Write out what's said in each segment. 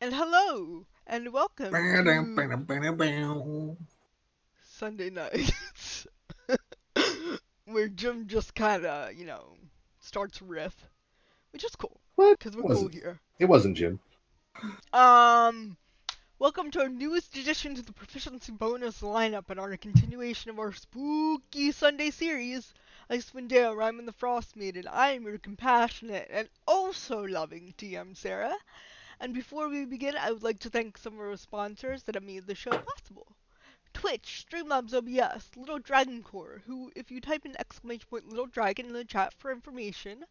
And hello, and welcome to Sunday nights, where Jim just kinda, starts a riff, which is cool, What? because we're Was cool it? here. It wasn't Jim. Um, Welcome to our newest addition to the Proficiency bonus lineup and our continuation of our spooky Sunday series, Icewind, Rime, and the Frostmaiden. I am your compassionate and also loving DM, Sarah. And before we begin, I would like to thank some of our sponsors that have made the show possible. Twitch, Streamlabs OBS, Little Dragon Core, who, if you type in exclamation point Little Dragon in the chat for information,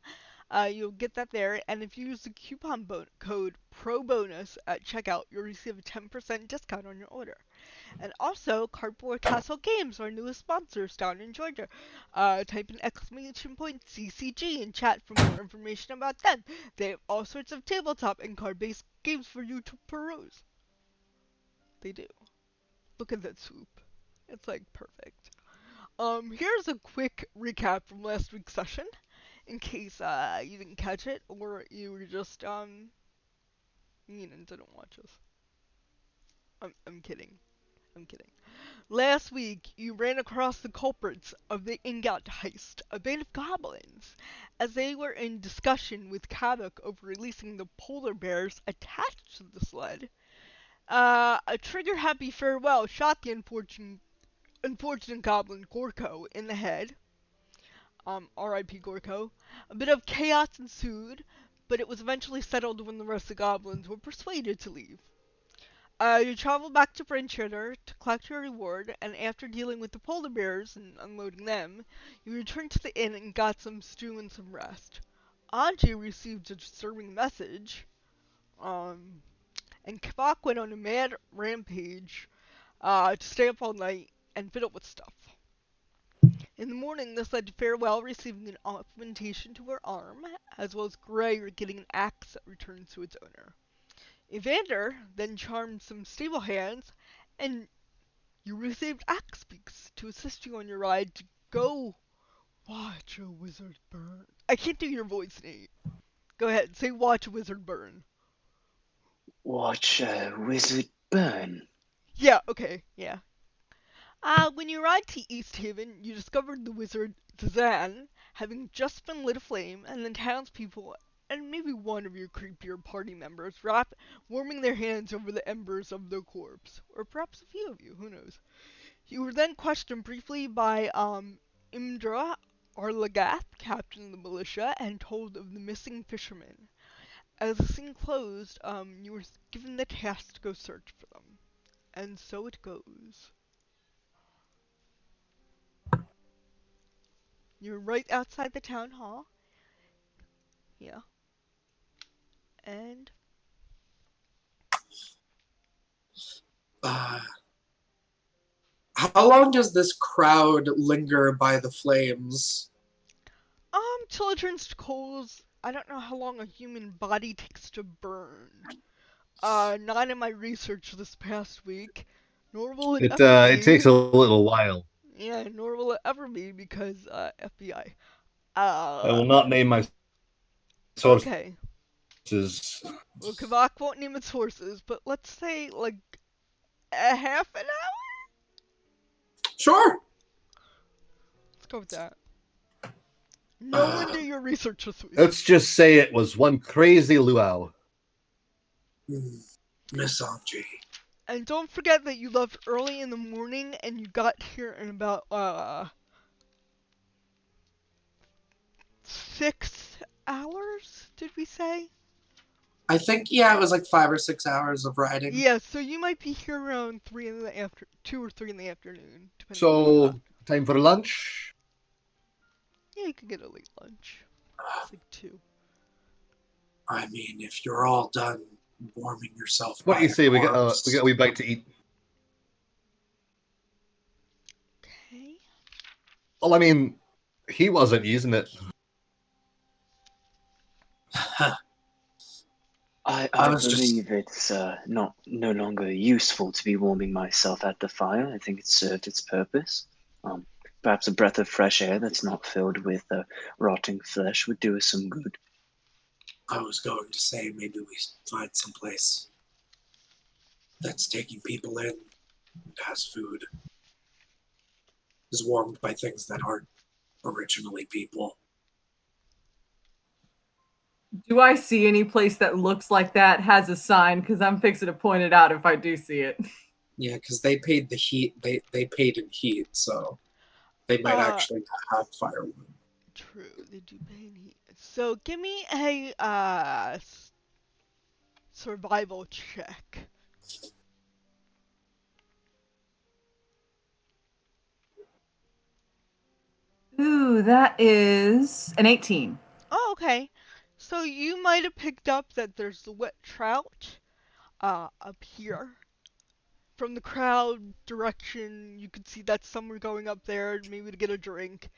you'll get that there. And if you use the coupon code PROBONUS at checkout, you'll receive a 10% discount on your order. And also, Cardboard Castle Games, our newest sponsors down in Georgia. Type in exclamation point CCG in chat for more information about them. They have all sorts of tabletop and card-based games for you to peruse. They do. Look at that swoop. It's like perfect. Here's a quick recap from last week's session, in case you didn't catch it or you were just and didn't watch us. I'm kidding. I'm kidding. Last week, you ran across the culprits of the ingot heist, a band of goblins, as they were in discussion with Kavok over releasing the polar bears attached to the sled. A trigger-happy farewell shot the unfortunate goblin Gorko in the head. R.I.P. Gorko. A bit of chaos ensued, but it was eventually settled when the rest of the goblins were persuaded to leave. You travel back to Brinchitter to collect your reward, and after dealing with the polar bears and unloading them, you returned to the inn and got some stew and some rest. Anji received a disturbing message, and Kavak went on a mad rampage to stay up all night and fiddle with stuff. In the morning, this led to Farewell receiving an augmentation to her arm, as well as Grey getting an axe that returns to its owner. Evander then charmed some stable hands, and you received axe beaks to assist you on your ride to go watch a wizard burn. I can't do your voice, Nate. Go ahead, say watch a wizard burn. Watch a wizard burn. Yeah, okay, yeah. When you arrived to East Haven, you discovered the wizard Zan having just been lit aflame, and the townspeople and maybe one of your creepier party members warming their hands over the embers of their corpse. Or perhaps a few of you, who knows. You were then questioned briefly by, Imdra Arlagath, captain of the militia, and told of the missing fishermen. As the scene closed, you were given the task to go search for them. And so it goes. You're right outside the town hall. Yeah. And Uh, how long does this crowd linger by the flames? till it turns to coals. I don't know how long a human body takes to burn. Not in my research this past week. Nor will it ever It takes be. a little while. Yeah, nor will it ever be because FBI. I will not name my sources. Okay. Well, Kavak won't name its horses, but let's say like a half an hour. Sure. Let's go with that. No one do your research this week. Let's just say it was one crazy luau. Miss Anji. And don't forget that you left early in the morning and you got here in about 6 hours, did we say? I think, yeah, it was like 5 or 6 hours of riding. Yeah, so you might be here around 2 or 3 in the afternoon, depending on when you So, left. time for lunch? Yeah, you could get a late lunch. It's like 2. I mean, if you're all done warming yourself What by do you say? We get arms. a wee bite to eat. Okay. Well, I mean, he wasn't using it. I was believe it's no longer useful to be warming myself at the fire. I think it served its purpose. Perhaps a breath of fresh air that's not filled with rotting flesh would do us some good. I was going to say maybe we find someplace that's taking people in and has food is warmed by things that aren't originally people. Do I see any place that looks like that has a sign? Because I'm fixing to point it out if I do see it. Yeah, because they paid the heat. They paid in heat, so they might actually not have firewood. True, they do pay in heat. So give me a survival check. Ooh, that is an 18. Oh, okay. So you might have picked up that there's the wet trout up here. From the crowd direction, you could see that some were going up there maybe to get a drink.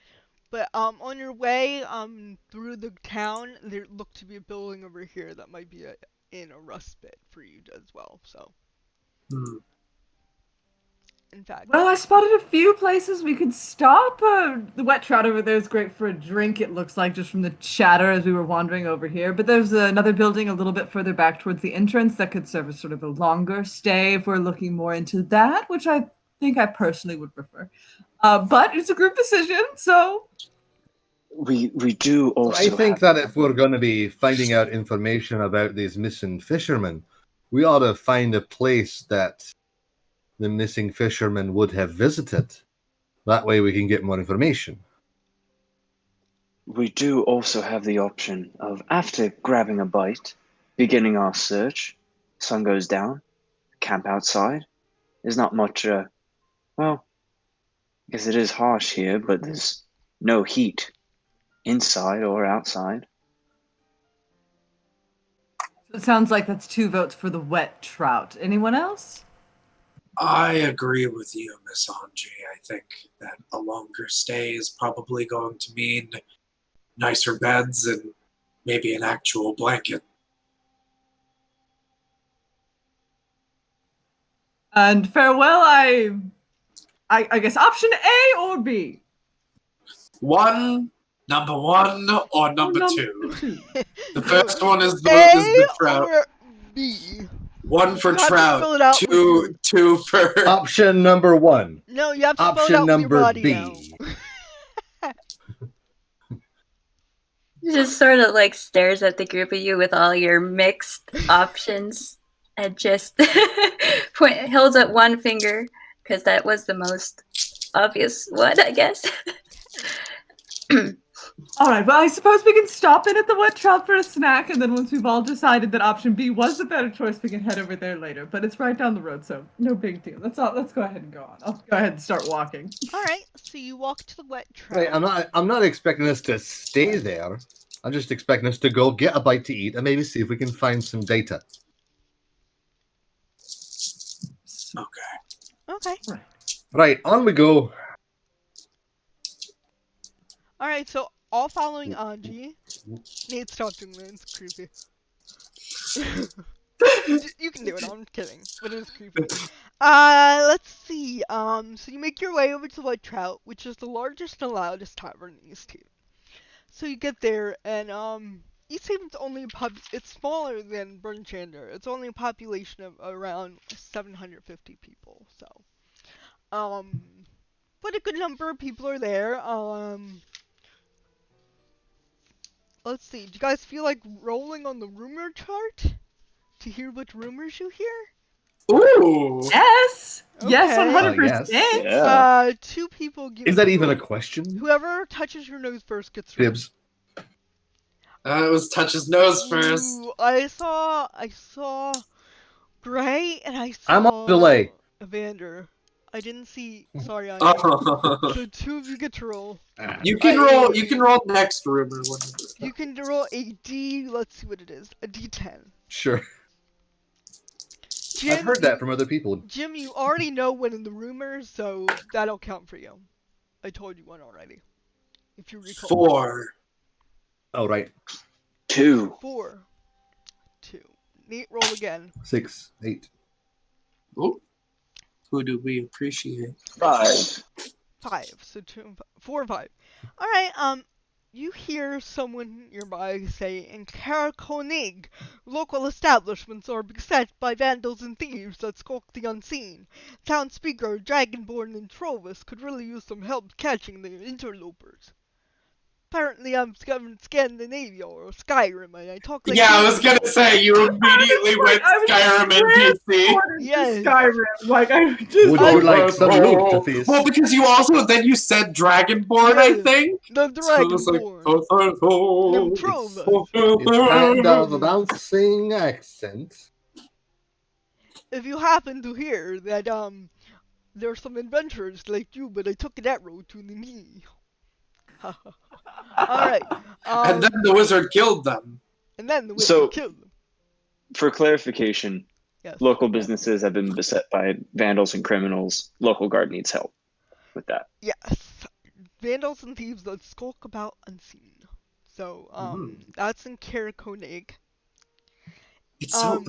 But on your way through the town, there looked to be a building over here that might be in a respite for you as well. So, in fact, Well, I spotted a few places we could stop. The wet trout over there is great for a drink, it looks like, just from the chatter as we were wandering over here. But there's another building a little bit further back towards the entrance that could serve as sort of a longer stay if we're looking more into that, which I think I personally would prefer. But it's a group decision, so We do also. I think that if we're going to be finding out information about these missing fishermen, we ought to find a place that the missing fishermen would have visited. That way we can get more information. We do also have the option of, after grabbing a bite, beginning our search. Sun goes down, camp outside. There's not much, well, I guess it is harsh here, but there's no heat inside or outside. it sounds like that's 2 votes for the wet trout. Anyone else? I agree with you, Miss Angie. I think that a longer stay is probably going to mean nicer beds and maybe an actual blanket. And farewell, I guess option A or B? Number one, or number two. The first one is A the trout. or B. One for You have to trout. spell it out with your- Two for. Option number 1. No, you have to spell it Option out with your number body B. now. He just sort of like stares at the group of you with all your mixed options and just holds up one finger because that was the most obvious one, I guess. All right, well, I suppose we can stop in at the wet trout for a snack, and then once we've all decided that option B was the better choice, we can head over there later. But it's right down the road, so no big deal. Let's go ahead and go on. I'll go ahead and start walking. All right, so you walk to the wet trout. Right, I'm not expecting us to stay there. I'm just expecting us to go get a bite to eat and maybe see if we can find some data. Okay. Right, on we go. All right, so all following Angie. Nate, stop doing that. It's creepy. You can do it. I'm kidding, but it is creepy. Let's see. So you make your way over to the White Trout, which is the largest and loudest tavern in East Haven. So you get there, and East Haven's only it's smaller than Burnchander. It's only a population of around 750 people. So, but a good number of people are there. Let's see. Do you guys feel like rolling on the rumor chart to hear what rumors you hear? Ooh. Yes. Okay. Yes, 100%. Yes. Yeah. 2 people give. Is that even a question? Whoever touches your nose first gets through. Fibs. It was touch his nose first. Ooh, I saw Gray and I saw I'm on delay. Evander. I didn't see. Sorry, I. Oh. So 2 of you get to roll. You can roll. You can roll next rumor. You can roll a D. Let's see what it is. A D10. Sure. Jim, I've heard that from other people. Jim, you already know one in the rumors, so that'll count for you. I told you one already. If you recall. 4. Oh, right. 2. 4. 2. Nate, roll again. 6, 8. Ooh. Who do we appreciate? 5. 5. So 2, 4, 5. All right. You hear someone nearby say, in Karakonig, local establishments are beset by vandals and thieves that skulk the unseen. Town speaker Dragonborn and Trovis could really use some help catching the interlopers. Apparently I'm Scandinavia or Skyrim and I talk like Yeah, I these was gonna people. say you immediately went Skyrim and PC. Yes. Skyrim. Like I just. Would I- you like some loot to feast? Well, because you also then you said Dragonborn, I Yeah. think. The So it was like, Dragonborn. Them it's Trovas. Kind of a bouncing accent. If you happen to hear that there's some adventurers like you, but I took that road to the knee. Alright. And then the wizard killed them. And then the wizard So- killed them. For clarification, Yes. local businesses have been beset by vandals and criminals. Local guard needs help with that. Yes. Vandals and thieves that skulk about unseen. So, that's in Karakonig. It's so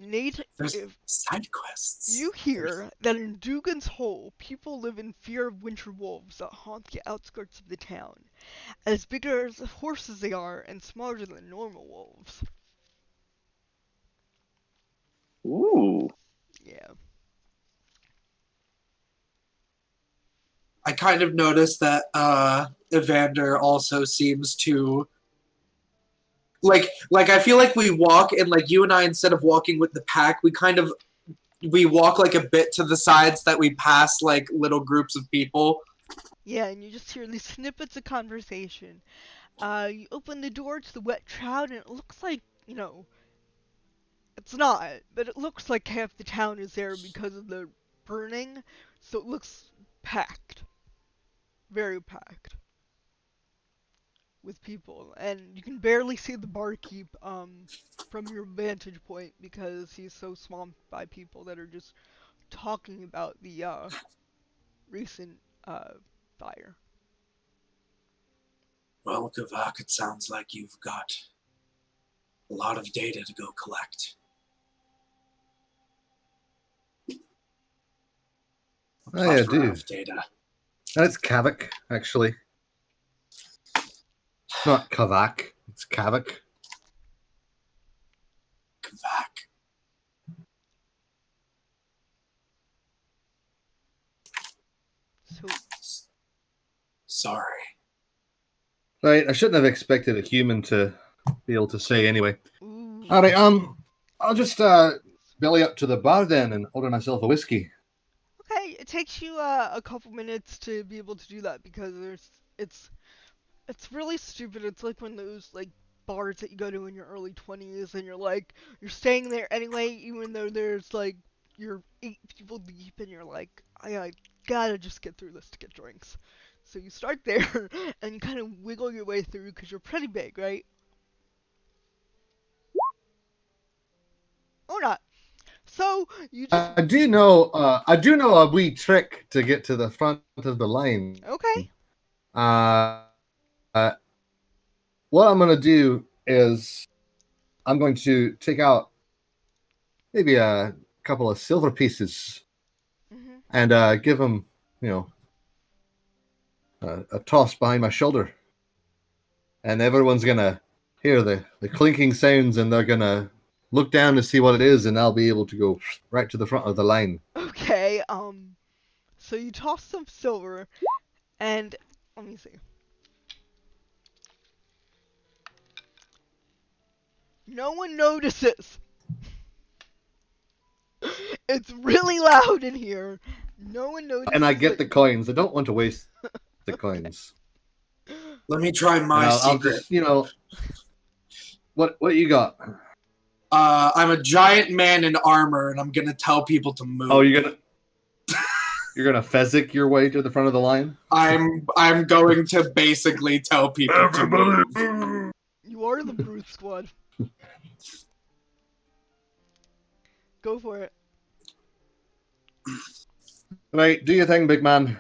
Nate, there's if side quests. you hear that in Dugan's Hole, people live in fear of winter wolves that haunt the outskirts of the town. As bigger as horses they are, and smarter than normal wolves. Ooh. Yeah. I kind of noticed that Evander also seems to like I feel like we walk and like you and I, instead of walking with the pack, we walk like a bit to the sides that we pass like little groups of people. Yeah, and you just hear these snippets of conversation. You open the door to the wet trout, and it looks like, it's not, but it looks like half the town is there because of the burning, so it looks packed. Very packed. With people, and you can barely see the barkeep from your vantage point because he's so swamped by people that are just talking about the recent fire. Well, Kavak, it sounds like you've got a lot of data to go collect. Oh, yeah, I Plethora do. of data. That's Kavak, actually. Not Kavak, it's Kavak. Kavak. So, Sorry. Right, I shouldn't have expected a human to be able to say anyway. ooh. Alright, I'll just belly up to the bar then and order myself a whiskey. Okay, it takes you a couple minutes to be able to do that because it's really stupid. It's like one of those like bars that you go to in your early 20s and you're staying there anyway, even though there's like you're 8 people deep and you're like, I gotta just get through this to get drinks. So you start there and you kind of wiggle your way through because you're pretty big, right? Or not. So you just I do know a wee trick to get to the front of the line. okay. What I'm going to do is I'm going to take out maybe a couple of silver pieces Hmm. and give them, a toss behind my shoulder. And everyone's going to hear the clinking sounds and they're going to look down to see what it is and I'll be able to go right to the front of the line. Okay. So you toss some silver, and let me see. No one notices. It's really loud in here. No one notices. And I get the that- coins. I don't want to waste the coins. Let me try And my I'll secret. just, what you got? I'm a giant man in armor, and I'm gonna tell people to move. Oh, you're gonna Fezzik your way to the front of the line? I'm going to basically tell people to move. You are the brute squad. Go for it. Right, do your thing, big man.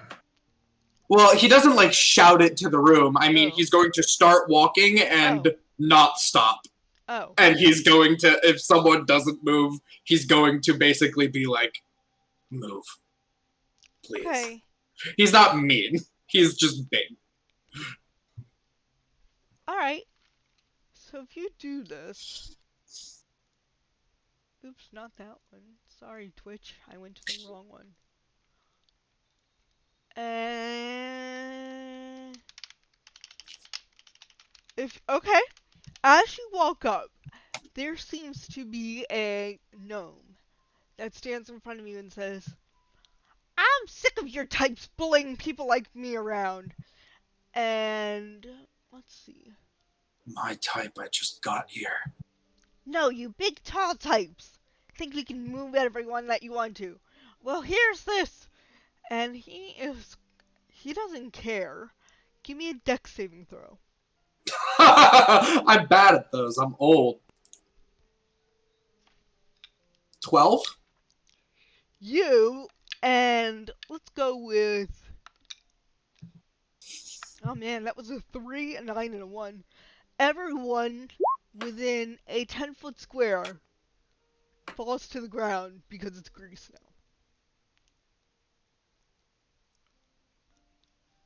Well, he doesn't like shout it to the room. I mean, Oh. he's going to start walking and Oh. not stop. Oh. And he's going to, if someone doesn't move, he's going to basically be like, move. Please. Okay. He's not mean. He's just big. Alright. So if you do this. Oops, not that one. Sorry, Twitch. I went to the wrong one. And okay. As you walk up, there seems to be a gnome that stands in front of you and says, I'm sick of your types bullying people like me around. And let's see. My type, I just got here. No, you big tall types. Think you can move everyone that you want to. Well, here's this. And he doesn't care. Give me a dex saving throw. I'm bad at those. I'm old. 12? You, and let's go with, oh man, that was a 3, a 9, and a 1. Everyone within a 10-foot square falls to the ground because it's grease now.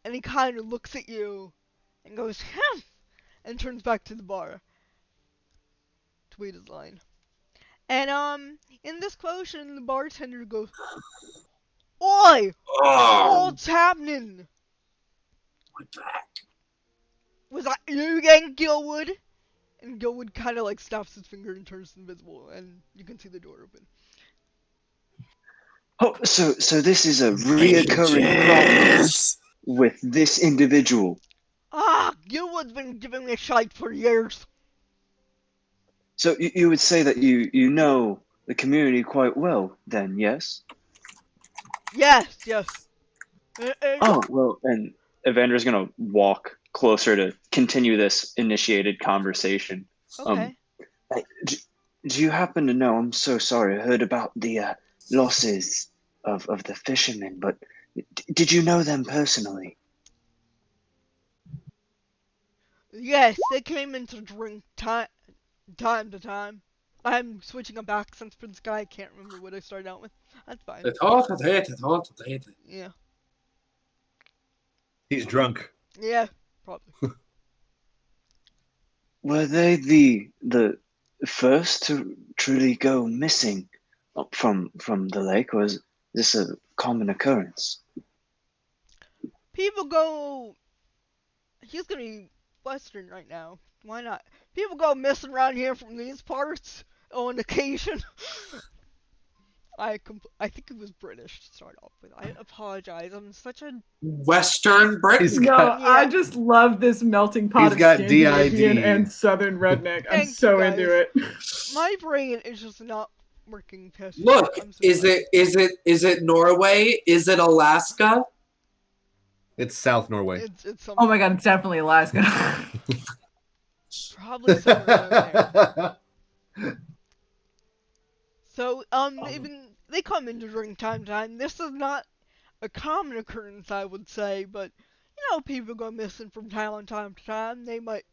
And he kind of looks at you and goes, and turns back to the bar to wait his line. And in this quotation, the bartender goes, Oi! What's happening? My back. Was that you again, Gilwood? And Gilwood kind of like snaps his finger and turns invisible, and you can see the door open. Oh, so this is a reoccurring problem with this individual. Gilwood's been giving me shite for years. So you would say that you know the community quite well, then, yes? Yes. Oh, well, and Evander's gonna walk closer to continue this initiated conversation. Okay. Do you happen to know, I'm so sorry, I heard about the losses of the fishermen, but did you know them personally? Yes, they came in to drink time to time. I'm switching up accents for this guy. I can't remember what I started out with. That's fine. Yeah. He's drunk. Yeah, probably. Were they the first to truly go missing from the lake, or is this a common occurrence? People go. He's gonna be Western right now. Why not? People go missing around here from these parts on occasion. I think it was British to start off with. I apologize. I'm such a Western Britain? He's No, got, Yeah. I just love this melting pot He's of got Scandinavian DID. and Southern redneck. I'm Thank you, so guys. into it. My brain is just not working past. Look, I'm so is sorry. it Norway? Is it Alaska? It's South Norway. It's something. Oh my god, it's definitely Alaska. Probably somewhere around there. So they come into during time to time. This is not a common occurrence, I would say, but people go missing from time to time. They might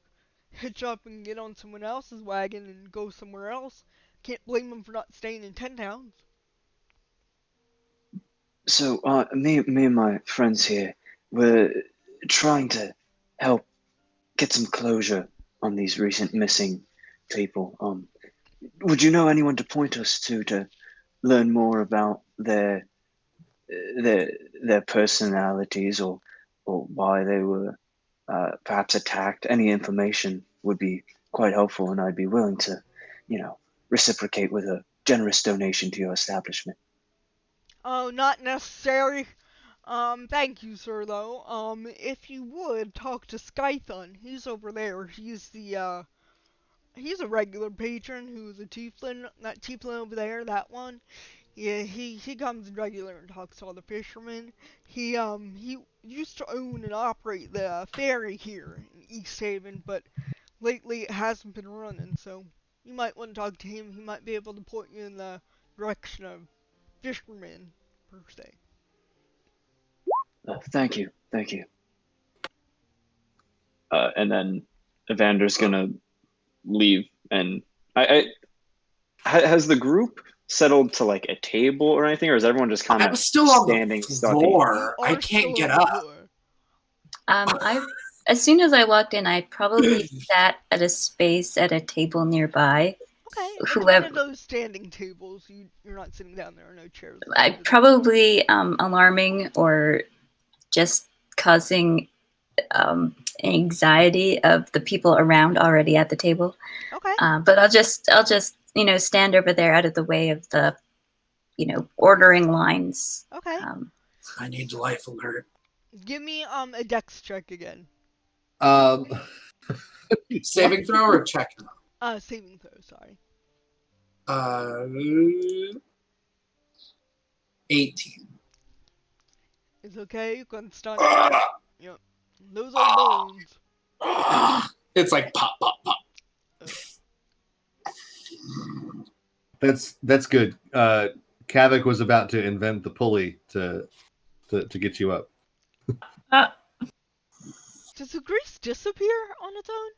hitch up and get on someone else's wagon and go somewhere else. Can't blame them for not staying in 10 towns. So me and my friends here were trying to help get some closure on these recent missing people. Would you know anyone to point us to learn more about their personalities, or why they were perhaps attacked? Any information would be quite helpful, and I'd be willing to, reciprocate with a generous donation to your establishment. Oh, not necessary. Thank you, sir, though. If you would, talk to Skython. He's over there. He's a regular patron who's a tiefling. That tiefling over there, that one. Yeah, he comes regular and talks to all the fishermen. He used to own and operate the ferry here in East Haven, but lately it hasn't been running, so you might want to talk to him. He might be able to point you in the direction of fishermen, per se. Thank you. And then Evander's gonna leave, and has the group settled to like a table or anything, or is everyone just kind I'm of still on standing the stuck? floor. You I are can't still get on the up. floor. I've As soon as I walked in, I probably sat at a space at a table nearby. Okay, which one Whoever of those standing tables? You're not sitting down there. No chairs. I probably alarming or just causing anxiety of the people around already at the table. Okay. But I'll just stand over there out of the way of the ordering lines. Okay. I need life alert. Give me a dex check again. Um, Saving throw or check? Saving throw. Sorry. 18. It's okay. You can stun. Yep. Those are bones. It's like pop, pop, pop. that's good. Kavik was about to invent the pulley to get you up. Does the grease disappear on its own?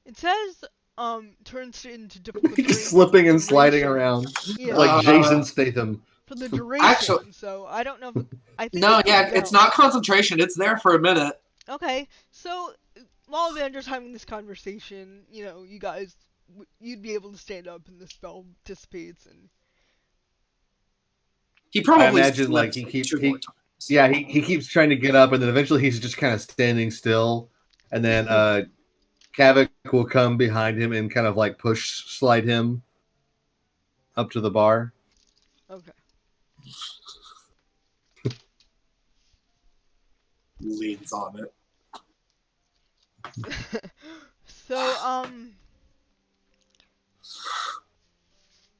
It says turns into difficult terrain Slipping and sliding duration. around Yeah. like Jason Statham. For the duration. Actually- So I don't know. I think No, it yeah, comes it's out. not concentration. It's there for a minute. Okay, so while Evander's having this conversation, you guys, you'd be able to stand up and the spell dissipates and. He probably I imagine slipped he keeps two more times. Yeah, he keeps trying to get up, and then eventually he's just kind of standing still, and then Kavik will come behind him and kind of like push slide him up to the bar. Okay. Leans on it. So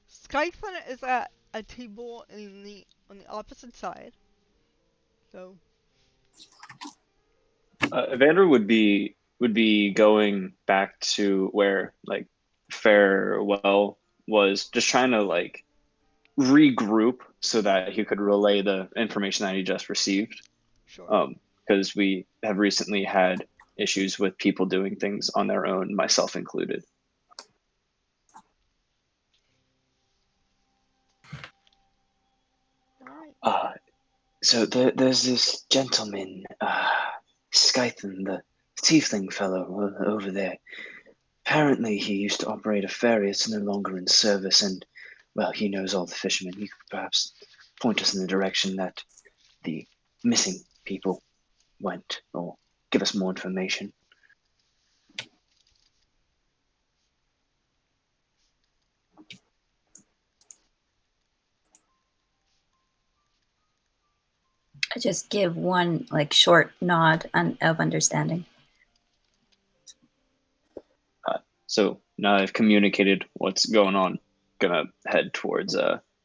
Skyphone is at a table on the opposite side. So. Evander would be going back to where like Farewell was, just trying to like regroup so that he could relay the information that he just received. Sure. Because we have recently had issues with people doing things on their own, myself included. All right. So there's this gentleman, Skythan, the tiefling fellow over there. Apparently, he used to operate a ferry. It's no longer in service, and, well, he knows all the fishermen. He could perhaps point us in the direction that the missing people went, or give us more information. I just give one short nod of understanding. So now I've communicated what's going on. Gonna head towards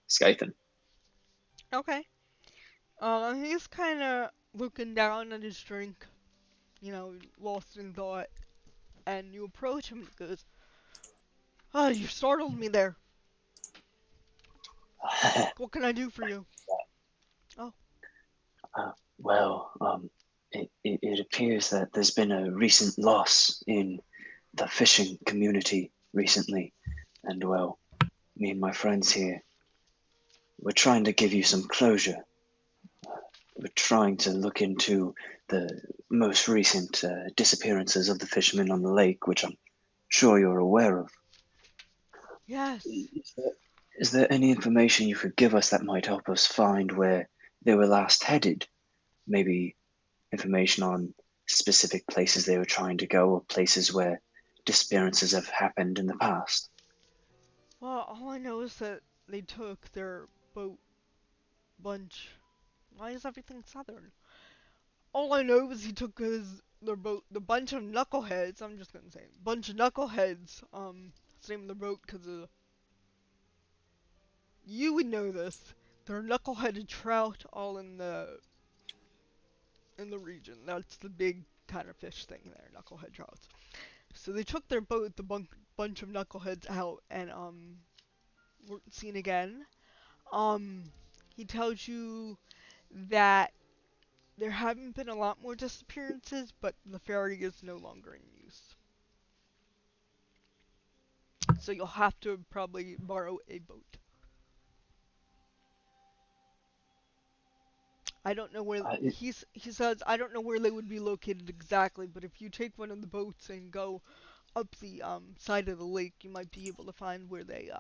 Skythan. Okay. He's kind of looking down at his drink, lost in thought, and you approach him and he goes, "Oh, you startled me there. What can I do for you?" Oh. Well, it appears that there's been a recent loss in the fishing community recently, and, well, me and my friends here, we're trying to give you some closure. We're trying to look into the most recent disappearances of the fishermen on the lake, which I'm sure you're aware of. Yes. Is there any information you could give us that might help us find where they were last headed? Maybe information on specific places they were trying to go, or places where disappearances have happened in the past? Well, all I know is that they took their boat bunch. Why is everything southern? All I know is he took their boat, the bunch of knuckleheads. I'm just gonna say bunch of knuckleheads. That's the name of the boat because you would know this. They're knuckleheaded trout all in the region. That's the big kind of fish thing there, knucklehead trouts. So they took their boat, the bunch of knuckleheads out, and weren't seen again. He tells you that there haven't been a lot more disappearances, but the ferry is no longer in use. So you'll have to probably borrow a boat. I don't know where It, he says I don't know where they would be located exactly, but if you take one of the boats and go up the side of the lake, you might be able to find where they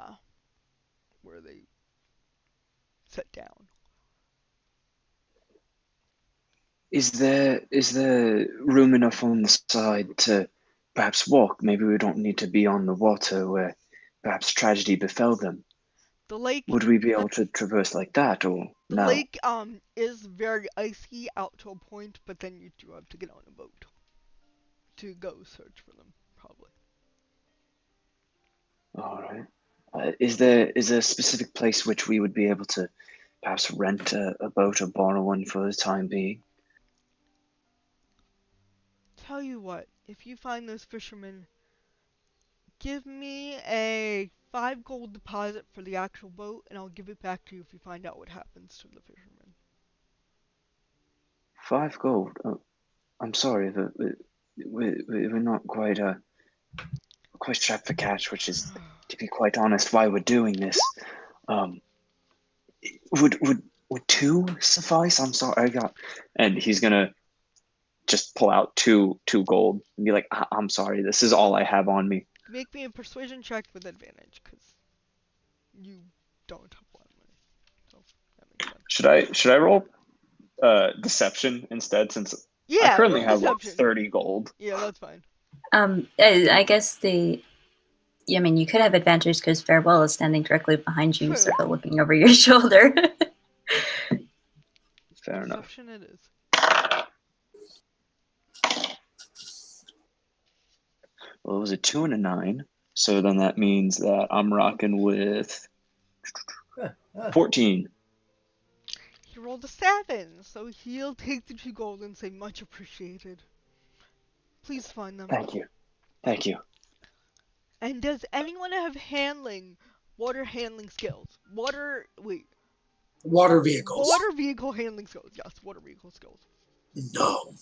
set down. is there room enough on the side to perhaps walk? Maybe we don't need to be on the water where perhaps tragedy befell them. The lake Would we be able to traverse like that, or the no? lake is very icy out to a point, but then you do have to get on a boat to go search for them, probably. All right. Is there a specific place which we would be able to perhaps rent a boat or borrow one for the time being? Tell you what, if you find those fishermen, give me a 5 gold deposit for the actual boat, and I'll give it back to you if you find out what happens to the fishermen. 5 gold. Oh, I'm sorry, we're not quite strapped for cash, which is, to be quite honest, why we're doing this. Um, would two suffice? I'm sorry, and he's gonna just pull out two gold and be like, I'm sorry, this is all I have on me. Make me a persuasion check with advantage, because you don't have a lot of money. So that makes sense. Should I roll deception instead, since I Yeah, currently roll have like deception. 30 gold? Yeah, that's fine. I guess I mean, you could have advantage because Farewell is standing directly behind you, True. sort of looking over your shoulder. Fair enough. Deception it is. Well, it was a 2 and a 9, so then that means that I'm rocking with 14. He rolled a 7, so he'll take the 2 gold and say much appreciated. Please find them. Thank you. And does anyone have water handling skills? Water Water vehicles. vehicle handling skills. Yes, water vehicle skills. No,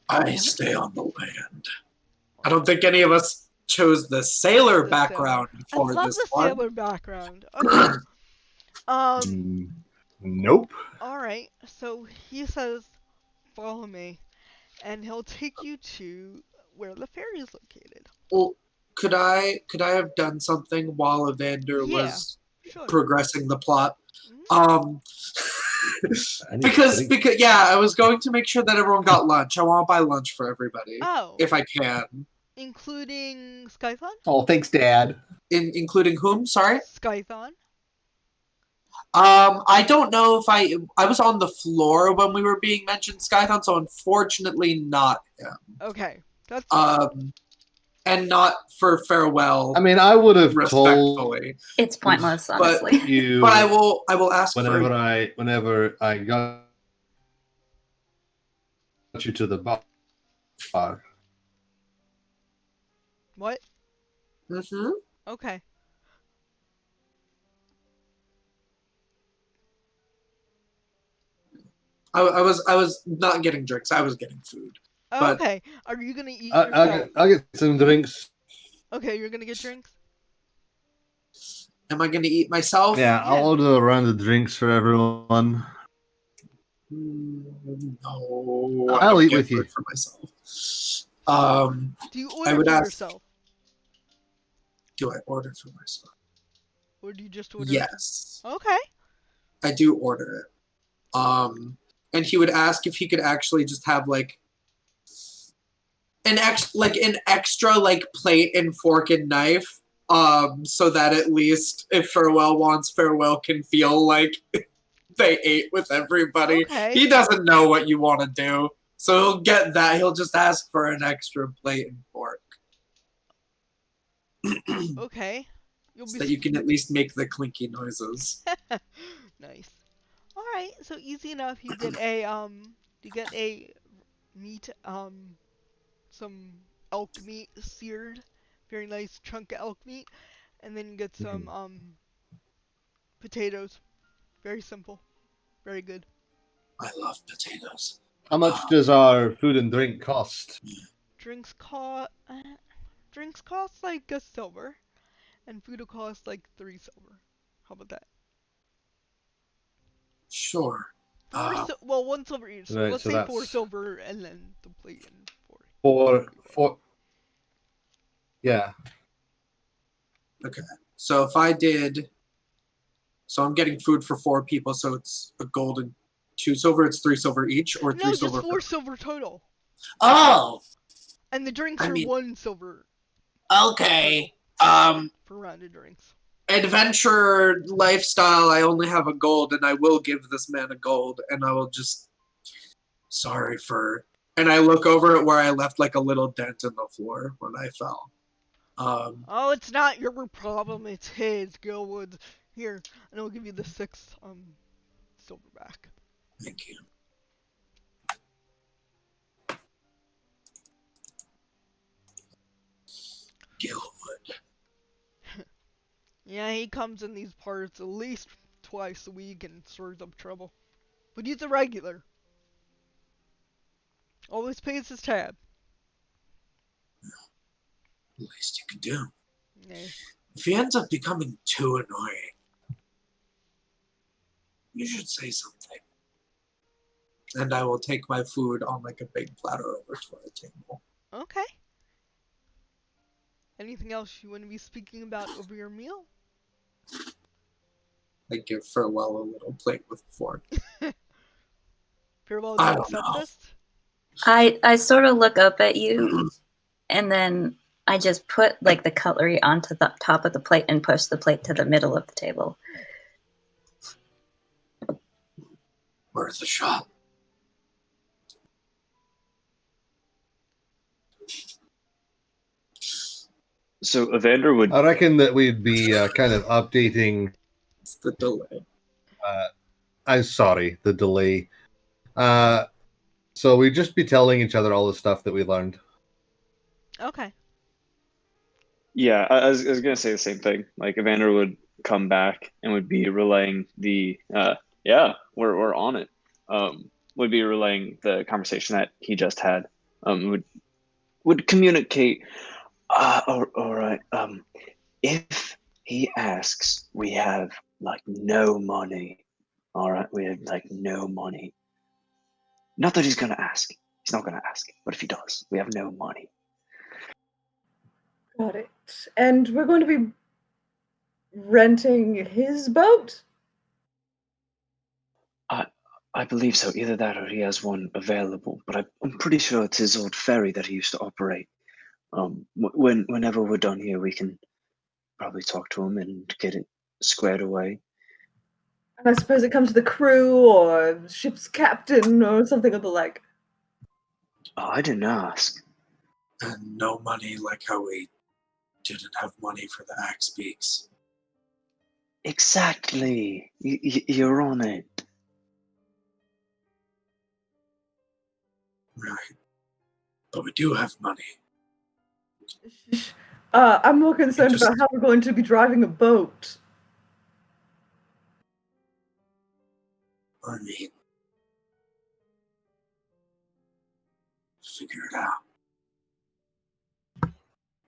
I stay on the land. I don't think any of us chose the sailor background I for love this the one. sailor background. Okay. Nope. Alright, so he says, follow me, and he'll take you to where the ferry is located. Well, could I have done something while Evander Yeah, was sure. progressing the plot? Mhm. Because yeah, I was going to make sure that everyone got lunch. I want to buy lunch for everybody Oh, if I can. including Skython? Oh, thanks, Dad. Including whom? Sorry. Skython? I don't know if I was on the floor when we were being mentioned, Skython, so unfortunately not him. Okay, that's fine. And not for Farewell. I mean, I would have told respectfully. It's pointless, But- honestly. you But I will ask whenever for I got you to the bar. What? Mhm. Okay. I was not getting drinks. I was getting food. But- Okay. Are you gonna eat yourself? I'll get some drinks. Okay, you're gonna get drinks? Am I going to eat myself? Yeah, I'll Yeah. order a round of drinks for everyone. No. I'll I don't eat get with you. food for myself. Do you I order would for ask- yourself? Do I order for myself? Or do you just order? Yes. Okay. I do order it. And he would ask if he could actually just have like an extra like plate and fork and knife. So that at least if Farewell wants, Farewell can feel like they ate with everybody. Okay. He doesn't know what you want to do. So he'll get that. He'll just ask for an extra plate and fork. Okay. You'll So be that you can at least make the clinky noises. nice. All right. So easy enough. You get a meat some elk meat seared, very nice chunk of elk meat, and then you get some potatoes. Very simple. Very good. I love potatoes. How much does our food and drink cost? Drinks cost drinks cost like a silver, and food will cost like 3 silver. How about that? Sure. Uh, Well, 1 silver each. So Right, let's so say 4 that's- silver and then the plate and 4. Yeah. so if I did, so I'm getting food for 4 people, so it's a gold and 2 silver. It's 3 silver each, or 3 No, silver. just 4 silver total. Oh, And the drinks I are mean- 1 silver okay. for rounded drinks. Adventure lifestyle. I only have a gold, and I will give this man a gold, and I will just. Sorry for. And I look over at where I left like a little dent in the floor when I fell. Oh, it's not your problem, it's his, Gilwood. Here, and I'll give you the 6 silver back. Thank you. Gilwood. Yeah, he comes in these parts at least twice a week and stirs up trouble. But he's a regular. Always pays his tab. Least you can do. Yeah. If he ends up becoming too annoying, you should say something. And I will take my food on like a big platter over to our table. Okay. Anything else you want to be speaking about over your meal? I give Farewell a little plate with a fork. Farewell, do I you don't accept know. this? I sort of look up at you, and then I just put like the cutlery onto the top of the plate and push the plate to the middle of the table. Worth a shot. So Evander would. I reckon that we'd be kind of updating. It's the delay. I'm sorry, the delay. So we'd just be telling each other all the stuff that we learned. Okay. Yeah, I was gonna say the same thing. Like Evander would come back and would be relaying the yeah, we're on it. Would be relaying the conversation that he just had. Would communicate. All right. If he asks, we have like no money. All right, we have like no money. Not that he's gonna ask. He's not gonna ask. But if he does, we have no money. Got it. And we're going to be renting his boat? I believe so. Either that or he has one available. But I'm pretty sure it's his old ferry that he used to operate. Whenever we're done here, we can probably talk to him and get it squared away. And I suppose it comes to the crew or ship's captain or something of the like. Oh, I didn't ask. And no money like how we didn't have money for the axe beaks. Exactly. You're on it. Right. But we do have money. I'm more concerned Just- about how we're going to be driving a boat. I mean, figure it out.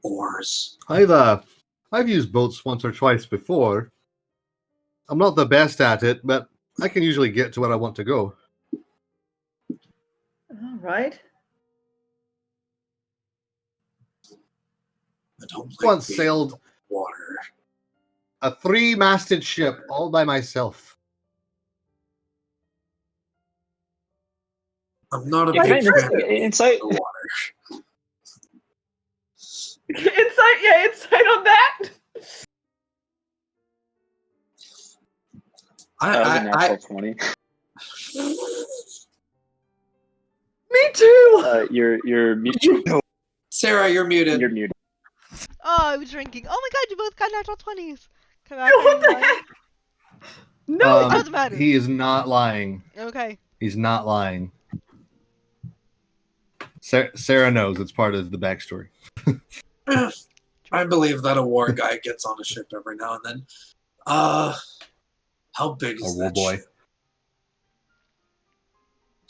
Oars. I've used boats once or twice before. I'm not the best at it, but I can usually get to where I want to go. All right. I don't like Once being sailed water. a 3-masted ship all by myself. I'm not a Yeah, big kind of fan of insight. the water. Insight on that. That was a I natural 20. Me too. You're muted. Sarah, you're muted. You're muted. Oh, I was drinking. Oh my god, you both got natural 20s. Come back What the and heck? No, it doesn't matter. He is not lying. Okay. He's not lying. Sarah knows it's part of the backstory. I believe that a war guy gets on a ship every now and then. How big is A war that boy. ship?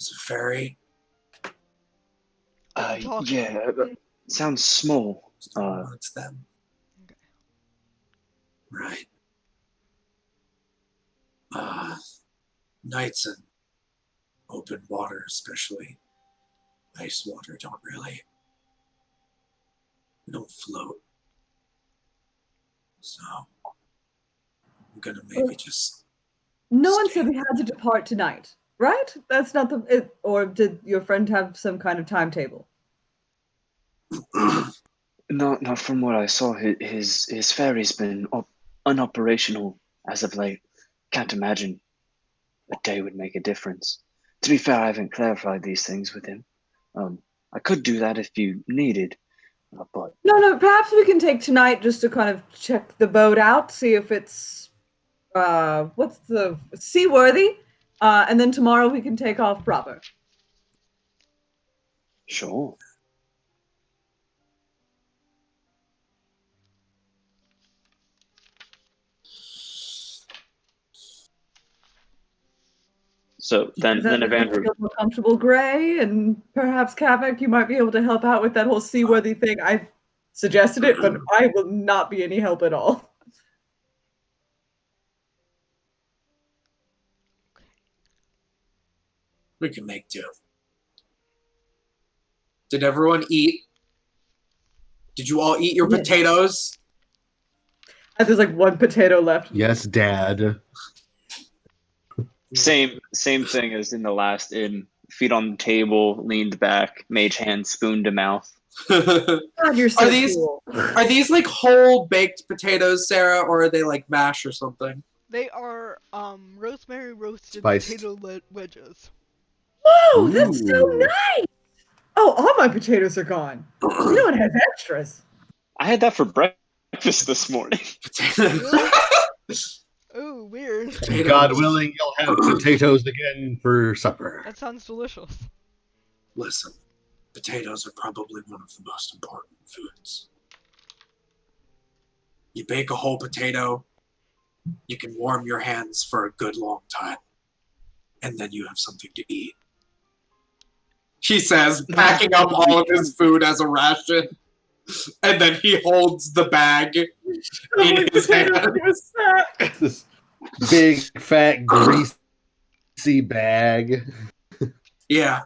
Is it ferry? Talk. Yeah, sounds small. It's them. Okay. Right. Knights and open water, especially ice water, we don't float. So I'm gonna maybe just. No one said we had to depart tonight, right? That's not or did your friend have some kind of timetable? Not from what I saw. His ferry's been unoperational as of late. Can't imagine a day would make a difference. To be fair, I haven't clarified these things with him. I could do that if you needed, but No, perhaps we can take tonight just to kind of check the boat out, see if it's what's the seaworthy, and then tomorrow we can take off proper. sure. So then Does that make you Evander, feel more comfortable, Gray? And perhaps Kavik, you might be able to help out with that whole seaworthy thing. I suggested it, but I will not be any help at all. We can make do. Did everyone eat? Did you all eat your Yes. potatoes? And there's like one potato left. Yes, Dad. same thing as in the last inn. Feet on the table, leaned back, mage hand, spoon to mouth. God, you're so Are these- cool. Are these like whole baked potatoes, Sarah, or are they like mash or something? They are rosemary roasted Spiced. potato wedges. Whoa, that's so Ooh. nice! Oh, all my potatoes are gone. You know it has extras. I had that for breakfast this morning. Really? Ooh, weird. Potatoes. God willing, you'll have potatoes again for supper. That sounds delicious. Listen, potatoes are probably one of the most important foods. You bake a whole potato, you can warm your hands for a good long time, and then you have something to eat. He says, packing up all of his food as a ration, and then he holds the bag in his hand. This big, fat, greasy bag. Yeah.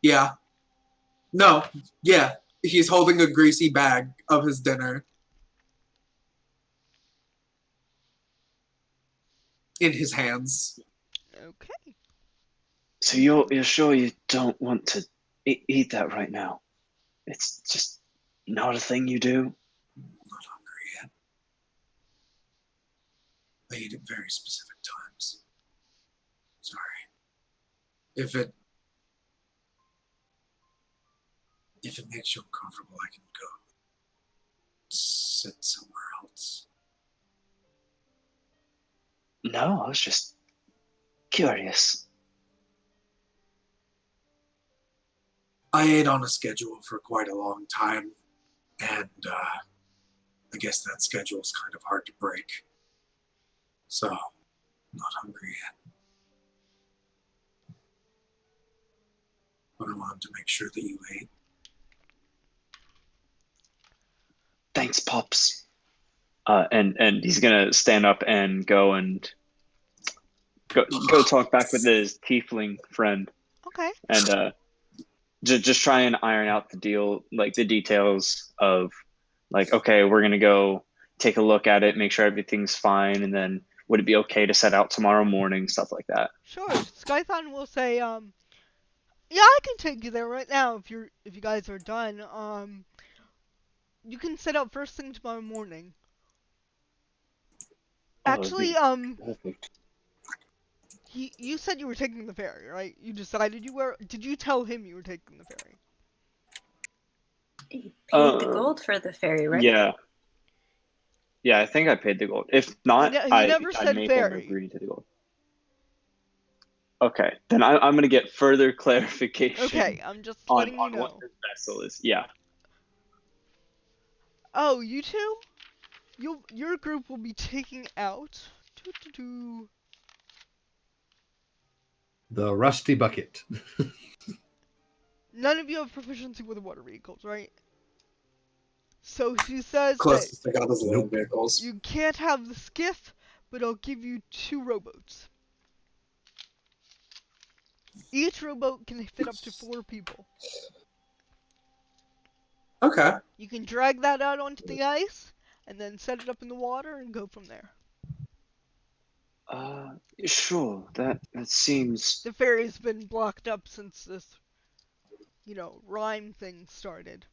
Yeah. No. Yeah. He's holding a greasy bag of his dinner in his hands. Okay. So you're sure you don't want to eat that right now? It's just not a thing you do. I'm not hungry yet. I eat at very specific times. Sorry. If it makes you uncomfortable, I can go sit somewhere else. No, I was just curious. I ate on a schedule for quite a long time, and I guess that schedule is kind of hard to break. So, I'm not hungry yet. But I wanted to make sure that you ate. Thanks, Pops. And he's gonna stand up and go talk back with his tiefling friend, Okay. and just try and iron out the deal, like the details of, like, okay, we're gonna go take a look at it, make sure everything's fine, and then would it be okay to set out tomorrow morning, stuff like that. Sure. Skython will say, yeah, I can take you there right now if you guys are done. You can set out first thing tomorrow morning. Oh, that'd be Actually, perfect. you said you were taking the ferry, right? You decided you were. Did you tell him you were taking the ferry? You paid the gold for the ferry, right? Yeah. Yeah, I think I paid the gold. If not, He I never said made him ferry. agree to the gold. Okay, then I'm gonna get further clarification Okay, I'm just on letting you what know. this vessel is. Yeah. Oh, you two? Your group will be taking out The rusty bucket. None of you have proficiency with water vehicles, right? So she says that Closest I got is land Nope. vehicles. you can't have the skiff, but I'll give you 2 rowboats. Each rowboat can fit up to 4 people. Okay. You can drag that out onto the ice, and then set it up in the water and go from there. Uh, sure. That seems. The ferry's been blocked up since this, Rime thing started.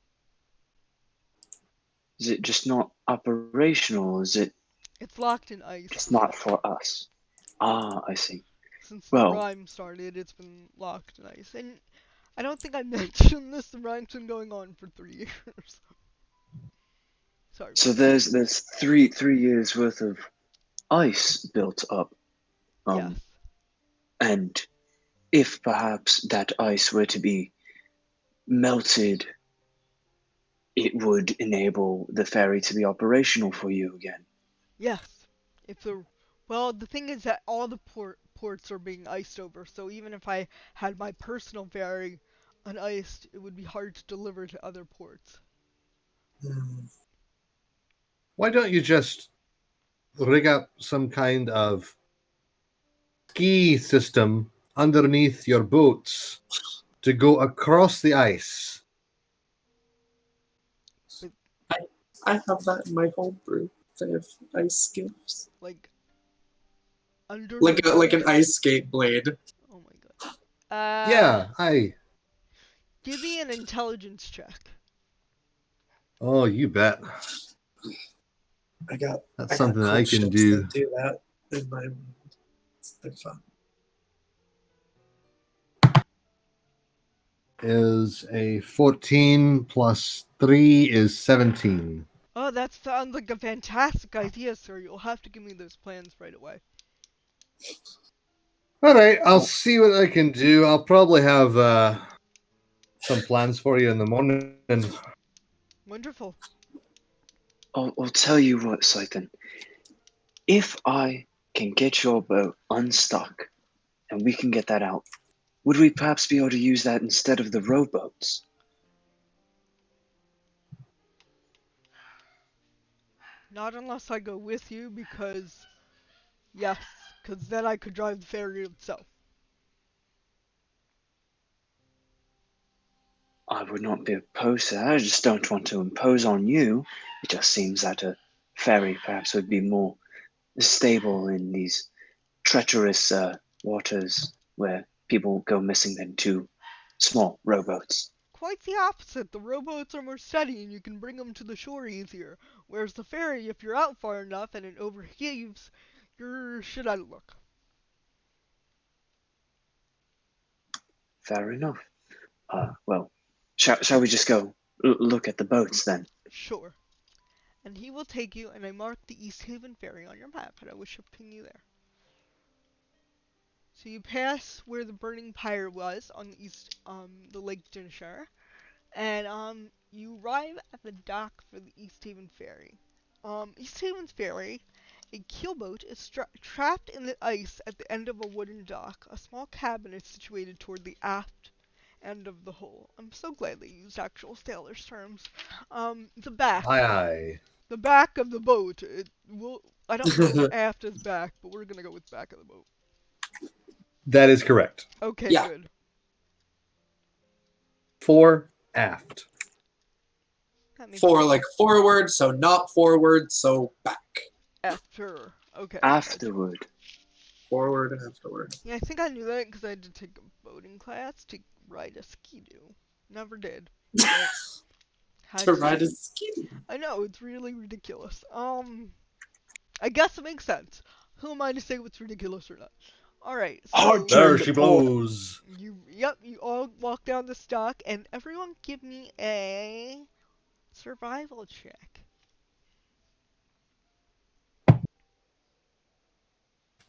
Is it just not operational? Is it It's locked in ice. just not for us? Ah, I see. Since the Well, Rime started, it's been locked in ice. And I don't think I mentioned this, the Rime's been going on for 3 years. Sorry so about that. there's three years worth of ice built up. Yes. And if perhaps that ice were to be melted, it would enable the ferry to be operational for you again. Yes. If the Well, the thing is that all the ports are being iced over, so even if I had my personal ferry uniced, it would be hard to deliver to other ports. Why don't you just rig up some kind of ski system underneath your boats to go across the ice? But I have that in my homebrew. They have ice skates. like under Like the like boat. an ice skate blade. Oh my god. Yeah, I. Give me an intelligence check. Oh, you bet. I got That's I got something cool I can ships do. that do that in my they're fun. Is a 14 plus 3 is 17. Oh, that sounds like a fantastic idea, sir. You'll have to give me those plans right away. All right, I'll Oh, see what I can do. I'll probably have some plans for you in the morning. Wonderful. I'll tell you what, Scythen. If I can get your boat unstuck and we can get that out, would we perhaps be able to use that instead of the rowboats? Not unless I go with you, because yes, because then I could drive the ferry itself. I would not be opposed to that. I just don't want to impose on you. It just seems that a ferry perhaps would be more stable in these treacherous waters where people go missing than two small rowboats. Quite the opposite. The rowboats are more steady and you can bring them to the shore easier. Whereas the ferry, if you're out far enough and it overheaves, you're shit out of luck. Fair enough. Well, shall we just go look at the boats then? Sure. And he will take you, and I mark the East Haven ferry on your map, and I will shipping you there. So you pass where the burning pyre was on the Lake Dinshire, and you arrive at the dock for the East Haven ferry. East Haven's ferry, a keelboat, is trapped in the ice at the end of a wooden dock. A small cabin is situated toward the aft end of the hull. I'm so glad they used actual sailors' terms. The back. Aye, aye. The back of the boat. I don't know if aft is back, but we're gonna go with back of the boat. That is correct. Okay, Yeah. good. 4 aft. That makes For like forward, so not forward, so back. after. Okay. Gotcha. Afterward. Forward and afterward. Yeah, I think I knew that because I had to take a boating class to ride a ski-doo. Never did. But had To ride a ski. I know, it's really ridiculous. I guess it makes sense. Who am I to say what's ridiculous or not? Alright, Hard so turn There to she port. blows. you all walk down the dock, and everyone give me a survival check.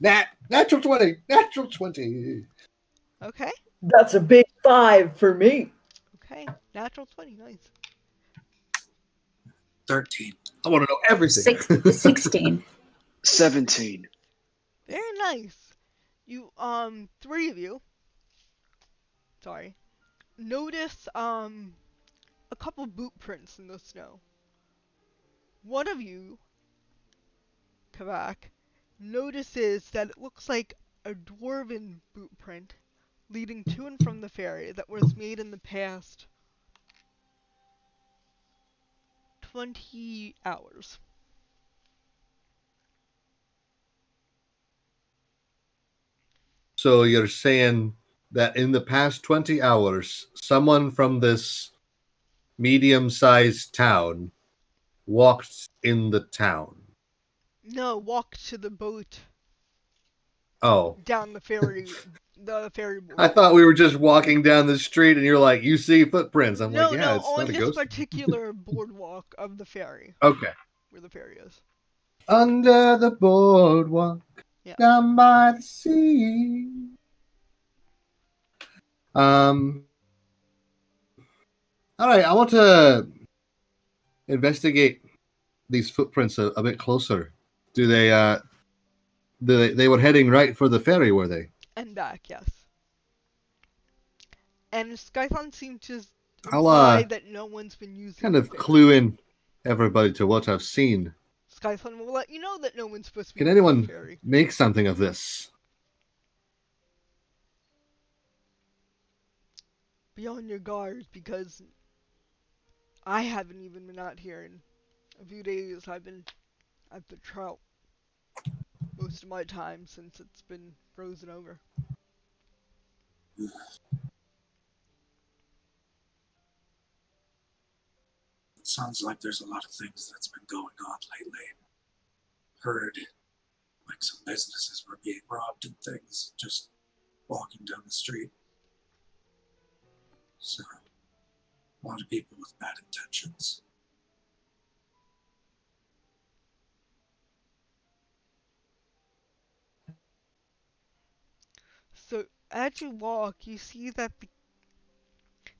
Natural 20. Natural 20. Okay, That's a big 5 for me. okay. Natural 20, nice. 13. I want to know everything. 16. 17. Very nice. You, 3 of you, sorry, notice, a couple boot prints in the snow. One of you, Kavak, notices that it looks like a dwarven boot print, leading to and from the ferry that was made in the past 20 hours. So you're saying that in the past 20 hours, someone from this medium-sized town walked in the town. No, walk to the boat Oh, down the ferry I board. thought we were just walking down the street and you're like, you see footprints. I'm like, No, yeah, no, it's not on a this ghost. particular boardwalk of the ferry, Okay. where the ferry is. Under the boardwalk, Yeah. down by the sea. Um. All right, I want to investigate these footprints a bit closer. Do they? They were heading right for the ferry, were they? And back, yes. And Skython seemed to I'll imply that no one's been using kind the of ferry. clue in everybody to what I've seen. Skython will let you know that no one's supposed to be Can using the anyone ferry. make something of this? Be on your guard, because I haven't even been out here in a few days. I've been at the trout most of my time since it's been frozen over. It sounds like there's a lot of things that's been going on lately. Heard like some businesses were being robbed and things just walking down the street. So, a lot of people with bad intentions. So as you walk, you see that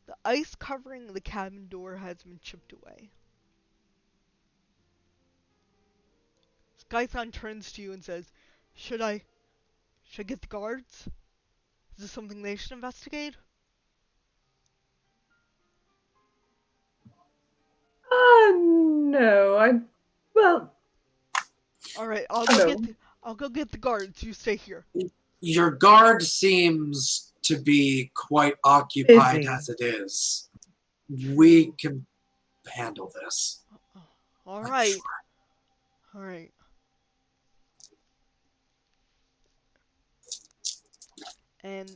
the ice covering the cabin door has been chipped away. Skython turns to you and says, Should I get the guards? Is this something they should investigate? No. Well, Alright, I'll go get the guards. You stay here. Your guard seems to be quite occupied Busy. as it is. We can handle this. I'm Alright. sure. Alright. And,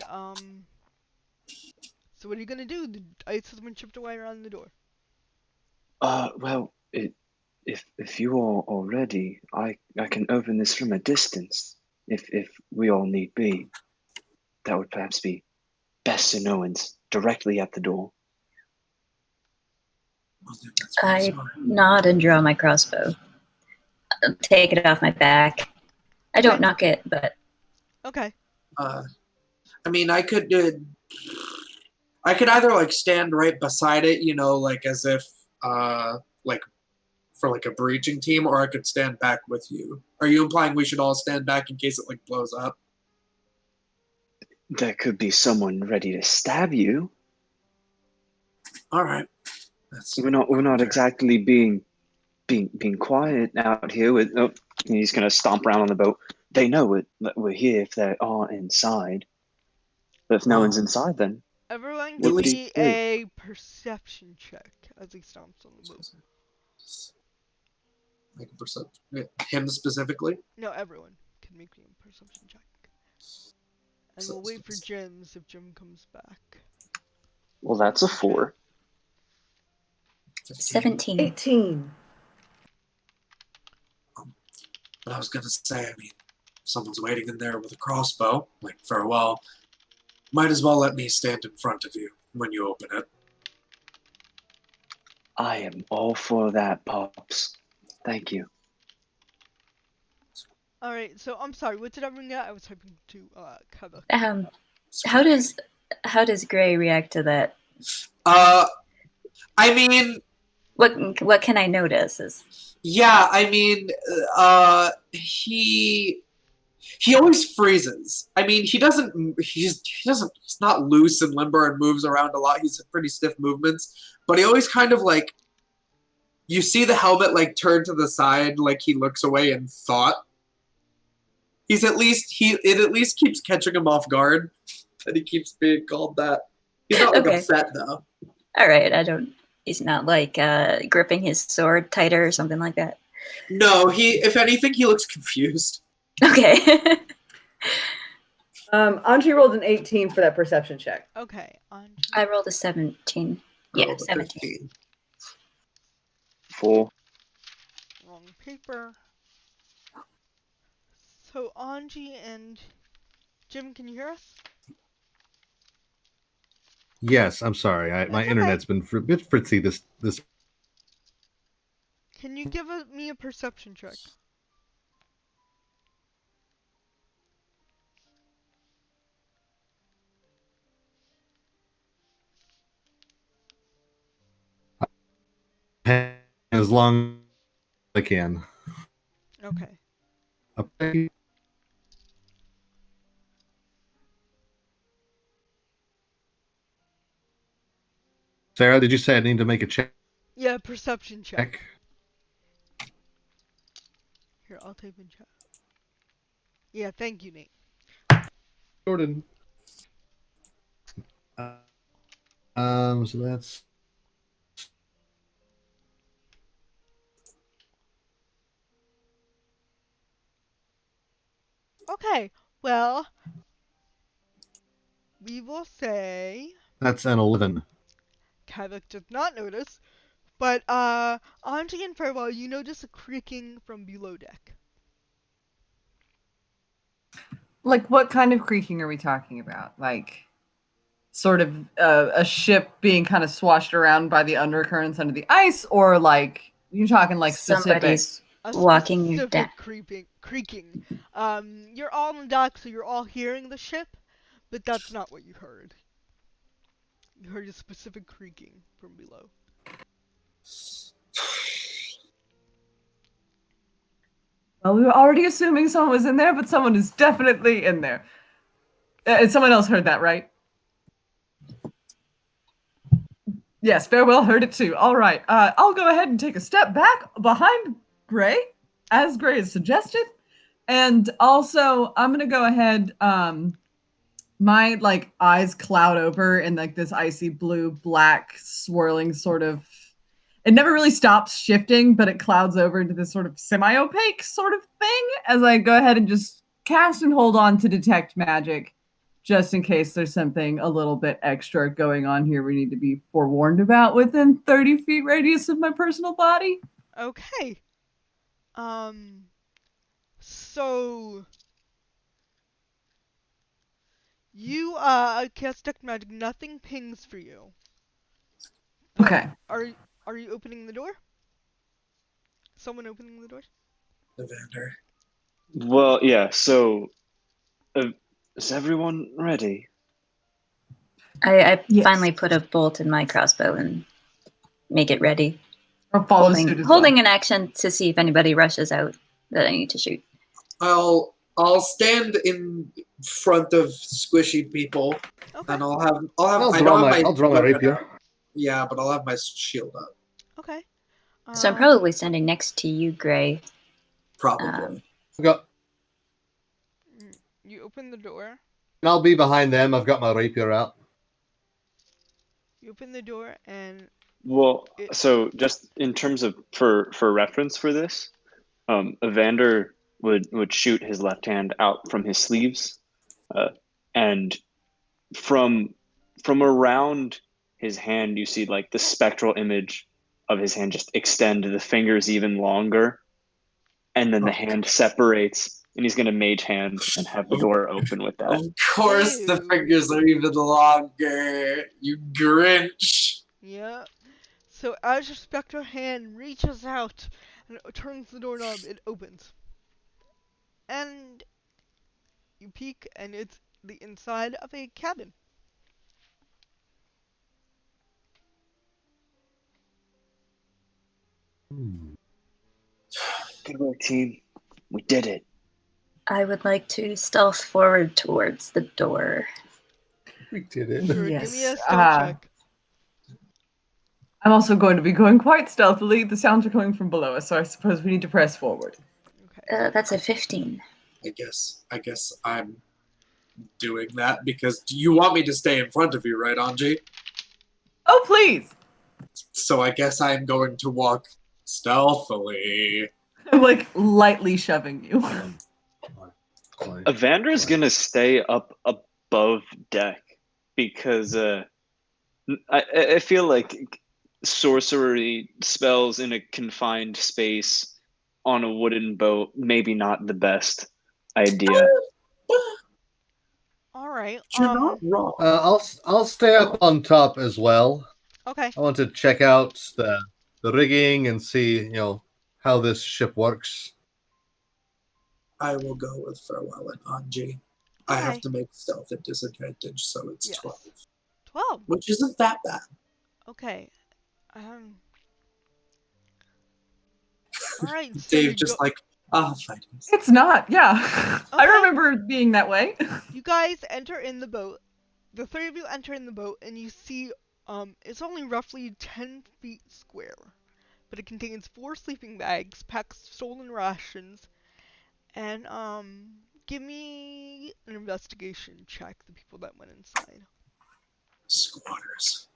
so what are you gonna do? The ice has been chipped away around the door. Well, if you are ready, I can open this from a distance. If we all need be, that would perhaps be best so no one's directly at the door. I think that's pretty I smart. nod and draw my crossbow. I'll take it off my back. I don't knock it, but Okay. I mean, I could either like stand right beside it, you know, like as if like for like a breaching team, or I could stand back with you. Are you implying we should all stand back in case it like blows up? There could be someone ready to stab you. All right. That's We're not fair. exactly being quiet out here. With he's gonna stomp around on the boat. They know it. That we're here if they are inside. But if no one's inside, then Everyone What give do you me do? a perception check as he stomps on the boat. Make a perception. Him specifically? No, everyone can make me a perception check. And we'll wait for Jim's if Jim comes back. well, that's a 4. 17. 18. But I was gonna say, I mean, if someone's waiting in there with a crossbow, like farewell, might as well let me stand in front of you when you open it. I am all for that, Pops. Thank you. Alright, so I'm sorry, what did everyone get? I was hoping to cover. How does Gray react to that? I mean, What can I notice? yeah, I mean, he always freezes. I mean, he's not loose and limber and moves around a lot. He's pretty stiff movements, but he always kind of like, you see the helmet like turn to the side, like he looks away in thought. It at least keeps catching him off guard. that he keeps being called that. He's not like Okay. upset though. All right, he's not like gripping his sword tighter or something like that. No, if anything, he looks confused. Okay. Anji rolled an 18 for that perception check. Okay, Anji. I rolled a 17. I Yeah, rolled a 17. 15. 4. Wrong paper. So Anji and Jim, can you hear us? Yes, I'm sorry. My That's okay. internet's been a bit fritzy this. Can you give me a perception check? As long as I can. Okay. Okay. Sarah, did you say I need to make a check? Yeah, perception check. Here, I'll type in chat. Yeah, thank you, Nate. Jordan. So that's Okay, well, we will say an 11. Kavik did not notice, but Anji and Farewell, you notice a creaking from below deck. Like, what kind of creaking are we talking about? Like, sort of a ship being kind of swashed around by the undercurrents under the ice, or like you're talking like specific? Somebody's A walking you specific down. creaking. You're all on deck, so you're all hearing the ship, but that's not what you heard. You heard a specific creaking from below. Well, we were already assuming someone was in there, but someone is definitely in there. And someone else heard that, right? Yes, Farewell heard it too. All right. I'll go ahead and take a step back behind Gray, as Gray has suggested. And also, I'm going to go ahead. My like eyes cloud over in like this icy blue, black, swirling sort of. It never really stops shifting, but it clouds over into this sort of semi-opaque sort of thing as I go ahead and just cast and hold on to detect magic, just in case there's something a little bit extra going on here we need to be forewarned about within 30 feet radius of my personal body. Okay. So you cast detect magic. Nothing pings for you. But Okay. Are you opening the door? Someone opening the door? Evander. Well, yeah, so is everyone ready? I Yes. finally put a bolt in my crossbow and make it ready. Or follow suit as Holding well. an action to see if anybody rushes out that I need to shoot. I'll stand in front of squishy people, Okay. and I'll Draw my rapier. out. Yeah, but I'll have my shield up. Okay. So I'm probably standing next to you, Gray. Probably. You open the door. And I'll be behind them. I've got my rapier out. You open the door and. Well, so just in terms of for reference for this, Evander would shoot his left hand out from his sleeves, and from around his hand you see like the spectral image of his hand just extend the fingers even longer, and then the hand separates, and he's gonna mage hand and have the door open with that. Of course, the fingers are even longer. You Grinch. Yeah. So as your spectral hand reaches out and turns the doorknob, it opens. And you peek, and it's the inside of a cabin. Good work, team. We did it. I would like to stealth forward towards the door. We did it. Sure, Yes. give me a stealth check. I'm also going to be going quite stealthily. The sounds are coming from below us, so I suppose we need to press forward. Okay. That's a 15. I guess I'm doing that because you want me to stay in front of you, right, Anji? Oh, please! So I guess I'm going to walk stealthily. I'm like lightly shoving you. Evander's gonna stay up above deck because I feel like sorcery spells in a confined space on a wooden boat maybe not the best idea. All right. You're not wrong. I'll stay up on top as well. Okay. I want to check out the rigging and see, how this ship works. I will go with Farewell and Anji. I have Okay. to make stealth at disadvantage, so it's Yes. 12. 12. Which isn't that bad. Okay. All right. So Dave you just go- like, I'll fight him. It's not, yeah. I Okay. remember it being that way. You guys enter in the boat. The three of you enter in the boat, and you see, it's only roughly 10 feet square, but it contains 4 sleeping bags, packs of stolen rations, and, give me an investigation check, the people that went inside. Squatters.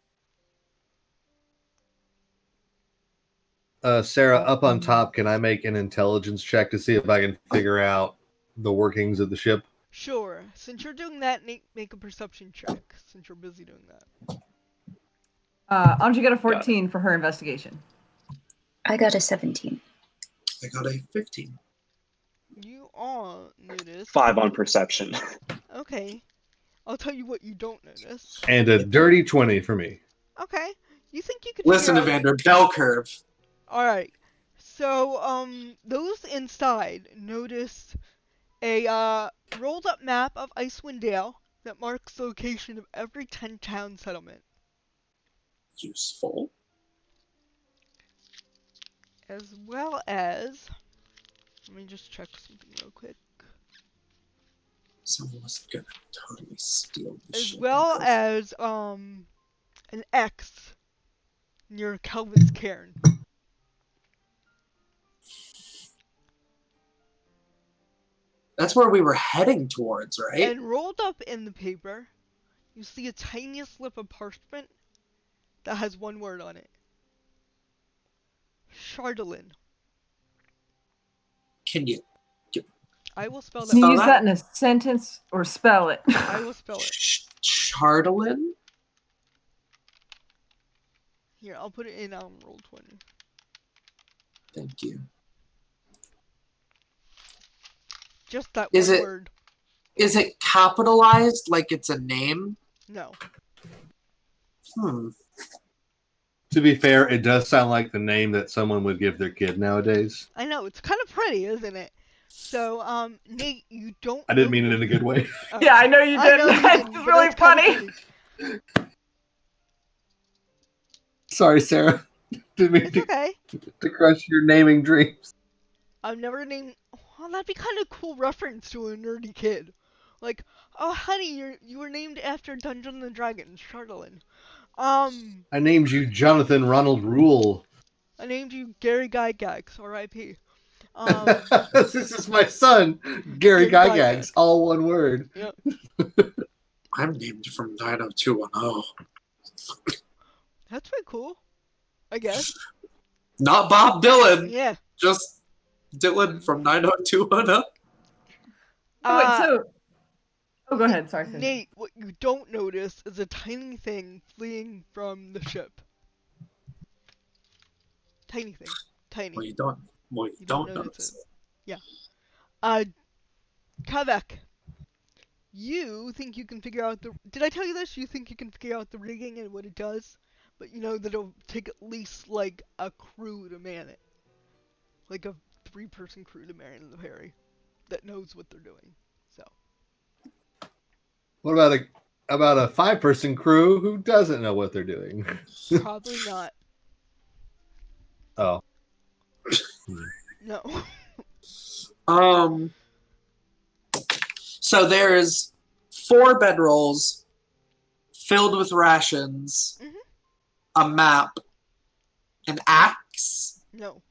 Sarah, up on top, can I make an intelligence check to see if I can figure out the workings of the ship? Sure. Since you're doing that, make a perception check, since you're busy doing that. Anji got a 14 for her investigation. I got a 17. I got a 15. You all notice... 5 on perception. Okay. I'll tell you what you don't notice. And a dirty 20 for me. Okay. You think you could Listen, figure out... Evander, bell curve. Alright. So, those inside notice a, rolled up map of Icewind Dale that marks the location of every 10-town settlement, Useful. as well as... Let me just check something real quick. Someone was gonna totally steal the As ship. well as, an X near Kelvin's Cairn. That's where we were heading towards, right? And rolled up in the paper, you see a tiny slip of parchment that has one word on it. Chardolin. Can you I will spell that. Can you Spell use that? that in a sentence or spell it? I will spell it. Chardolin? Here, I'll put it in Roll20. Thank you. Just that Is one it- word. Is it capitalized like it's a name? No. To be fair, it does sound like the name that someone would give their kid nowadays. I know, it's kind of pretty, isn't it? So, Nate, you don't I didn't know mean it who- in a good way. Oh, Yeah, I know you I did. know you That's didn't, but really it's kinda funny. pretty. Sorry, Sarah. Didn't mean It's okay. to crush your naming dreams. I've never named... Well, that'd be kind of cool reference to a nerdy kid. Like, oh, honey, you were named after Dungeons and Dragons, Chardolin. I named you Jonathan Ronald Rule. I named you Gary Gygax, R.I.P. This is my son, Gary Gary Gygax, Gygax. all one word. Yep. I'm named from 90210. That's pretty cool, I guess. Not Bob Dylan, Yeah. just Dylan from 90210. Oh, wait, so... Oh, go ahead. Sorry. Nate, what you don't notice is a tiny thing fleeing from the ship. Tiny thing. Tiny. Well, you don't notice it. Yeah. Kavek, you think you can figure out the... Did I tell you this? You think you can figure out the rigging and what it does? But you know that it'll take at least, like, a crew to man it. Like a 3-person crew to man the Ferry that knows what they're doing. So. What about a 5-person crew who doesn't know what they're doing? Probably not. Oh. No. So there's 4 bedrolls filled with rations, a map, an axe. No.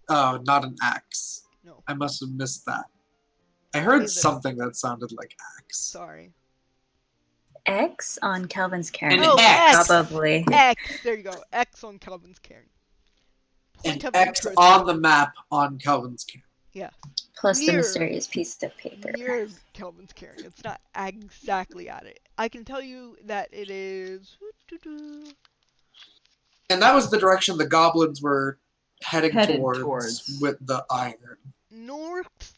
Oh, not an axe. No. I must have missed that. I heard Say this. something that sounded like axe. Sorry. X on Kelvin's cairn. An Oh, X. Probably. X. There you go. X on Calvin's cairn. An Point of X interest. on the map on Kelvin's cairn. Yeah. Plus the Near- mysterious piece of paper. Near Calvin's cairn. It's not exactly at it. I can tell you that it is. And that was the direction the goblins were headed towards towards. with the iron. North.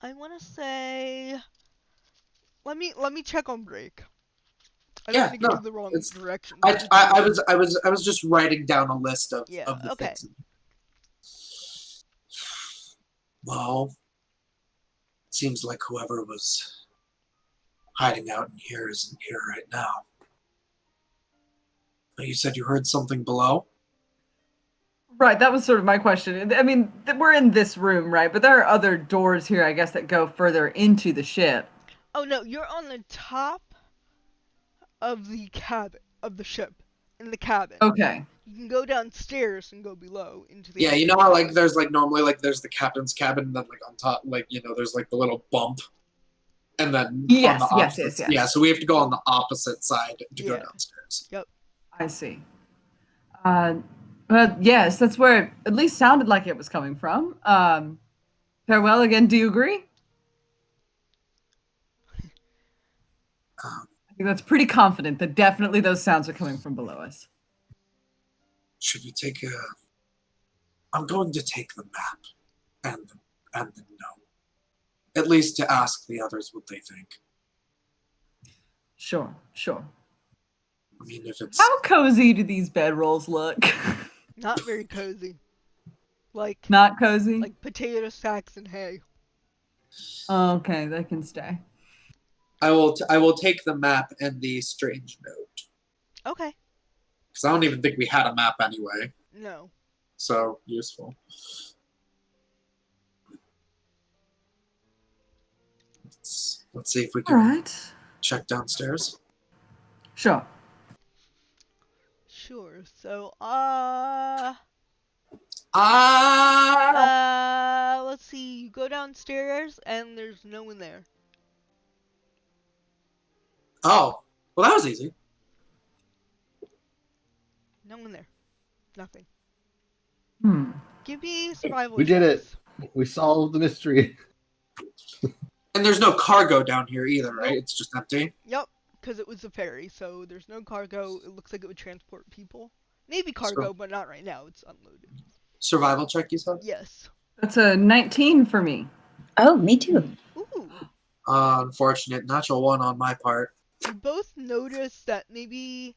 I want to say. Let me check on break. I don't Yeah, want to no, give you the wrong it's- direction. I was just writing down a list of Yeah, the okay. things. Well, it seems like whoever was hiding out in here isn't here right now. But you said you heard something below? Right, that was sort of my question. I mean, we're in this room, right? But there are other doors here, I guess, that go further into the ship. Oh no, you're on the top of the cabin of the ship in the cabin. Okay. You can go downstairs and go below into the. Yeah, you know how like there's like normally like there's the captain's cabin and then like on top like there's like the little bump. And then Yes, on the yes, opposite, yes. yeah, so we have to go on the opposite side to go Yeah. downstairs. I see. But yes, that's where it at least sounded like it was coming from. Farewell again, do you agree? Um, I think that's pretty confident that definitely those sounds are coming from below us. should we take a? I'm going to take the map and the note, at least to ask the others what they think. Sure. I mean, if it's How cozy do these bedrolls look? Not very cozy. Like Not cozy? like potato sacks and hay. Okay, they can stay. I will take the map and the strange note Okay. because I don't even think we had a map anyway. No. So useful. Let's see if we All can right. check downstairs. Sure. Sure. So let's see. You go downstairs and there's no one there. Oh, well, that was easy. No one there. Nothing. Give me survival. We did checks. We solved the mystery. And there's no cargo down here either, right? Nope. It's just empty. Yep, because it was a ferry, so there's no cargo. It looks like it would transport people. Maybe cargo, but not right now. It's unloaded. Survival check, you said? Yes. That's a 19 for me. Oh, me too. Ooh. Unfortunate. Natural one on my part. You both notice that maybe,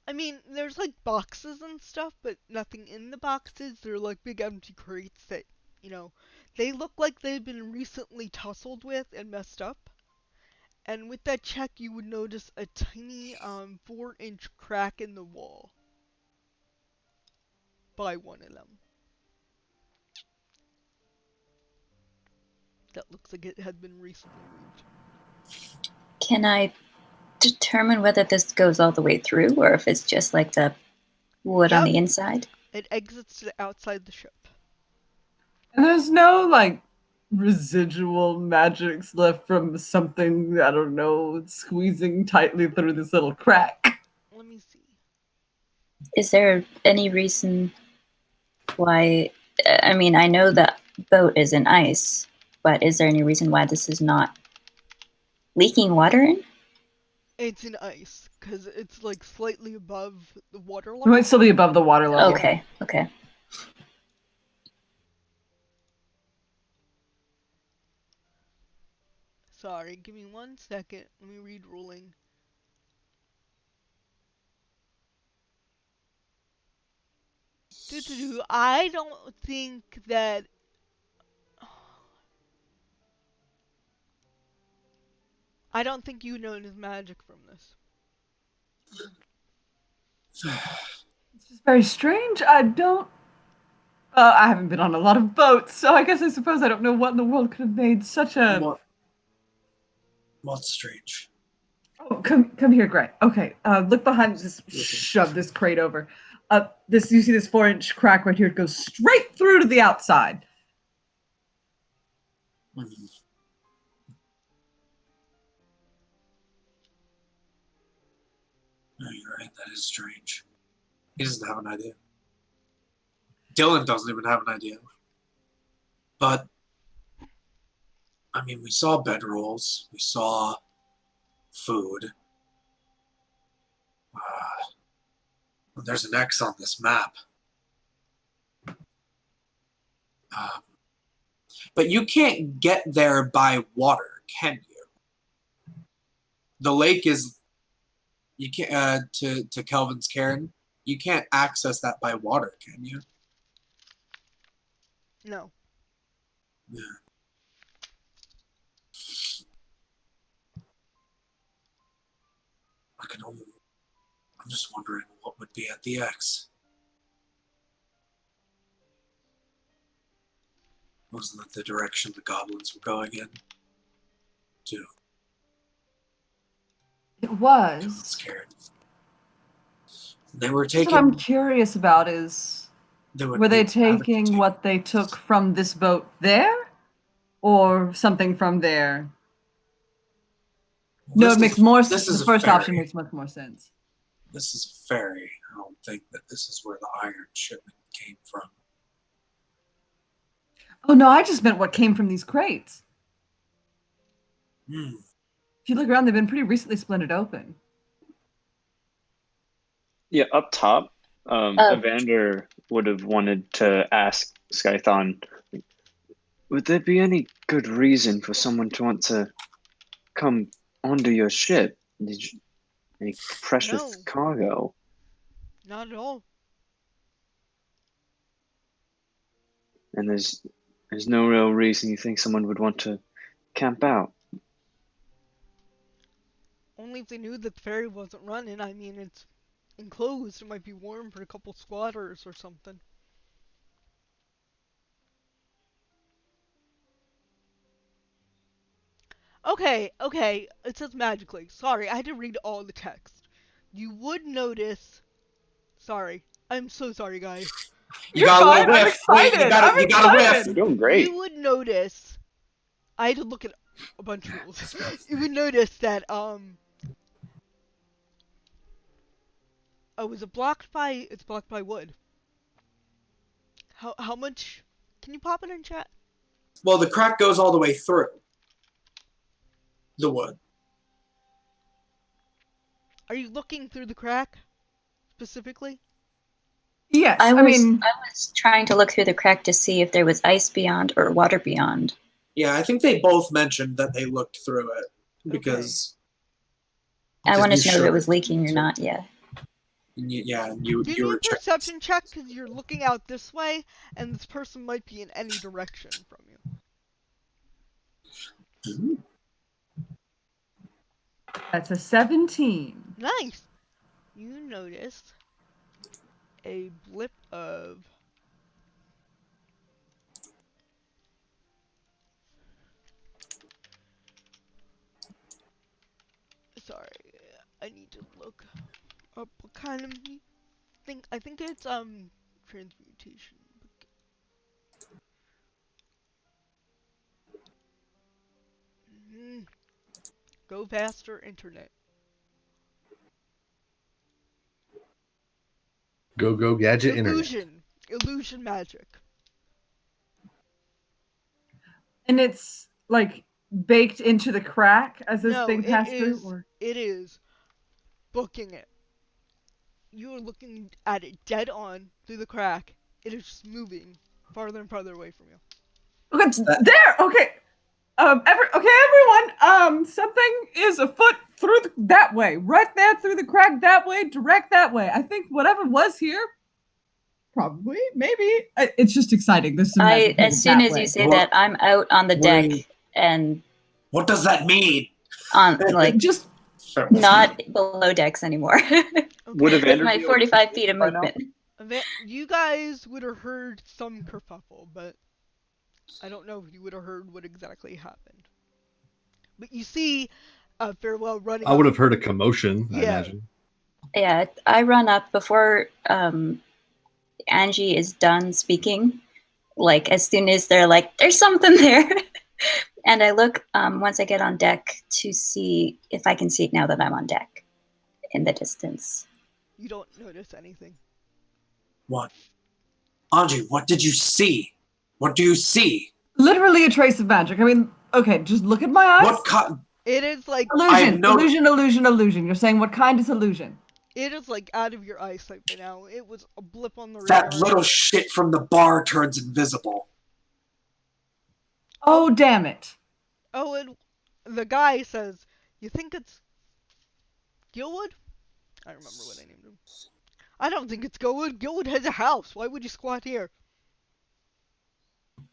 I mean, there's like boxes and stuff, but nothing in the boxes. They're like big empty crates that, they look like they've been recently tussled with and messed up. And with that check, you would notice a tiny 4-inch crack in the wall by one of them. That looks like it had been recently moved. Can I determine whether this goes all the way through or if it's just like the wood on Yep. the inside? It exits to the outside the ship. And there's no, like, residual magics left from something, I don't know, squeezing tightly through this little crack. Let me see. Is there any reason why? I mean, I know the boat is in ice, but is there any reason why this is not leaking water in? It's in ice, because it's like slightly above the water It level. might still be above the water level. Okay. Sorry, give me 1 second. Let me read ruling. I don't think that. I don't think you notice magic from this. It's just very strange. I haven't been on a lot of boats, so I suppose I don't know what in the world could have made such a... What's strange? Oh, come here, Gray. Okay, look behind this. Shove this crate over. You see this 4-inch crack right here? It goes straight through to the outside. Right, that is strange. He doesn't have an idea. Dylan doesn't even have an idea. But, I mean, we saw bedrolls. We saw food. There's an X on this map. But you can't get there by water, can you? The lake is... You can't, to Kelvin's cairn, you can't access that by water, can you? No. Yeah. I'm just wondering what would be at the X. Wasn't that the direction the goblins were going in? Too. It I'm was. scared. They were What taking... I'm curious about is, were they taking what they took from this boat there? Or something from there? No, it makes more sense. The first option makes much more sense. This is a ferry. I don't think that this is where the iron shipment came from. Oh no, I just meant what came from these crates. Hmm. If you look around, they've been pretty recently splintered open. Yeah, up top, Evander would have wanted to ask Skython, would there be any good reason for someone to want to come onto your ship? Any precious No. cargo? Not at all. And there's no real reason you think someone would want to camp out. Only if they knew that the ferry wasn't running. I mean, it's enclosed. It might be warm for a couple squatters or something. Okay, it says magically. Sorry, I had to read all the text. You would notice... Sorry. I'm so sorry, guys. You got a little whiff. I'm excited. You got a whiff. You're doing great. You would notice... I had to look at a bunch of rules. You would notice that, Oh, is it blocked by... It's blocked by wood. How much... Can you pop it in chat? Well, the crack goes all the way through the wood. Are you looking through the crack? Specifically? Yes, I I was mean, trying to look through the crack to see if there was ice beyond or water beyond. Yeah, I think they both mentioned that they looked through it because... I because wanted you to know if should. it was leaking or not, yeah. You Give you me were a perception check, because you're looking out this way, and this person might be in any direction from you. that's a 17. Nice! You noticed a blip of... Sorry, I need to look up what kind of thing. I think it's transmutation. Go faster, internet. Go gadget internet. Illusion magic. And it's like baked into the crack as this No, thing it passed is. through? Or... It is booking it. You are looking at it dead on through the crack. It is just moving farther and farther away from you. Okay, there. Okay. Everyone. Something is afoot through that way, right there through the crack that way, direct that way. I think whatever was here, probably, maybe. It's just exciting. There's some. As soon as you say that, I'm out on the deck and. What does that mean? On like just not below decks anymore. Would With my 45 feet of movement. You guys would have heard some kerfuffle, but I don't know if you would have heard what exactly happened. But you see Farewell running I would have heard a commotion, I imagine. Yeah, I run up before Angie is done speaking. Like, as soon as they're like, there's something there. And I look once I get on deck to see if I can see it now that I'm on deck in the distance. You don't notice anything. What? Anji, what did you see? What do you see? Literally a trace of magic. I mean, okay, just look at my eyes. What kind? It is like Illusion, illusion. You're saying what kind is illusion? it is like out of your eyesight by now. It was a blip on the That radar. little shit from the bar turns invisible. Oh, damn it. Oh, and the guy says, "You think it's Gilwood?" I don't remember what I named him. I don't think it's Gilwood. Gilwood has a house. Why would you squat here?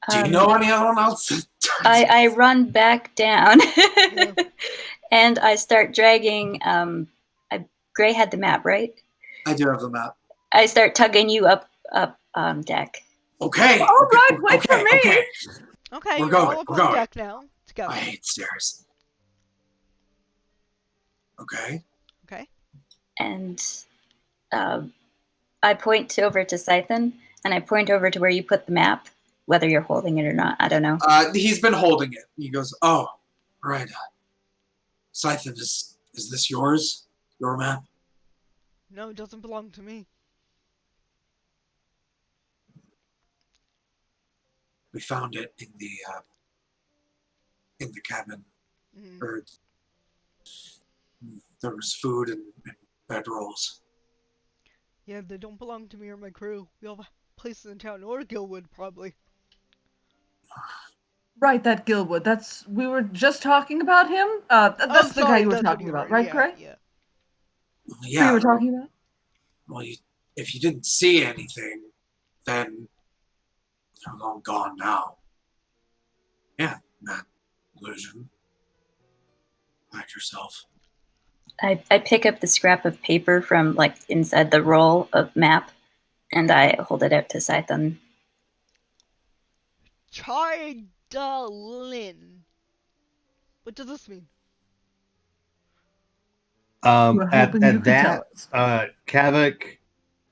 Do you know anyone else? I run back down Yeah. and I start dragging. Gray had the map, right? I do have the map. I start tugging you up deck. Okay. All right, wait okay, for me. Okay. Okay, We're you're going, all up we're on going. deck now. Together. I hate stairs. Okay. Okay. And I point over to Scythen, and I point over to where you put the map, whether you're holding it or not. I don't know. He's been holding it. He goes, "Oh, right. Scythen, is this yours? Your map?" No, it doesn't belong to me. We found it in the cabin. Mm. Or there was food and bedrolls. Yeah, they don't belong to me or my crew. We all have places in town, or Gilwood, probably. Right, that Gilwood. We were just talking about him. That's the guy sorry, you were that's what talking you about, were. right, Yeah, Gray? yeah. Who Yeah. you were talking about? Well, if you didn't see anything, then they're all gone now. Yeah, that illusion. Hide yourself. I pick up the scrap of paper from like inside the roll of map, and I hold it out to Scythen. Chardalin. What does this mean? We're hoping you At could tell that, us.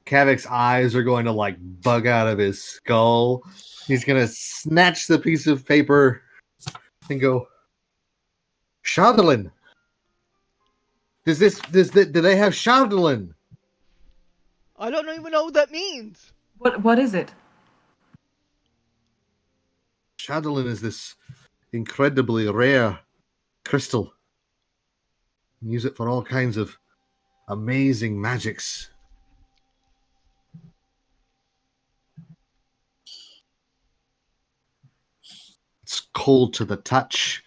Kavak's eyes are going to like bug out of his skull. He's gonna snatch the piece of paper and go, Shardalin. Do they have Shardalin? I don't even know what that means. What is it? Shardalin is this incredibly rare crystal. You use it for all kinds of amazing magics. It's cold to the touch,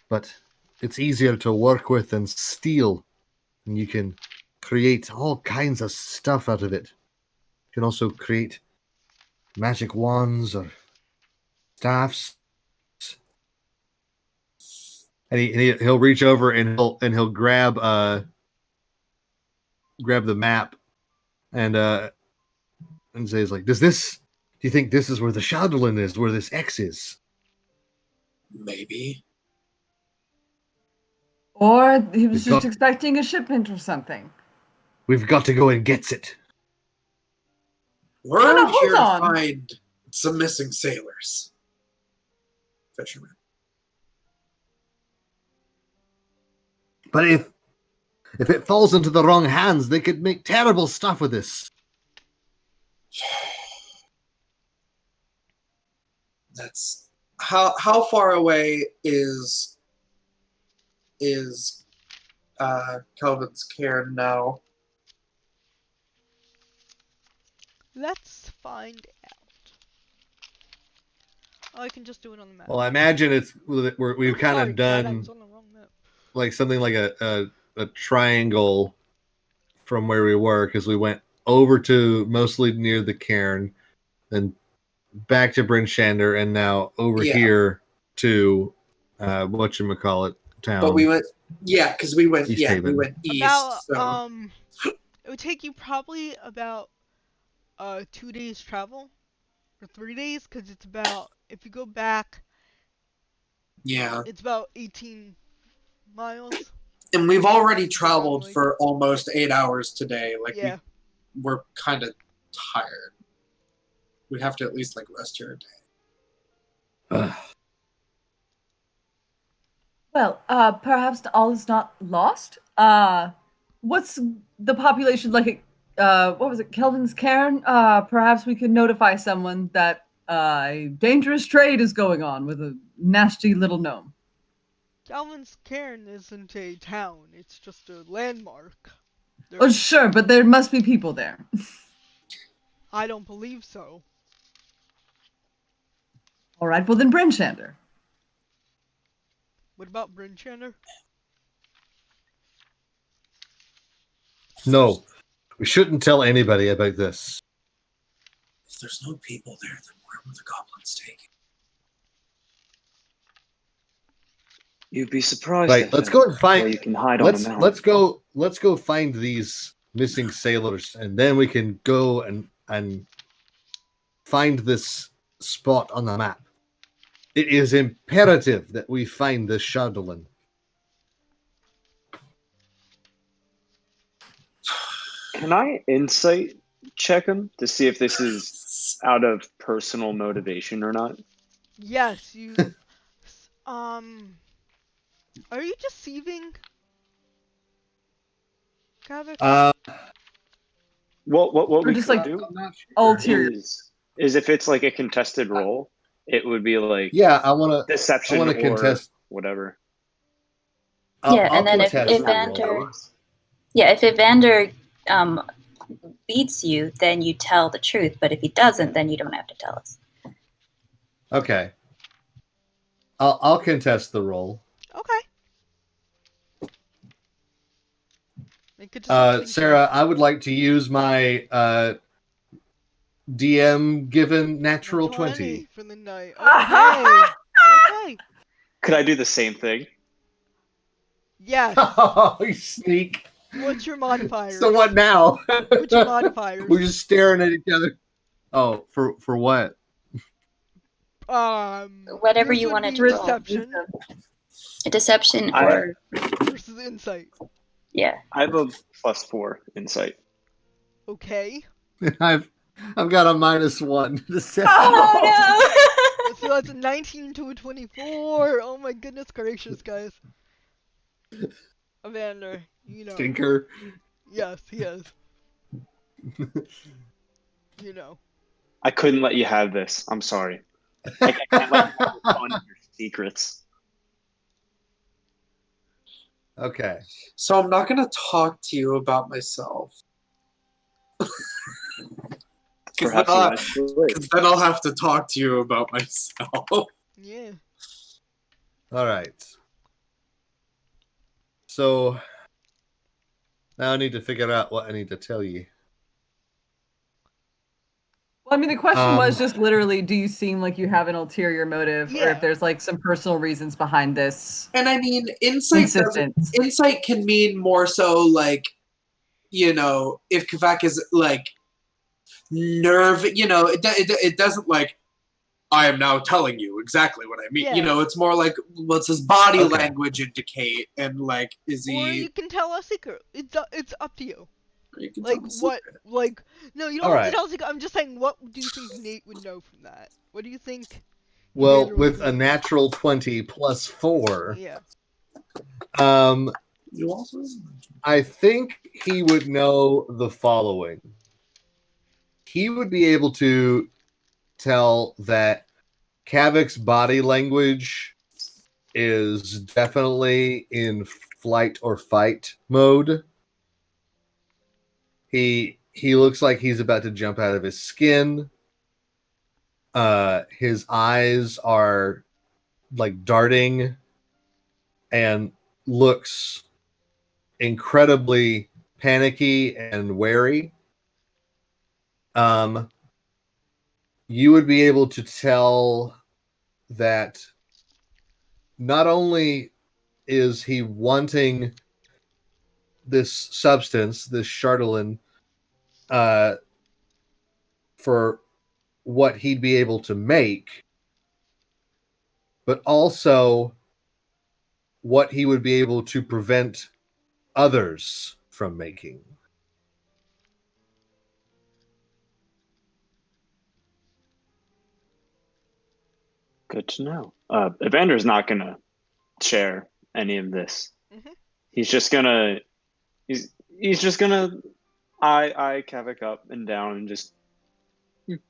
but it's easier to work with than steel. And you can create all kinds of stuff out of it. You can also create magic wands or staffs. And he'll reach over and he'll grab the map and says like, do you think this is where the Shadowland is, where this X is? Maybe. Or he was just expecting a shipment or something. We've got to go and get it. We're no, here hold on. to find some missing sailors. Fishermen. But if it falls into the wrong hands, they could make terrible stuff with this. That's how far away is Kelvin's cairn now? Let's find out. Oh, I can just do it on the map. Well, I imagine we've kind Sorry, of Dad, I done was on the wrong map. like something like a triangle from where we were, because we went over to mostly near the cairn, then back to Bryn Shander, and now over here to whatchamacallit town. But we went, because we went, East Haven. we went east. About So. it would take you probably about 2 days travel, or 3 days, because it's about, if you go back, it's about 18 miles. And we've already traveled for almost 8 hours today. Like, yeah. we're kind of tired. We'd have to at least like rest here a day. Well, perhaps all is not lost. What's the population like what was it, Kelvin's cairn? Perhaps we could notify someone that a dangerous trade is going on with a nasty little gnome. Calvin's Cairn isn't a town, it's just a landmark. Oh, sure, but there must be people there. I don't believe so. All right, well then, Brinshander. What about Brinchander? No, we shouldn't tell anybody about this. If there's no people there, then where were the goblins taken? You'd be surprised. Right, let's go and where find. you can hide on a mountain. Let's go find these missing sailors, and then we can go and find this spot on the map. It is imperative that we find this Shardolin. Can I insight check him to see if this is out of personal motivation or not? Yes, you. Are you deceiving? Kavik? What Or we just could like do ulterior. is if it's like a contested role, it would be like Yeah, I want to deception or contest. whatever. And then if contest the Evander, role. if Evander beats you, then you tell the truth. But if he doesn't, then you don't have to tell us. Okay. I'll contest the role. Okay. Make a deception Sarah, check. I would like to use my DM given natural 20. For the night. Okay. Okay. Could I do the same thing? Yes. Oh, you sneak. What's your modifier? So what now? What's your modifiers? We're just staring at each other. Oh, for what? Whatever yours you would wanted be to roll. deception A deception I- or versus insight. yeah. I have a +4 insight. Okay. I've got a -1. Oh So that's a 19 to a 24. Oh my goodness gracious, guys. Evander, you know. Stinker. Yes, he is. You know. I couldn't let you have this. I'm sorry. I can't let you have fun of your secrets. Okay. So I'm not gonna talk to you about myself. Perhaps you want to do it. Because then I'll have to talk to you about myself. Yeah. All right. So now I need to figure out what I need to tell you. Well, I mean, the question was just literally, do you seem like you have an ulterior motive, or Yeah. if there's like some personal reasons behind this And I mean, insight can mean more so like, if Kavak is like nerve, it doesn't like, I am now telling you exactly what I mean. Yeah. It's more like, what's his body language indicate, and like, is he? Or you can tell a secret. It's up to you. You can Like tell the what? secret. Like no, you don't have to tell a secret. I'm just saying, what do you think Nate would know from that? What do you think? Well, Evander would with a know? natural 20 plus 4, Yeah. You also? I think he would know the following. He would be able to tell that Kavik's body language is definitely in flight or fight mode. He looks like he's about to jump out of his skin. His eyes are like darting and looks incredibly panicky and wary. You would be able to tell that not only is he wanting this substance, this Shardolin, for what he'd be able to make, but also what he would be able to prevent others from making. Good to know. Evander's not gonna share any of this. Mhm. He's just gonna I Kavik up and down and just Okay.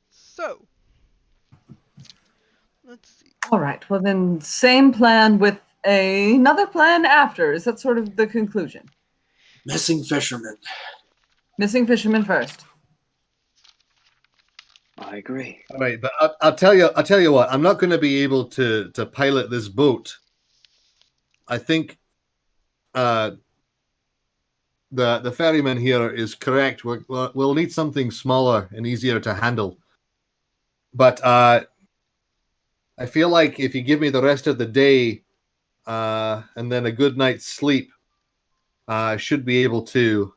So, let's see. All right. Well, then, same plan with another plan after. Is that sort of the conclusion? Missing fisherman. Missing fisherman first. I agree. All right, but I'll tell you what. I'm not going to be able to pilot this boat. I think the ferryman here is correct. We'll need something smaller and easier to handle. But I feel like if you give me the rest of the day and then a good night's sleep, I should be able to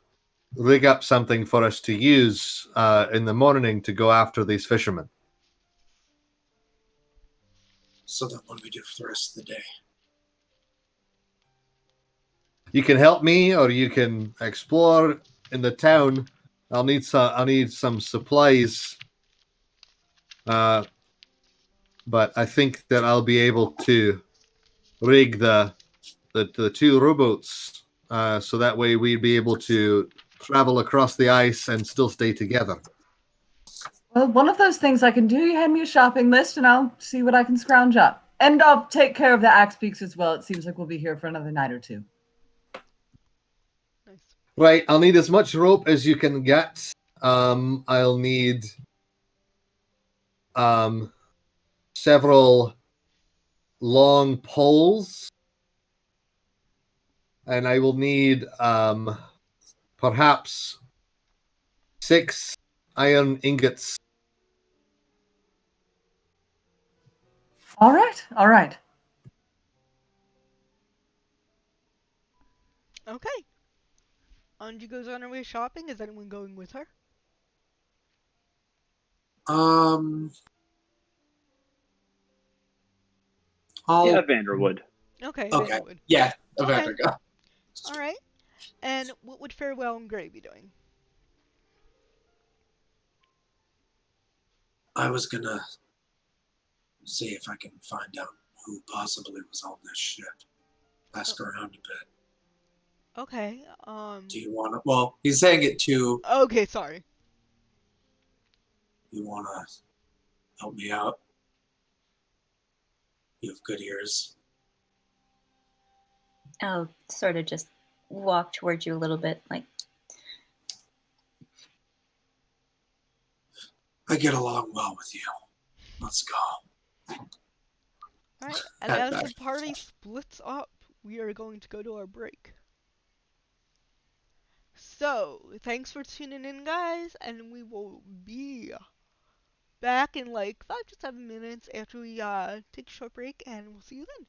rig up something for us to use in the morning to go after these fishermen. So then what do we do for the rest of the day? You can help me, or you can explore in the town. I'll need some supplies, but I think that I'll be able to rig the two rowboats so that way we'd be able to travel across the ice and still stay together. Well, one of those things I can do. You hand me a shopping list, and I'll see what I can scrounge up. And I'll take care of the axe beaks as well. It seems like we'll be here for another night or two. Nice. Right, I'll need as much rope as you can get. I'll need several long poles, and I will need perhaps 6 iron ingots. All right. All right. Okay. Anji goes on her way shopping. Is anyone going with her? I'll Yeah, Vanderwood. Okay, Okay. Vanderwood. Yeah, Okay. Evander, go. All right. And what would Farewell and Gray be doing? I was gonna see if I can find out who possibly was on this ship. Ask around a bit. Okay. Do you want to? Well, he's saying it too. Okay, sorry. You want to help me out? You have good ears. I'll sort of just walk towards you a little bit, like, I get along well with you. Let's go. All right. And as the party splits up, we are going to go to our break. So, thanks for tuning in, guys, and we will be back in like 5 to 7 minutes after we take a short break, and we'll see you then.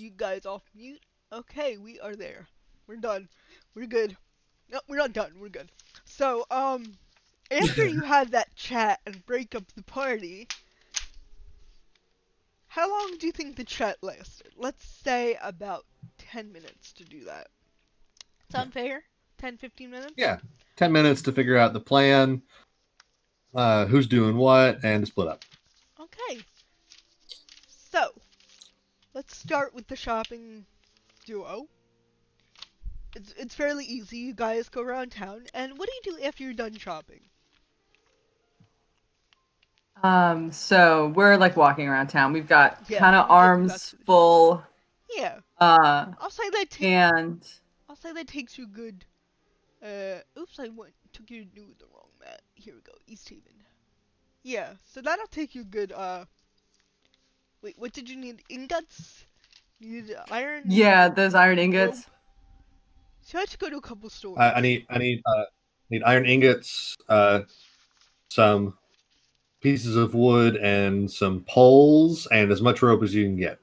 you guys off mute. Okay, we are there. We're done. We're good. No, we're not done. We're good. So, after you had that chat and break up the party, how long do you think the chat lasted? Let's say about 10 minutes to do that. Sound fair? 10, 15 minutes? Yeah, 10 minutes to figure out the plan, who's doing what, and split up. Okay. So, let's start with the shopping duo. It's fairly easy. You guys go around town, and what do you do after you're done shopping? So we're like walking around town. We've got Yeah, kind of we'll get back arms to the full. Yeah, Uh, I'll say that. and I'll say that takes you good. Oops, took you to the wrong map. Here we go, East Haven. Yeah, so that'll take you good. Wait, what did you need? Ingots? You need iron? yeah, those iron Rope? ingots. So I had to go to a couple stores. I need iron ingots, some pieces of wood, and some poles, and as much rope as you can get.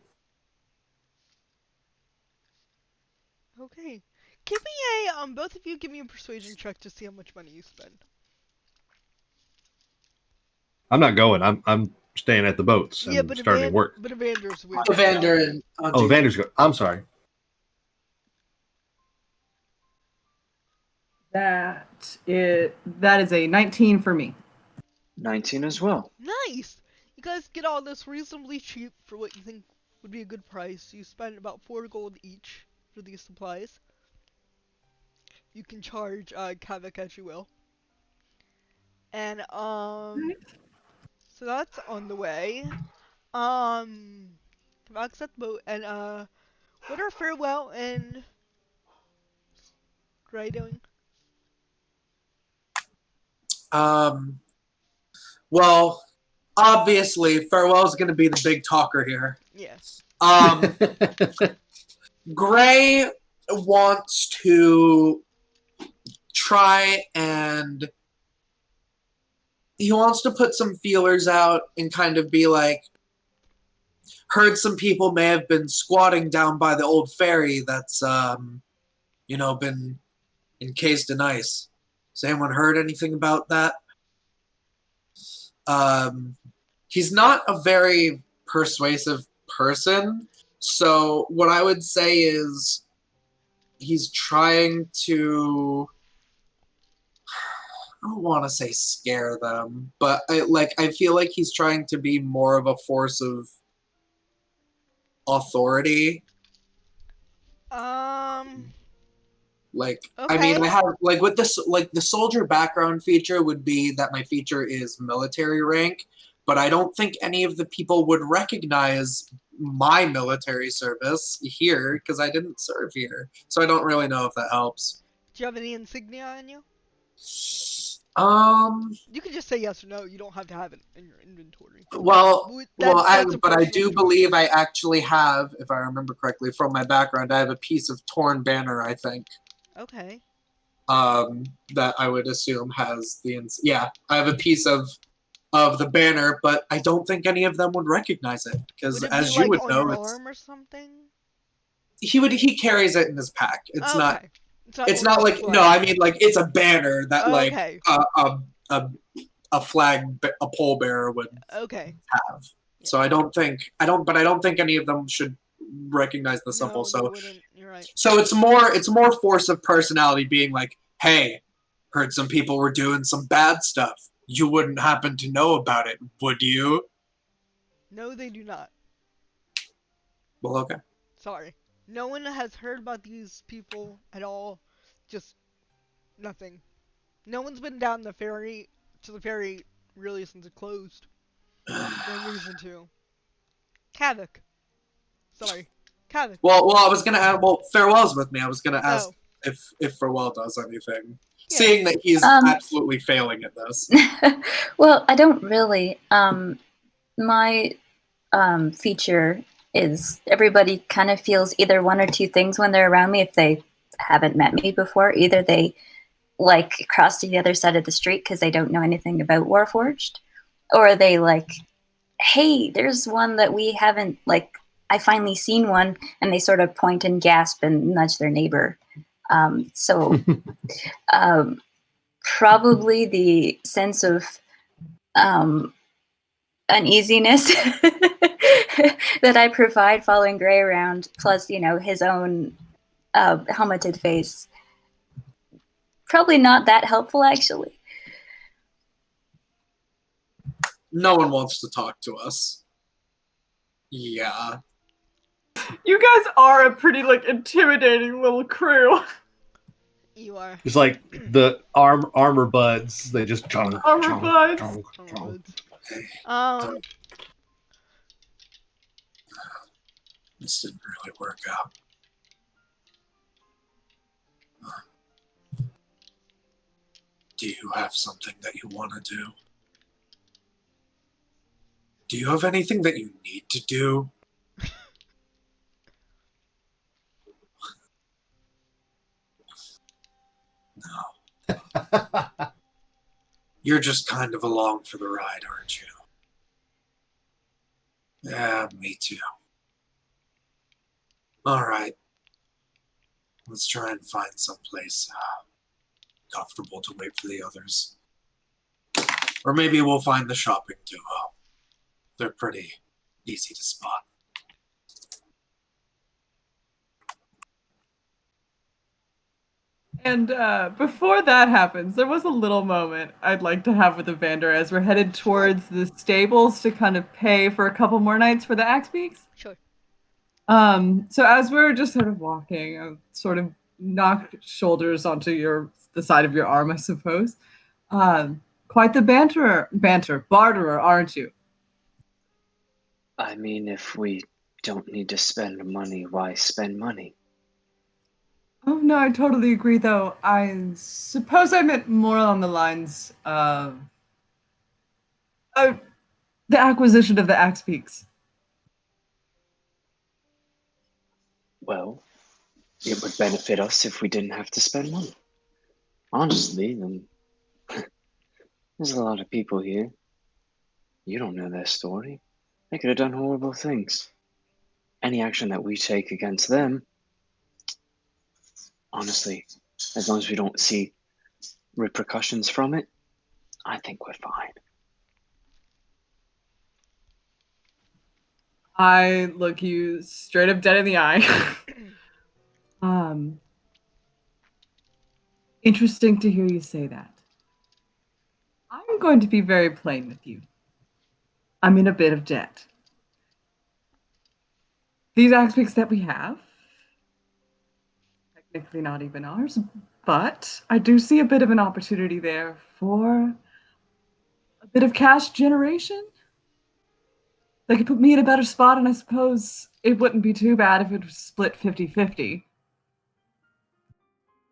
Okay. Give me both of you give me a persuasion check to see how much money you spend. I'm not going. I'm staying at the boats Yeah, and starting work. But Evander's with you. Evander and Oh, Vander's go. I'm sorry. That is a 19 for me. 19 as well. Nice! You guys get all this reasonably cheap for what you think would be a good price. You spend about 4 gold each for these supplies. You can charge Kavik as you will. And so that's on the way. Kavik's at the boat, and what are Farewell and Gray doing? Well, obviously, Farewell's going to be the big talker here. Yes. Gray wants to try and he wants to put some feelers out and kind of be like, heard some people may have been squatting down by the old ferry that's, been encased in ice. Has anyone heard anything about that? He's not a very persuasive person, so what I would say is he's trying to, I don't want to say scare them, but I feel like he's trying to be more of a force of authority. Like, Okay. I mean, I have, like, with this, like, the soldier background feature would be that my feature is military rank, but I don't think any of the people would recognize my military service here because I didn't serve here. So I don't really know if that helps. Do you have any insignia on you? You can just say yes or no. You don't have to have it in your inventory. But I do believe I actually have, if I remember correctly from my background, I have a piece of torn banner, I think. Okay. That I would assume has I have a piece of the banner, but I don't think any of them would recognize it because, as you would know, it's arm or something. He carries it in his pack. It's not. It's not like flag. No. I mean, like it's a banner that Okay. a flag, a pole bearer would have. So I don't think any of them should recognize the symbol. So you're right. So it's more force of personality being like, hey, heard some people were doing some bad stuff. You wouldn't happen to know about it, would you? No, they do not. Well, okay. Sorry. No one has heard about these people at all. Just nothing. No one's been down the ferry really since it closed. No reason to. Kavik. Sorry. Kavik. Well, I was gonna add. Well, Farewell's with me. I was gonna ask if Farewell does anything, seeing that he's absolutely failing at this. Well, I don't really. My feature is everybody kind of feels either one or two things when they're around me if they haven't met me before. Either they like cross to the other side of the street because they don't know anything about Warforged, or they like, hey, there's one that we haven't like I finally seen one, and they sort of point and gasp and nudge their neighbor. So probably the sense of uneasiness that I provide following Gray around, plus, his own helmeted face. Probably not that helpful, actually. No one wants to talk to us. Yeah. You guys are a pretty intimidating little crew. You are. It's like the armor buds. They just chong, Armor chong, buds. chong, Oh, chong. good. Um, This didn't really work out. Do you have something that you want to do? Do you have anything that you need to do? No. You're just kind of along for the ride, aren't you? Yeah, me too. All right. Let's try and find someplace comfortable to wait for the others. Or maybe we'll find the shopping duo. They're pretty easy to spot. And before that happens, there was a little moment I'd like to have with Evander as we're headed towards the stables to kind of pay for a couple more nights for the Axe Peaks. sure. So as we're just sort of walking, I sort of knock shoulders onto the side of your arm, I suppose. Quite the barterer, aren't you? I mean, if we don't need to spend money, why spend money? Oh no, I totally agree. Though I suppose I meant more on the lines of the acquisition of the Axe Peaks. Well, it would benefit us if we didn't have to spend money. Honestly, there's a lot of people here. You don't know their story. They could have done horrible things. Any action that we take against them, honestly, as long as we don't see repercussions from it, I think we're fine. I look you straight up dead in the eye. um, Interesting to hear you say that. I'm going to be very plain with you. I'm in a bit of debt. These aspects that we have, technically not even ours, but I do see a bit of an opportunity there for a bit of cash generation. They could put me in a better spot, and I suppose it wouldn't be too bad if it was split 50-50.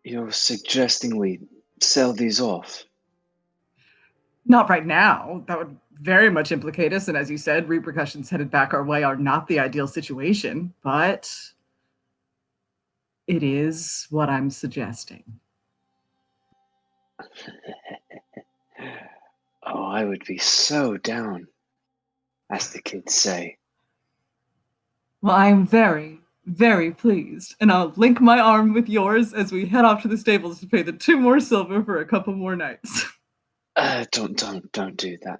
You're suggesting we sell these off? Not right now. That would very much implicate us, and as you said, repercussions headed back our way are not the ideal situation, but it is what I'm suggesting. Oh, I would be so down, as the kids say. Well, I am very, very pleased, and I'll link my arm with yours as we head off to the stables to pay the 2 more silver for a couple more nights. Don't do that.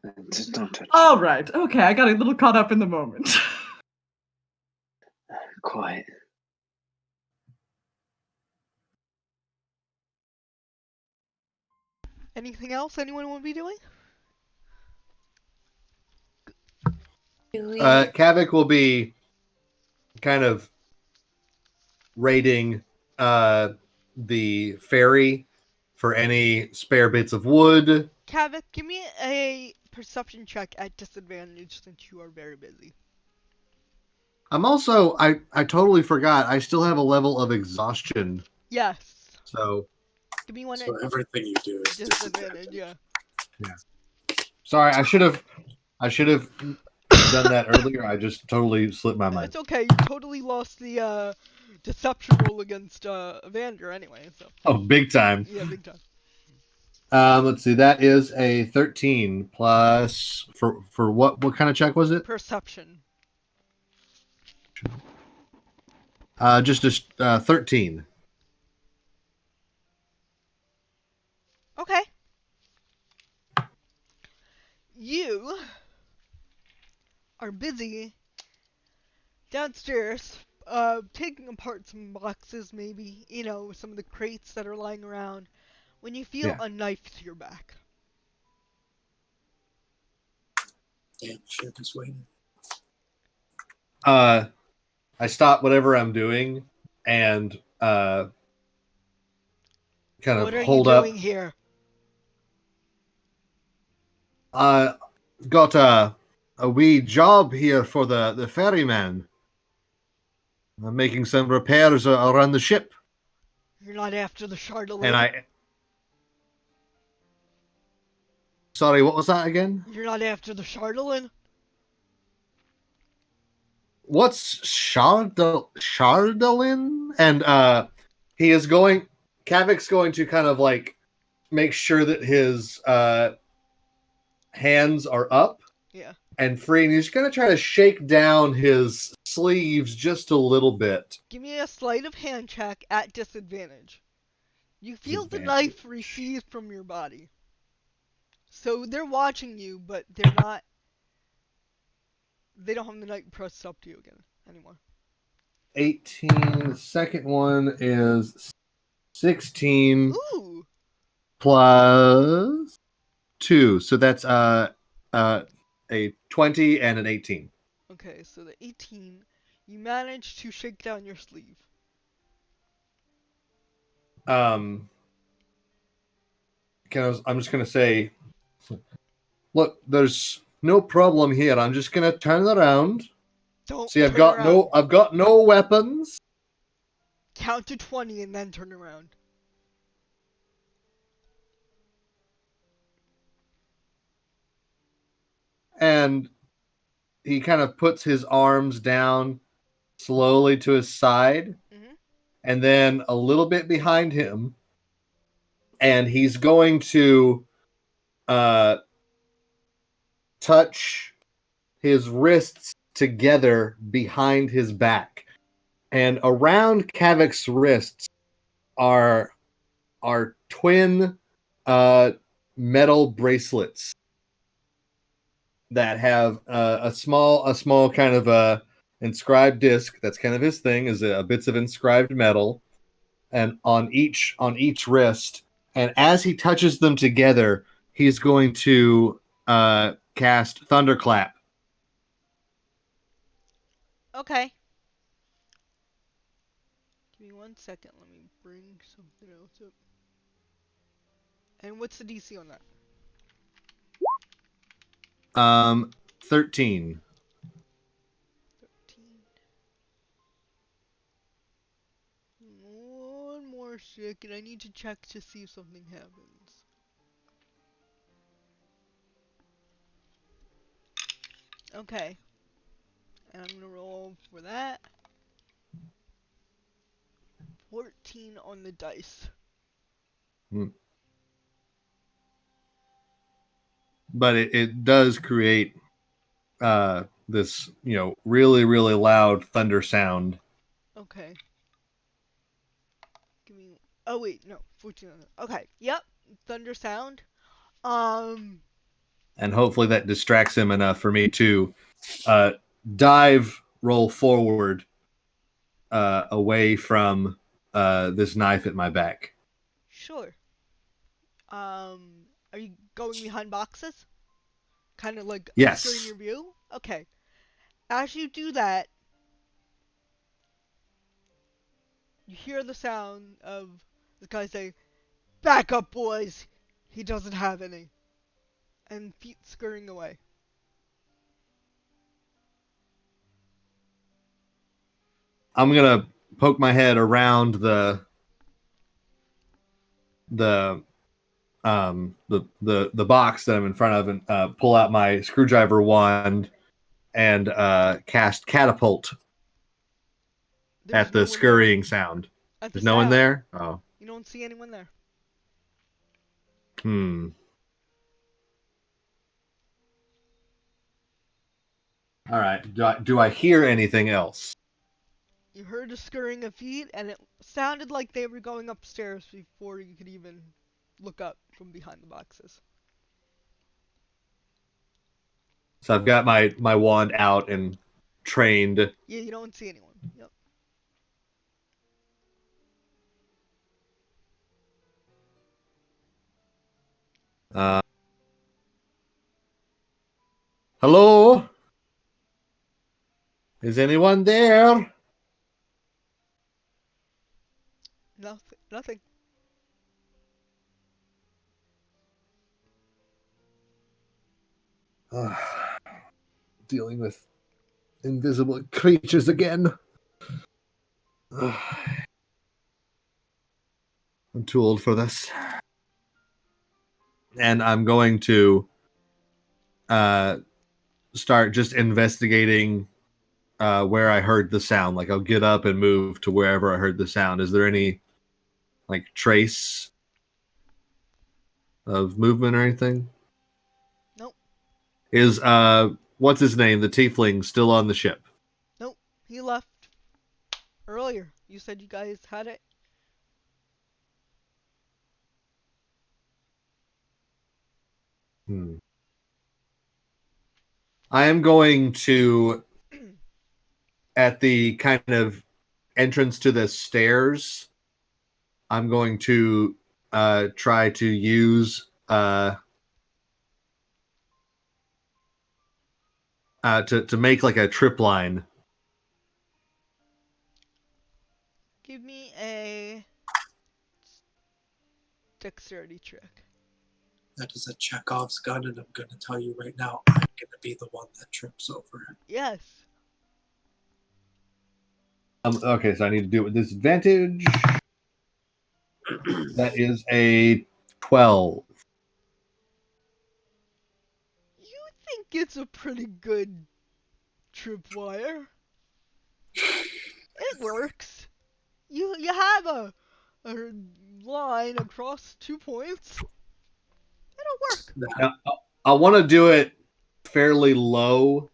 Don't touch. All right, okay, I got a little caught up in the moment. Quiet. Anything else anyone would be doing? Do we? Kavik will be kind of raiding the ferry for any spare bits of wood. Kavik, give me a perception check at disadvantage since you are very busy. I'm also I totally forgot. I still have a level of exhaustion. Yes. So Give me one So at everything you do is disadvantage, yeah. sorry, I should have done that earlier. I just totally slipped my mind. It's okay, you totally lost the deception roll against Evander anyway, so. Oh, big time. Yeah, big time. Let's see. That is a 13 plus for what kind of check was it? Perception. Just 13. Okay. You are busy downstairs, taking apart some boxes, maybe, some of the crates that are lying around, when you feel Yeah. a knife to your back. Damn, shit, just waiting. I stop whatever I'm doing and kind of What are you hold up. doing here? Got a wee job here for the ferryman. I'm making some repairs around the ship, You're not after the and Chardonnay? Sorry, what was that again? You're not after the Chardonnay? What's Chardolin? And he is going. Kavik's going to kind of like make sure that his hands are up Yeah. and free, and he's going to try to shake down his sleeves just a little bit. Give me a sleight of hand check at disadvantage. You feel the Disadvantage. knife recede from your body. So they're watching you, but they're not. They don't have the knife pressed up to you again anymore. 18. The second one is 16 Ooh. plus 2. So that's a 20 and an 18. Okay, so the 18, you managed to shake down your sleeve. I'm just gonna say, look, there's no problem here. I'm just gonna turn it around. Don't See, turn around. I've got no weapons. Count to 20 and then turn around. And he kind of puts his arms down slowly to his side, Mm-hmm. and then a little bit behind him, and he's going to touch his wrists together behind his back. And around Kavik's wrists are twin metal bracelets that have a small kind of inscribed disc. That's kind of his thing, is bits of inscribed metal, and on each wrist. And as he touches them together, he's going to cast Thunderclap. Okay. Give me 1 second. Let me bring something else up. And what's the DC on that? 13. 13. 1 more second. I need to check to see if something happens. Okay. And I'm gonna roll for that. 14 on the dice. But it does create this, really, really loud thunder sound. Okay. Give me. Oh wait, no, 14 on the. Okay. Yep. Thunder sound. Um. And hopefully that distracts him enough for me to roll forward away from this knife at my back. Sure. Are you going behind boxes? Kind of like obscuring Yes. your view? Okay. As you do that, you hear the sound of the guy say, "Back up, boys! He doesn't have any." And feet scurrying away. I'm gonna poke my head around the box that I'm in front of and pull out my screwdriver wand and cast catapult There's at no the one there. scurrying sound. At the There's no one sound, there? Oh. you don't see anyone there. All right. Do I hear anything else? You heard a scurrying of feet, and it sounded like they were going upstairs before you could even look up from behind the boxes. So I've got my wand out and trained. Yeah, you don't see anyone. Yep. Hello? Is anyone there? Nothing. Nothing. Dealing with invisible creatures again. I'm too old for this. And I'm going to start just investigating where I heard the sound. Like I'll get up and move to wherever I heard the sound. Is there any like trace of movement or anything? Nope. Is what's his name? The tiefling still on the ship? Nope. He left earlier. You said you guys had it. I am going to at the kind of entrance to the stairs. I'm going to try to use to make like a trip line. Give me a dexterity check. That is a Chekhov's gun, and I'm going to tell you right now, I'm going to be the one that trips over it. Yes. Okay, so I need to do it with disadvantage. That is a 12. You think it's a pretty good tripwire. It works. You have a line across 2 points. It'll work. Now, I want to do it fairly low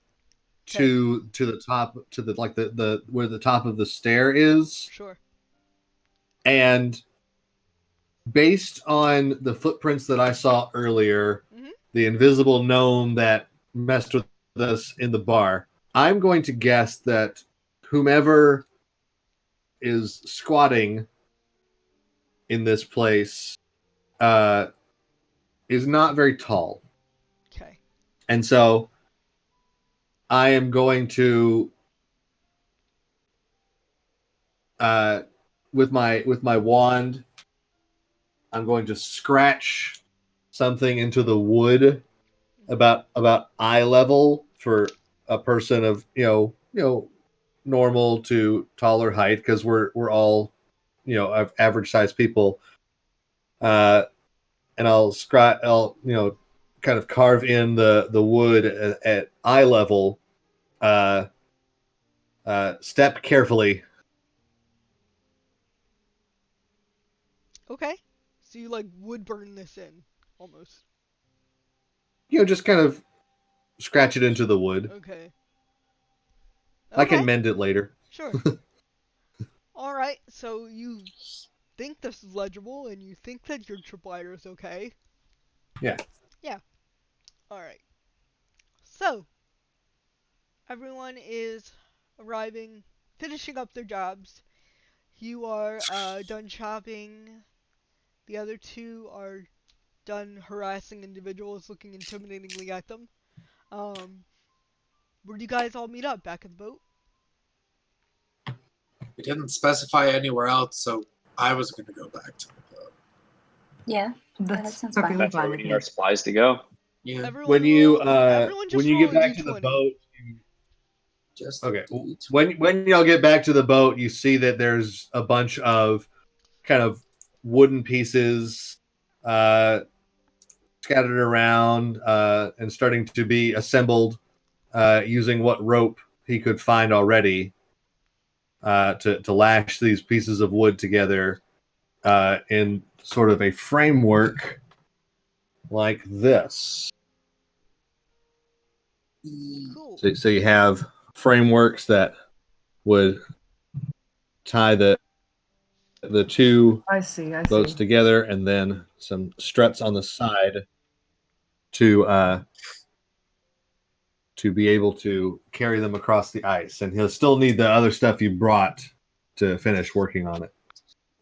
to the top, to the like the where the top of the stair is. Sure. And based on the footprints that I saw earlier, the invisible gnome that messed with us in the bar, I'm going to guess that whomever is squatting in this place is not very tall. Okay. And so I am going to with my wand, I'm going to scratch something into the wood about eye level for a person of normal to taller height, because we're all average sized people. And I'll kind of carve in the wood at eye level. Step carefully. Okay. So you like would burn this in almost. Just kind of scratch it into the wood. Okay. I can mend it later. Sure. All right. So you think this is legible, and you think that your tripwire is okay. Yeah. Yeah. All right. So everyone is arriving, finishing up their jobs. You are done shopping. The other two are done harassing individuals looking intimidatingly at them. Where do you guys all meet up? Back at the boat? We didn't specify anywhere else, so I was going to go back to the boat. Yeah, that That's sounds perfectly fine. That's where fine we with need me. our supplies to go. Yeah, Everyone When you everyone just when you roll get a back to the D20. boat, just okay. D20. When y'all get back to the boat, you see that there's a bunch of kind of wooden pieces scattered around and starting to be assembled using what rope he could find already to lash these pieces of wood together in sort of a framework like this. Cool. So you have frameworks that would tie the two I see. I boats see. together, and then some struts on the side to be able to carry them across the ice. And he'll still need the other stuff you brought to finish working on it.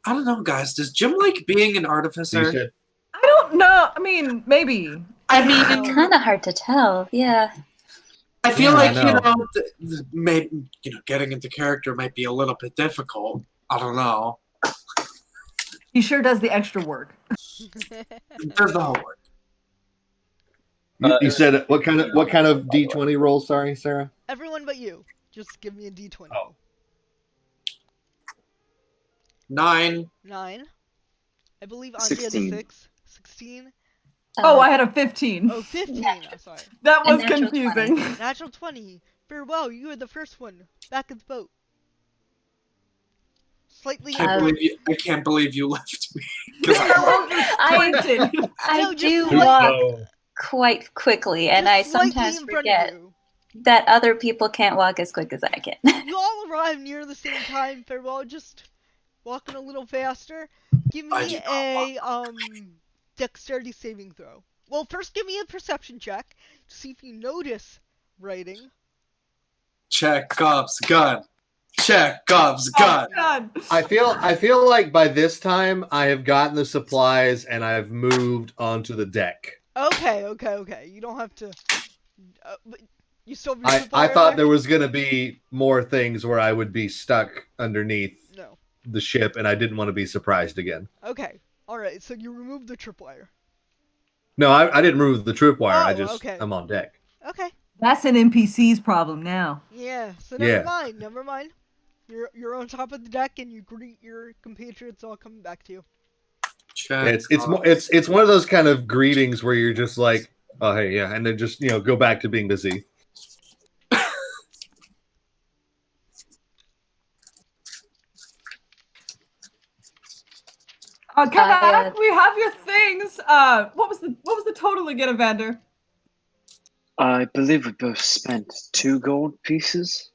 I don't know, guys. Does Jim like being an So you artificer? said, I don't know. I mean, maybe. I mean, Kind of hard to tell. Yeah. I feel Yeah, I like know. maybe getting into character might be a little bit difficult. I don't know. He sure does the extra work. Does the homework. you said what kind of D20 roll? Sorry, Sarah. Everyone but you. Just give me a D20. Oh. 9. 9. I believe Auntie had a 16. 6. 16. Oh, I had a 15. Oh, 15. I'm sorry. That A was natural confusing. 20. Natural 20. Farewell, you are the first one. Back in the boat. Slightly in front. I can't believe you left me. I No, just do slight- walk quite quickly, and I Just slightly sometimes in front forget of you. that other people can't walk as quick as I can. You all arrive near the same time, Farewell. Just walking a little faster. Give I me do not a dexterity saving throw. Well, first give me a perception check to see if you notice writing. Chekhov's gun. Chekhov's Oh, gun. God. I feel like by this time I have gotten the supplies and I've moved onto the deck. Okay. You don't have to. But you still have your I supplier thought there? there was gonna be more things where I would be stuck underneath No. the ship, and I didn't want to be surprised again. Okay. All right. So you remove the tripwire. No, I didn't remove the tripwire. I Oh, just okay. I'm on deck. Okay. That's an NPC's problem now. Yeah. So Yeah. Never mind. You're on top of the deck and you greet your compatriots all coming back to you. It's one of those kind of greetings where you're just like, oh hey, yeah, and then just go back to being busy. Come back. We have your things. What was the total again, Evander? I believe we both spent 2 gold pieces.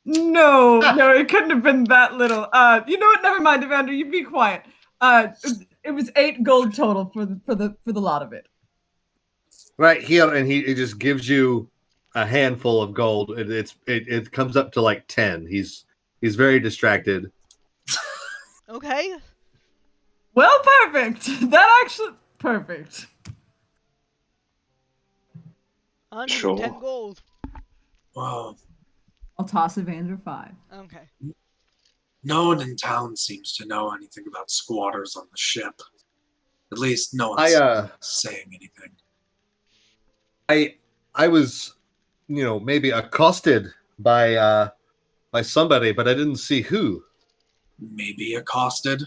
No, it couldn't have been that little. You know what? Never mind, Evander. You be quiet. It was 8 gold total for the lot of it. Right here, and he just gives you a handful of gold. It comes up to like 10. He's very distracted. Okay. Well, perfect. That actually perfect. On Sure. 10 gold. Wow. I'll toss Evander 5. Okay. No one in town seems to know anything about squatters on the ship. At least no one's saying anything. I was, maybe accosted by somebody, but I didn't see who. Maybe accosted?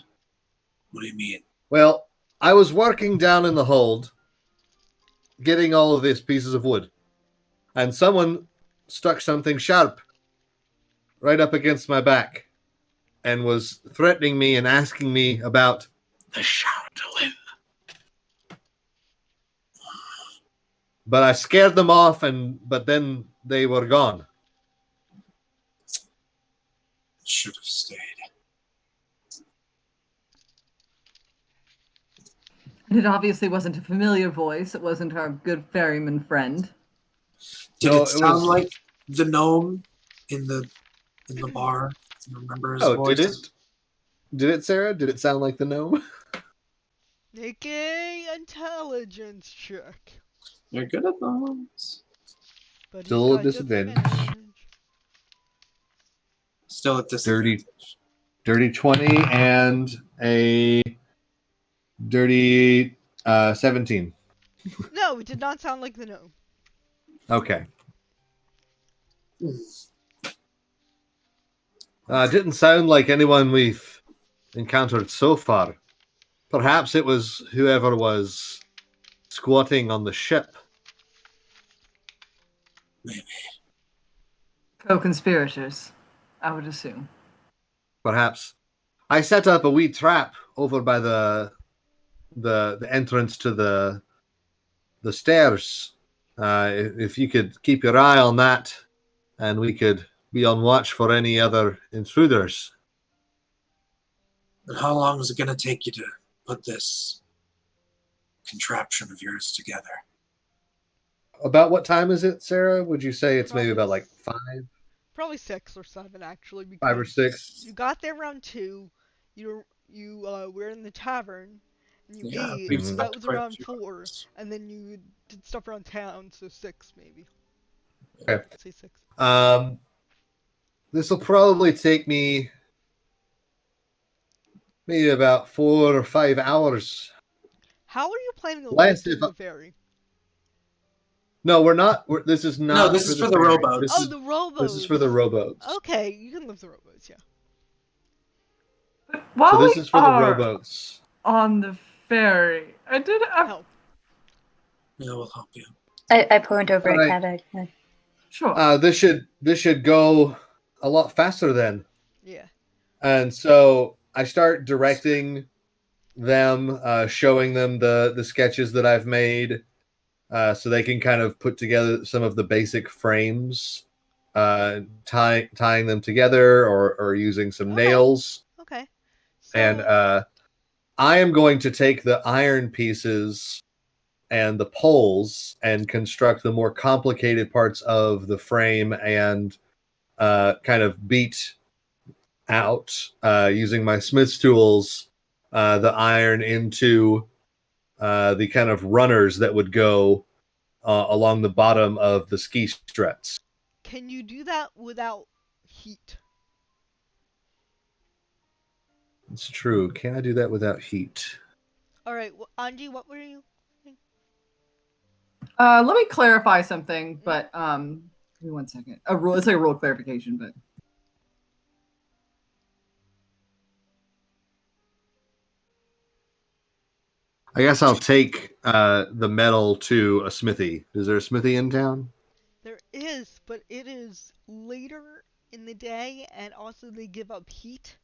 What do you mean? Well, I was working down in the hold, getting all of these pieces of wood, and someone stuck something sharp right up against my back and was threatening me and asking me about the Shardolin. But I scared them off, but then they were gone. Should have stayed. And it obviously wasn't a familiar voice. It wasn't our good ferryman friend. Did No, it it sound was- like the gnome in the bar? Do you remember his voice? Did it? Did it, Sarah? Did it sound like the gnome? Make a intelligence check. You're good at those. But he's Still a got disadvantage. Still at disadvantage. Dirty 20 and a dirty 17. No, it did not sound like the gnome. Okay. Didn't sound like anyone we've encountered so far. Perhaps it was whoever was squatting on the ship. Maybe. Co-conspirators, I would assume. Perhaps. I set up a wee trap over by the entrance to the stairs. If you could keep your eye on that, and we could be on watch for any other intruders. And how long is it going to take you to put this contraption of yours together? About what time is it, Sarah? Would you say it's maybe Probably about like s- 5, Probably 6 or 7 actually, 5 or because 6? you got there around 2. You were in the tavern and you Yeah, ate, we've so Mhm. that slept was quite a around few 4, hours. and then you did stuff around town, so 6 maybe. Okay. Let's say 6. This will probably take me maybe about 4 or 5 hours. How are you planning on Less if lifting the ferry? no, we're not. This is No, not this for is the for the ferry. rowboat. Oh, the This is for the rowboats. rowboats. Okay, you can lift the rowboats, yeah. But So while this we is for the are rowboats. on the ferry, I did have... Help. Yeah, we'll help you. I point over All at right. Kata. Sure. This should go a lot faster then. Yeah. And so I start directing them, showing them the sketches that I've made, so they can kind of put together some of the basic frames, tying them together or using some Okay. nails. Okay. So And I am going to take the iron pieces and the poles and construct the more complicated parts of the frame and kind of beat out using my smith's tools the iron into the kind of runners that would go along the bottom of the ski struts. can you do that without heat? It's true. Can I do that without heat? All right, Anji, what were you? Let me clarify something, Mm-hmm. but give me 1 second. A rule. It's like a rule clarification, but I guess I'll take the metal to a smithy. Is there a smithy in town? There is, but it is later in the day, and also they give up heat,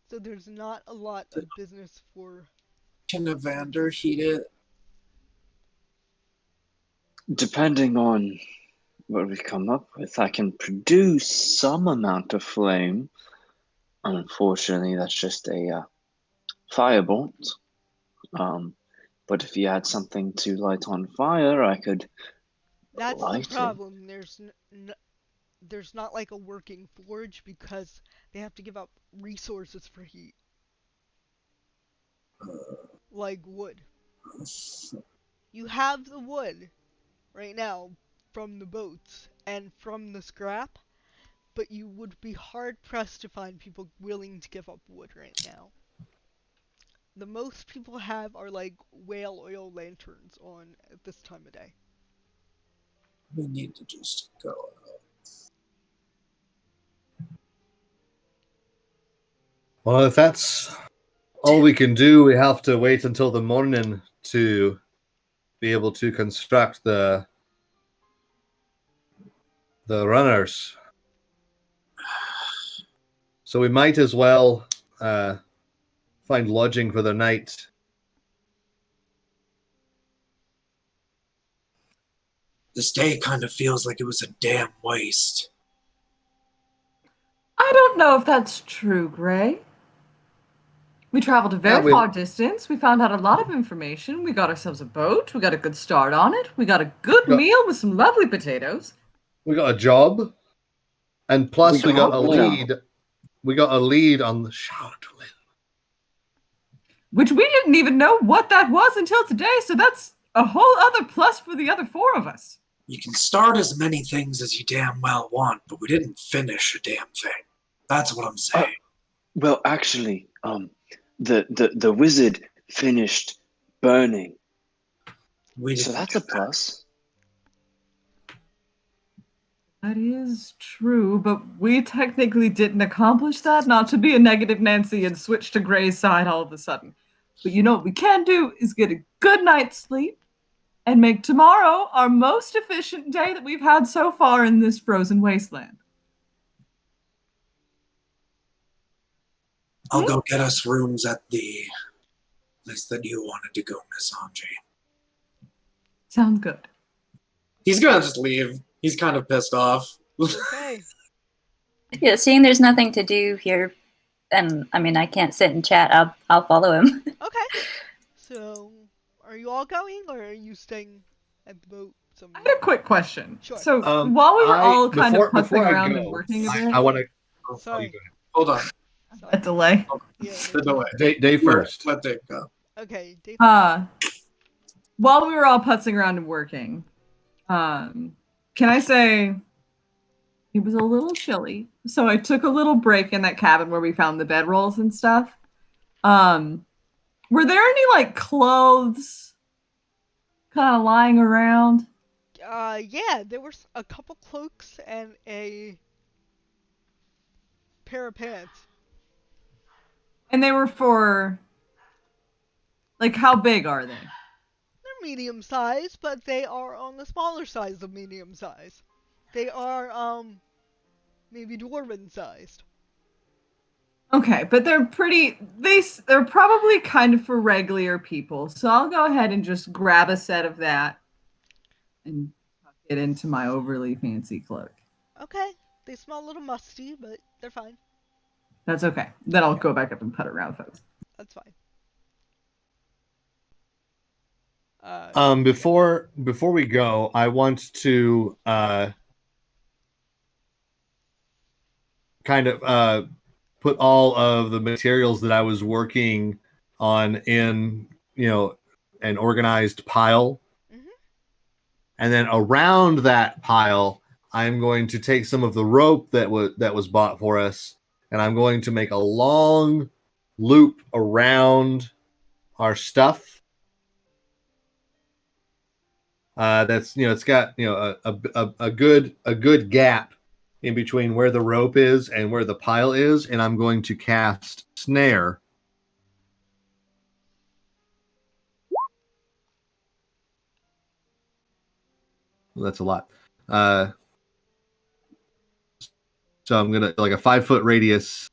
so there's not a lot of business for. Can Evander heat it? Depending on what we come up with, I can produce some amount of flame. Unfortunately, that's just a firebolt. But if you had something to light on fire, I could That's the light it. problem. There's not like a working forge because they have to give up resources for heat, like wood. You have the wood right now from the boats and from the scrap, but you would be hard pressed to find people willing to give up wood right now. The most people have are like whale oil lanterns on at this time of day. We need to just go. Well, if that's all we can do, we have to wait until the morning to be able to construct the runners. So we might as well find lodging for the night. This day kind of feels like it was a damn waste. I don't know if that's true, Gray. We traveled a Yeah, very far distance. We found out a lot of information. We got ourselves a boat. We got a good start on it. We got a good Got- meal with some lovely potatoes. we got a job, and plus we got a got lead. We got a lead on the Charlotte. Which we didn't even know what that was until today, so that's a whole other plus for the other 4 of us. You can start as many things as you damn well want, but we didn't finish a damn thing. That's what I'm saying. Well, actually, the wizard finished burning, We so didn't that's do a that. plus. That is true, but we technically didn't accomplish that, not to be a negative Nancy and switch to Gray's side all of a sudden. But you know what we can do is get a good night's sleep and make tomorrow our most efficient day that we've had so far in this frozen wasteland. I'll go get us rooms at the place that you wanted to go, Miss Anji. Sounds good. He's gonna just leave. He's kind of pissed off. Okay. Yeah, seeing there's nothing to do here, and I mean I can't sit and chat. I'll follow him. Okay. So, are you all going, or are you staying at the boat I somewhere? had a quick question. Sure. So while we were all kind of putzing before I around and go, working a bit, I want to. Sorry. Hold on. Sorry. a delay. Yeah. The delay. Dave first. Let Dave go. Okay. Dave. While we were all putzing around and working, can I say it was a little chilly, so I took a little break in that cabin where we found the bedrolls and stuff. Were there any like clothes kind of lying around? Yeah, there was a couple cloaks and a pair of pants. And they were for like how big are they? They're medium size, but they are on the smaller size of medium size. They are maybe dwarven sized. Okay, but they're pretty. They're probably kind of for regular people. So I'll go ahead and just grab a set of that and tuck it into my overly fancy cloak. Okay. They smell a little musty, but they're fine. That's okay. Then I'll go back up and put around folks. That's fine. Before we go, I want to kind of put all of the materials that I was working on in an organized pile, and then around that pile, I'm going to take some of the rope that was bought for us, and I'm going to make a long loop around our stuff. That's it's got a good gap in between where the rope is and where the pile is, and I'm going to cast snare. Well, that's a lot. So I'm gonna like a 5-foot radius,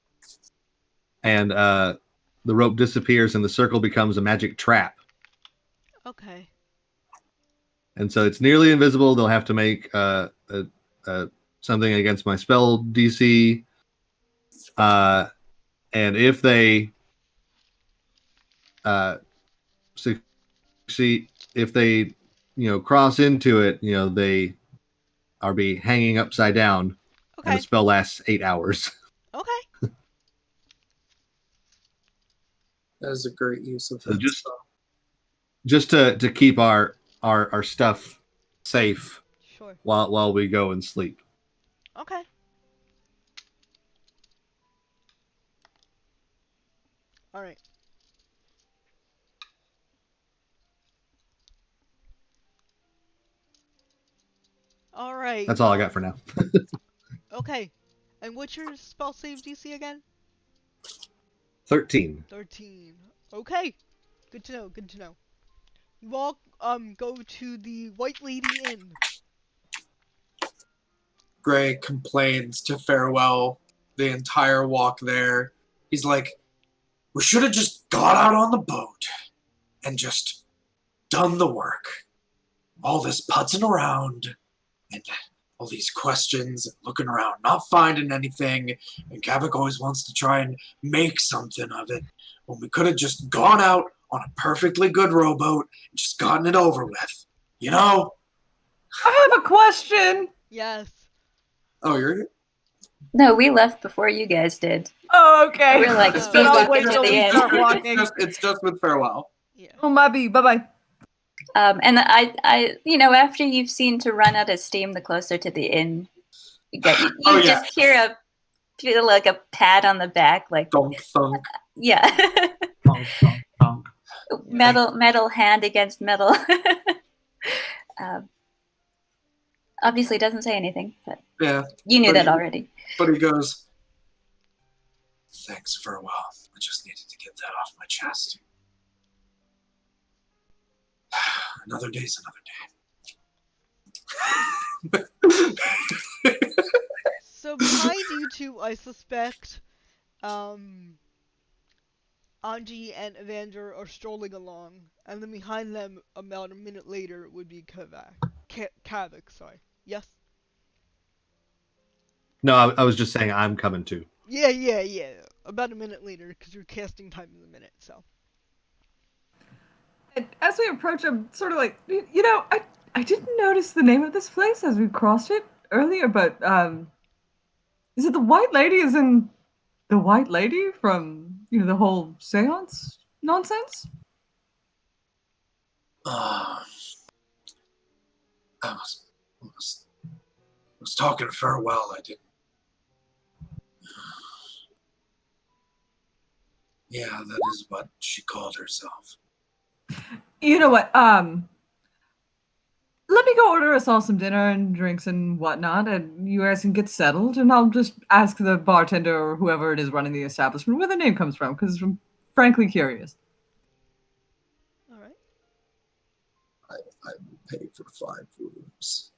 and the rope disappears, and the circle becomes a magic trap. Okay. And so it's nearly invisible. They'll have to make something against my spell DC. And if they succeed, if they cross into it, they are be hanging upside down, and the Okay. spell lasts 8 hours. Okay. That is a great use of So that just spell. just to keep our stuff safe Sure. while we go and sleep. Okay. All right. All right. That's all I got for now. Okay. And what's your spell save DC again? 13. 13. Okay. Good to know. Good to know. You all go to the White Lady Inn. Gray complains to Farewell the entire walk there. He's like, we should have just got out on the boat and just done the work. All this putzing around and all these questions and looking around, not finding anything. And Kavik always wants to try and make something of it. When we could have just gone out on a perfectly good rowboat and just gotten it over with. You know? I have a question. Yes. Oh, you're No, we left before you guys did. Oh, okay. We're like Then speed I'll wait walking to till the we end. start walking. it's just with Farewell. Yeah. Oh, maybe. Bye-bye. And I, after you've seen to run out of steam, the closer to the inn you get, you Oh, yeah. just feel like a pat on the back, like Thunk, thunk. yeah, Honk, honk, honk. metal hand against metal. Obviously, doesn't say anything, but Yeah. you knew But that he- already. But he goes, thanks for a while. I just needed to get that off my chest. Another day's another day. So behind you two, I suspect, Anji and Evander are strolling along, and then behind them, about a minute later, would be Kavik. Kavik, sorry. Yes? No, I was just saying I'm coming too. Yeah. About a minute later, because your casting time is a minute, so. And as we approach, I'm sort of like, I didn't notice the name of this place as we crossed it earlier, but is it the White Lady? Is in the White Lady from the whole seance nonsense? I was talking to Farewell. I didn't. Yeah, that is what she called herself. You know what? Let me go order us all some dinner and drinks and whatnot, and you guys can get settled, and I'll just ask the bartender or whoever it is running the establishment where the name comes from, because I'm frankly curious. All right. I will pay for 5 rooms.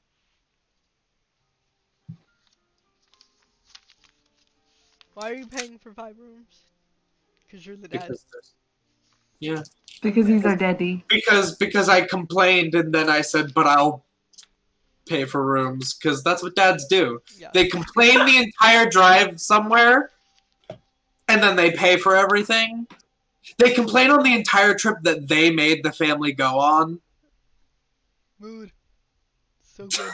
Why are you paying for 5 rooms? Because you're the dad. Yeah. Because he's our daddy. Because I complained and then I said, but I'll pay for rooms, because that's what dads do. Yeah. They complain the entire drive somewhere, and then they pay for everything. They complain on the entire trip that they made the family go on. Mood. So good.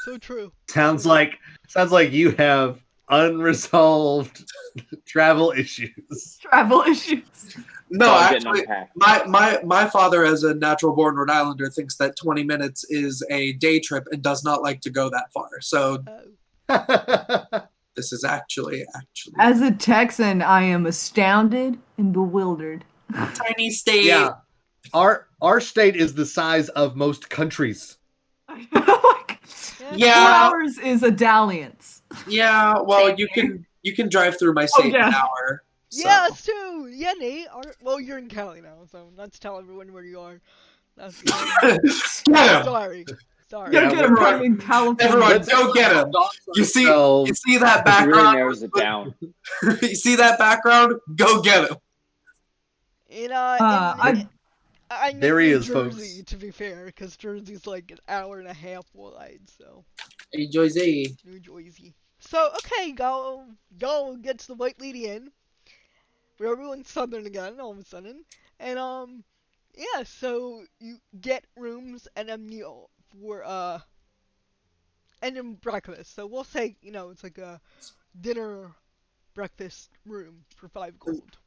So true. Sounds like you have unresolved travel issues. Travel issues. No, All getting actually, unpacked. my father, as a natural-born Rhode Islander, thinks that 20 minutes is a day trip and does not like to go that far. So this is actually As a Texan, I am astounded and bewildered. tiny state. Yeah. Our state is the size of most countries. Yeah. 4 hours is a dalliance. Yeah, well, you can drive through my state in an hour. So. Yeah, us too. Yeah, Nate. Well, you're in Cali now, so not to tell everyone where you are. That's sorry. Yeah, get him right in California. Everyone, go get him. You see that background? Really narrows it down. You see that background? Go get him. I there he New is, Jersey, folks. to be fair, because Jersey's like an hour and a half wide, so. Hey, Jersey. New Jersey. So, okay, go get to the White Lady Inn. Where everyone's southern again, all of a sudden. And, yeah, so you get rooms and a meal for, and then breakfast. So we'll say, it's like a dinner breakfast room for 5 gold.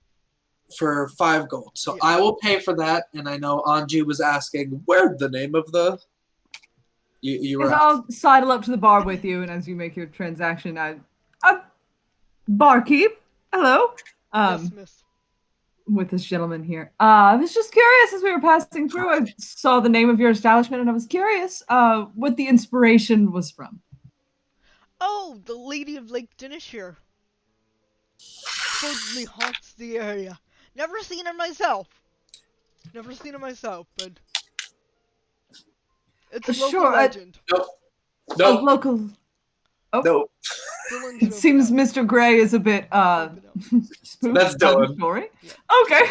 For 5 gold. So Yeah. I will pay for that, and I know Anji was asking where'd the name of the you were I'll sidle up to the bar with you, and as you make your transaction, barkeep, hello. Yes, miss. With this gentleman here. I was just curious as we were passing through. I saw the name of your establishment, and I was curious what the inspiration was from. Oh, the Lady of Lake Dinishire. Supposedly haunts the area. Never seen her myself, but it's a local legend. Nope. Local. Oh. Nope. It seems Mr. Gray is a bit spooked. That's Dylan. Story. Yeah. Okay.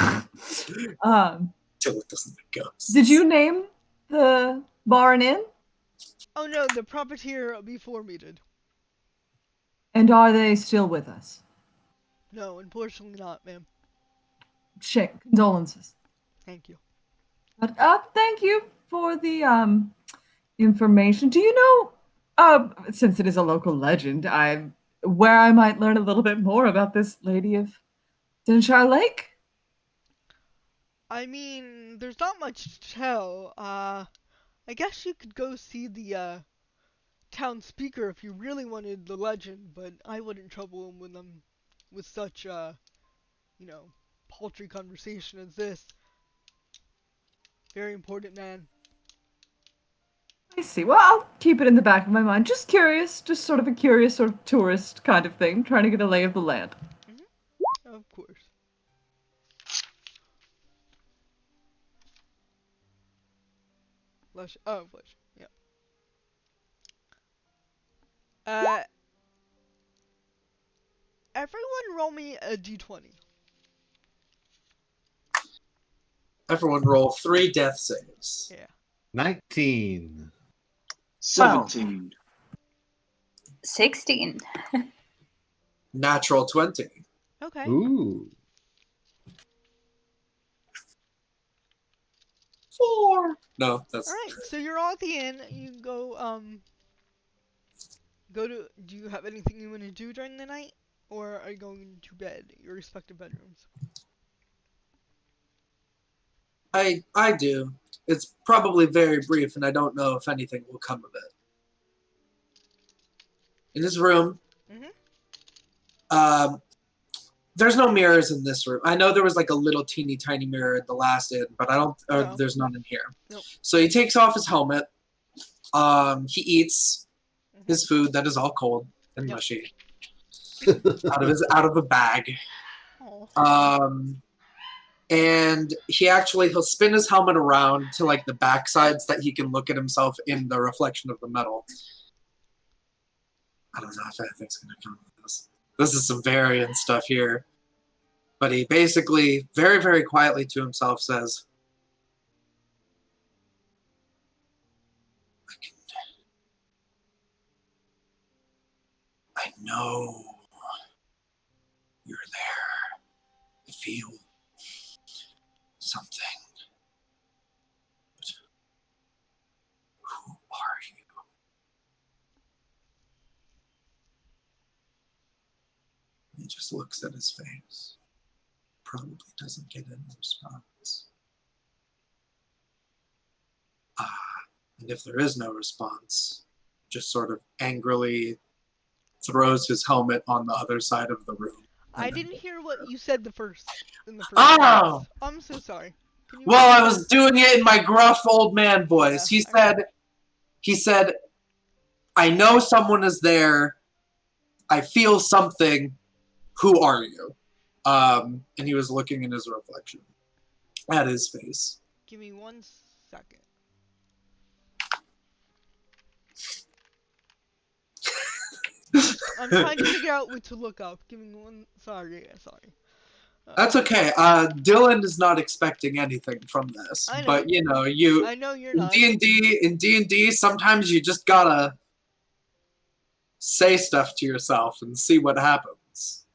Dylan doesn't like ghosts. Did you name the bar and inn? Oh no, the proprietor before me did. And are they still with us? No, unfortunately not, ma'am. Shit, condolences. Thank you. But thank you for the information. Do you know, since it is a local legend, where I might learn a little bit more about this Lady of Dinshire Lake? I mean, there's not much to tell. I guess you could go see the town speaker if you really wanted the legend, but I wouldn't trouble him with such paltry conversation as this. Very important man. I see. Well, I'll keep it in the back of my mind. Just curious, just sort of a curious sort of tourist kind of thing, trying to get a lay of the land. Mm-hmm. Of course. Flesh. Yeah. Everyone roll me a d20. Everyone roll 3 death saves. Yeah. 19. 17. 16. Natural 20. Okay. Ooh. 4. No, All that's right. So you're all at the inn. You go. Go to. Do you have anything you want to do during the night, or are you going to bed? Your respective bedrooms. I do. It's probably very brief, and I don't know if anything will come of it. In his room, Mhm. there's no mirrors in this room. I know there was like a little teeny tiny mirror in the last inn, but I don't. No. There's none in here. Nope. So he takes off his helmet. He eats Mhm. his food that is all cold and Yep. mushy out of a bag. Oh. And he'll spin his helmet around to like the backside so that he can look at himself in the reflection of the metal. I don't know if anything's gonna come of this. This is some variant stuff here. But he basically, very, very quietly to himself says, I know you're there. I feel something. But who are you? He just looks at his face. Probably doesn't get any response. And if there is no response, just sort of angrily throws his helmet on the other side of the room. I didn't hear what you said in the first. Oh! Sentence. I'm so sorry. Can you Well, I repeat was doing it in my gruff old man voice. Yeah, He said, I know someone is there. I feel something. Who are you? And he was looking in his reflection at his face. Give me 1 second. I'm trying to figure out what to look up. Give me one. Sorry. That's okay. Dylan is not expecting anything from this, I know. but you know, I know you're in not. D&D, sometimes you just gotta say stuff to yourself and see what happens.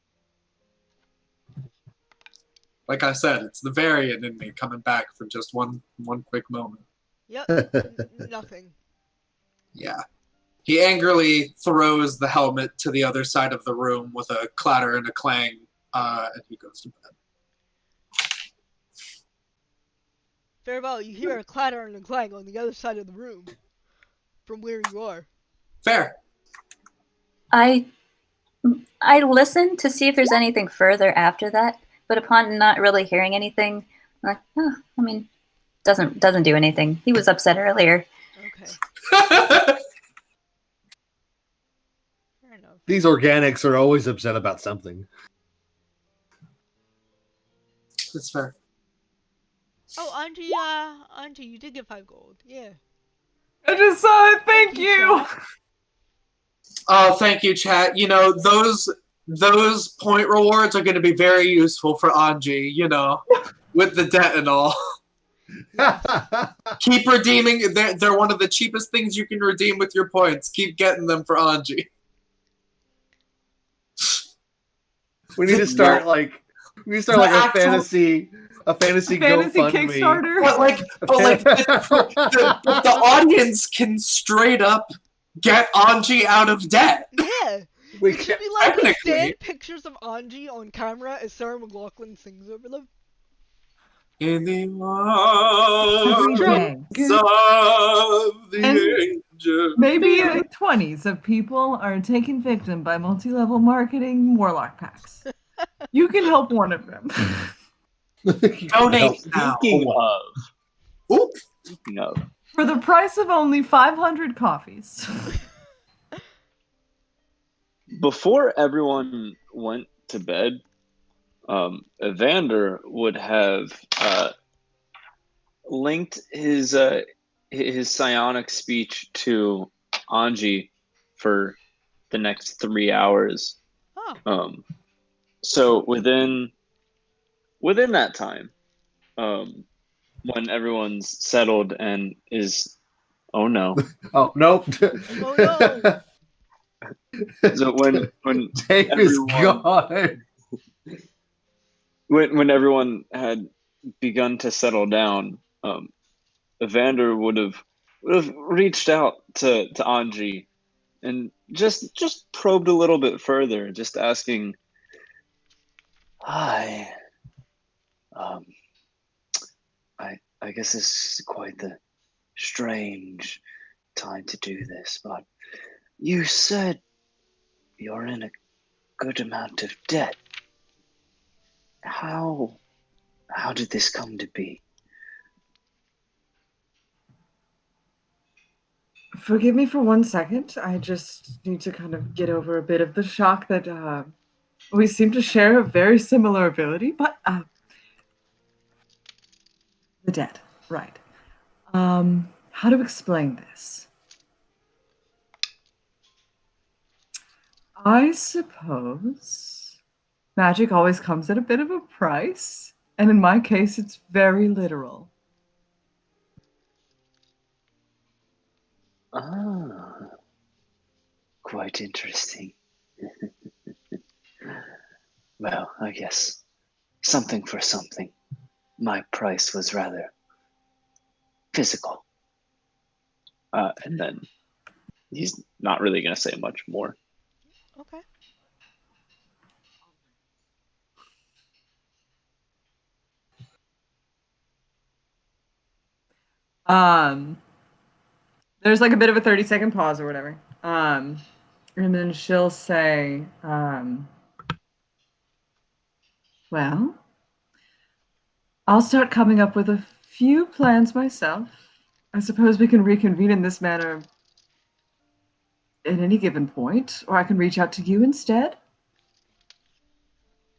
Like I said, it's the variant in me coming back for just one quick moment. Yep. Nothing. Yeah. He angrily throws the helmet to the other side of the room with a clatter and a clang, and he goes to bed. Farewell. You hear a clatter and a clang on the other side of the room, from where you are. Fair. I listen to see if there's anything further after that, but upon not really hearing anything, I'm like, oh, I mean, doesn't do anything. He was upset earlier. Okay. Fair enough. These organics are always upset about something. That's fair. Oh, Anji, you did get 5 gold. Yeah. I just saw it. Thank you. chat. Oh, thank you, chat. You know, those point rewards are going to be very useful for Anji, you know, with the debt and all. Keep redeeming. They're one of the cheapest things you can redeem with your points. Keep getting them for Anji. We need to start like a fantasy GoFundMe. Kickstarter. But the audience can straight up get Anji out of debt. Yeah. We It should be like we stand pictures of Anji on camera as Sarah McLachlan sings over them. In the Every arms day. of the And angel. maybe 20s of people are taken victim by multi-level marketing warlock packs. You can help one of them. Donate now. Speaking of, For the price of only 500 coffees. before everyone went to bed, Evander would have linked his psionic speech to Anji for the next 3 hours. Oh. So within that time, when everyone's settled and is, oh no, Oh nope. Oh no. So when Dave is everyone gone. when everyone had begun to settle down, Evander would have reached out to Anji and just probed a little bit further, just asking, "Hi, um, I guess this is quite the strange time to do this, but you said you're in a good amount of debt. How did this come to be?" Forgive me for 1 second. I just need to kind of get over a bit of the shock that we seem to share a very similar ability, but the dead, right. How to explain this? I suppose magic always comes at a bit of a price, and in my case, it's very literal. Ah, quite interesting. Well, I guess something for something. My price was rather physical. And then he's not really going to say much more. Okay. Um, there's like a bit of a 30-second pause or whatever. And then she'll say, well, I'll start coming up with a few plans myself. I suppose we can reconvene in this manner at any given point, or I can reach out to you instead.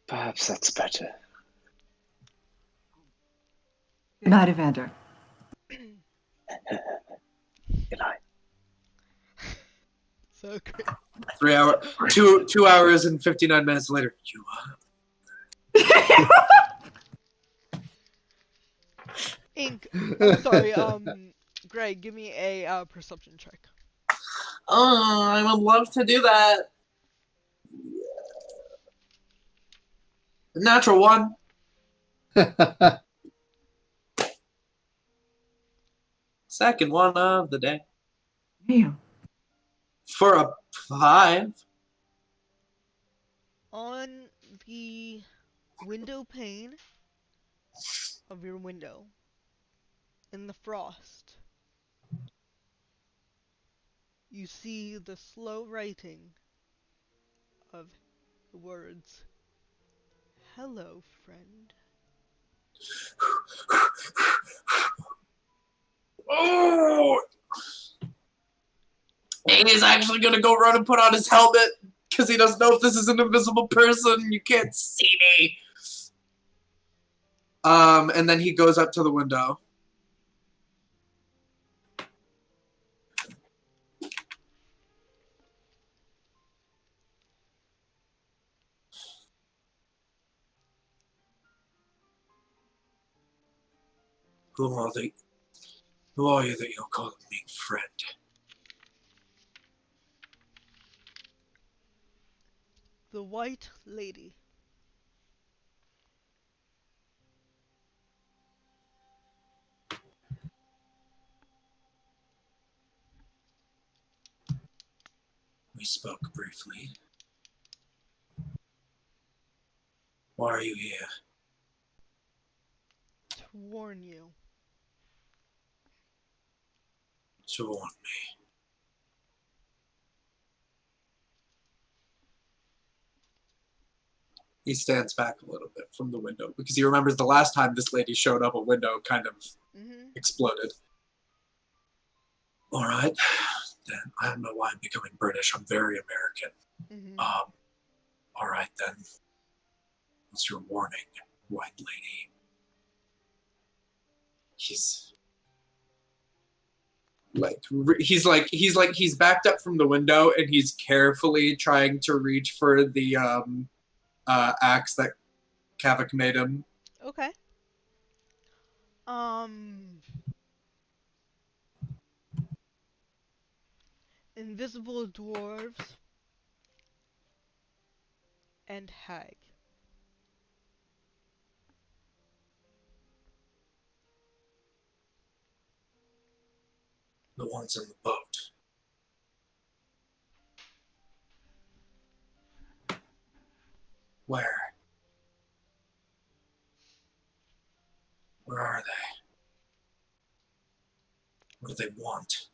Perhaps that's better. Good night, Evander. Good night. So great. 3 hour, 2 hours and 59 minutes later. You Ink. I'm sorry. Greg, give me a perception check. Oh, I would love to do that. Natural one. Second one of the day. Damn. For a 5. On the window pane of your window, in the frost, you see the slow writing of the words, "Hello, friend." Oh! He's actually gonna go run and put on his helmet because he doesn't know if this is an invisible person. You can't see me. And then he goes up to the window. Who are they? Who are you that you're calling me friend? The White Lady. We spoke briefly. Why are you here? To warn you. To warn me. He stands back a little bit from the window because he remembers the last time this lady showed up, a window kind of exploded. All right, then I don't know why I'm becoming British. I'm very American. All right then. What's your warning, White Lady? He's backed up from the window and he's carefully trying to reach for the axe that Kavik made him. Okay. Invisible dwarves and hag. The ones in the boat. Where? Where are they? What do they want?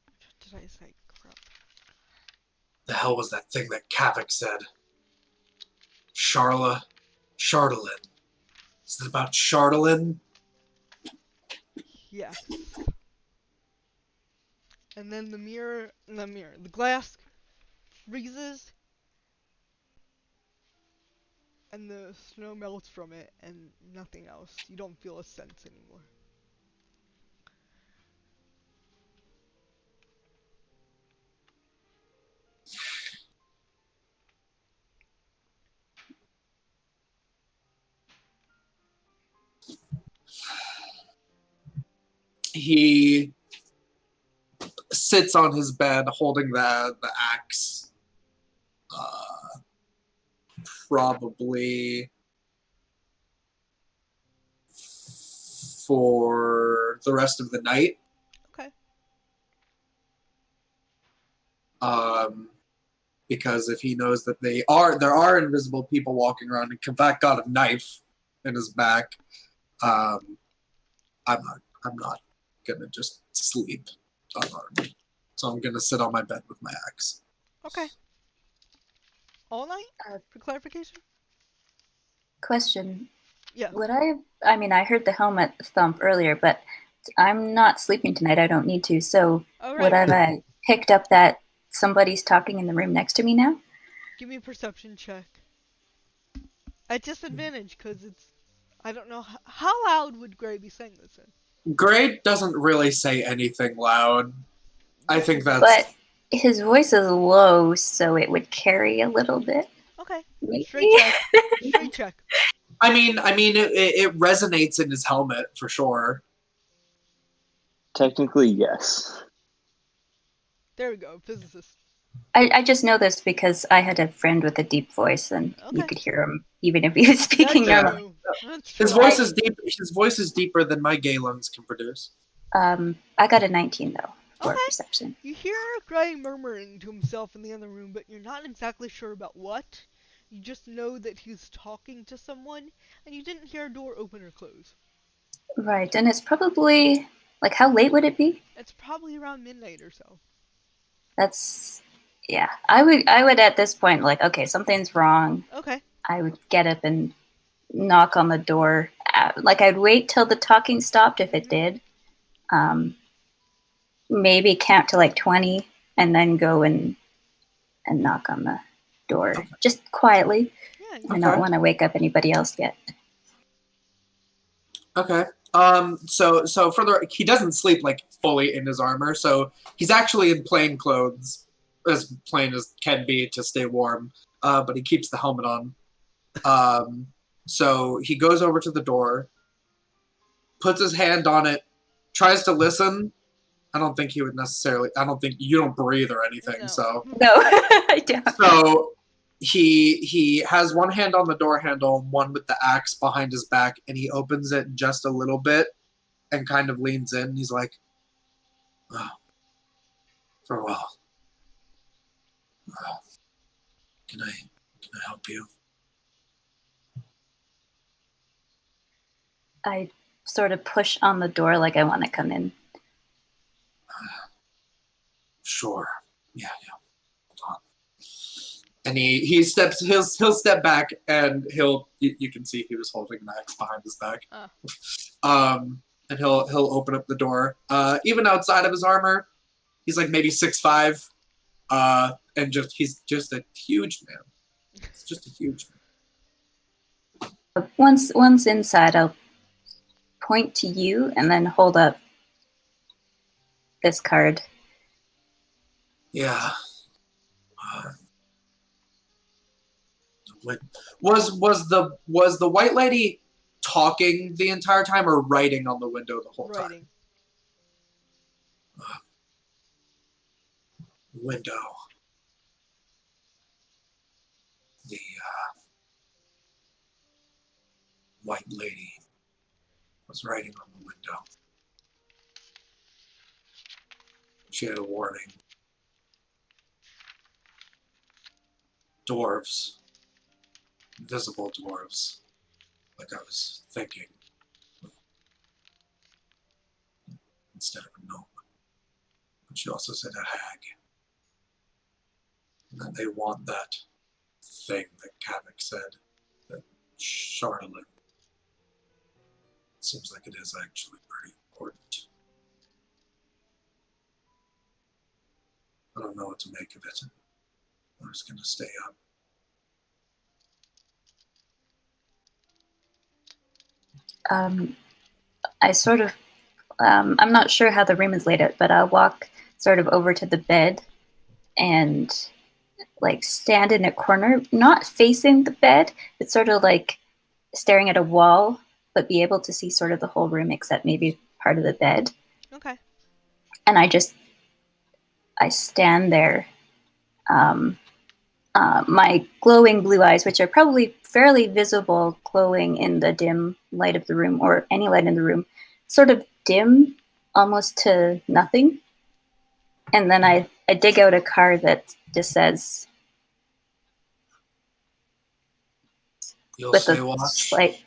What did I say? Crap. The hell was that thing that Kavik said? Charla? Chardalin. Is it about Chardalin? Yes. And then the glass freezes, and the snow melts from it, and nothing else. You don't feel a sense anymore. He sits on his bed holding the axe. Probably for the rest of the night. Okay. Because if he knows that there are invisible people walking around, and Kavak got a knife in his back, I'm not gonna just sleep unarmed. So I'm gonna sit on my bed with my axe. Okay. All night? For clarification? Question. Yeah. Would I mean, I heard the helmet thump earlier, but I'm not sleeping tonight. I don't need to. So would I have picked up that somebody's talking in the room next to me now? Give me a perception check. At disadvantage, because it's... I don't know... How loud would Gray be saying this in? Gray doesn't really say anything loud. I think that's... But his voice is low, so it would carry a little bit. Okay. Maybe? Straight check. Straight check. I mean, it resonates in his helmet for sure. Technically, yes. There we go. Physicist. I just know this because I had a friend with a deep voice, and you Okay. could hear him even if he was speaking That's normally. true. That's true. His voice is deep. His voice is deeper than my Galen's can produce. I got a 19 though for Okay. perception. You hear Gray murmuring to himself in the other room, but you're not exactly sure about what. You just know that he's talking to someone, and you didn't hear a door open or close. Right, and it's probably like, how late would it be? It's probably around midnight or so. That's yeah. I would at this point, like, okay, something's wrong. Okay. I would get up and knock on the door. Like, I'd wait till the talking stopped if it did. Maybe count to like 20 and then go and knock on the door just quietly. Yeah. I don't want to wake up anybody else yet. Okay. So he doesn't sleep like fully in his armor, so he's actually in plain clothes, as plain as can be to stay warm. But he keeps the helmet on. So he goes over to the door, puts his hand on it, tries to listen. I don't think he would necessarily. I don't think you don't breathe or anything. No. So No, I don't. So he has one hand on the door handle and one with the axe behind his back, and he opens it just a little bit and kind of leans in. He's like, "Oh, farewell. Can I help you?" I sort of push on the door like I want to come in. Sure. Yeah. Hold on. And he'll step back and you can see he was holding an axe behind his back. And he'll open up the door. Even outside of his armor, he's like maybe 6'5", and he's just a huge man. It's just a huge man. Once inside, I'll point to you and then hold up this card. Yeah. Was the white lady talking the entire time or writing on the window the whole time? Window. The white lady was writing on the window. She had a warning. Dwarves. Invisible dwarves. Like I was thinking. Instead of a gnome. But she also said a hag. And that they want that thing that Kavik said. That Charlatan. It seems like it is actually pretty important. I don't know what to make of it. I'm just gonna stay up. I sort of, I'm not sure how the room is laid out, but I'll walk sort of over to the bed and like stand in a corner, not facing the bed, but sort of like staring at a wall, but be able to see sort of the whole room except maybe part of the bed. Okay. And I stand there. My glowing blue eyes, which are probably fairly visible, glowing in the dim light of the room, or any light in the room, sort of dim, almost to nothing. And then I dig out a card that just says, You'll with stay a watch. slight,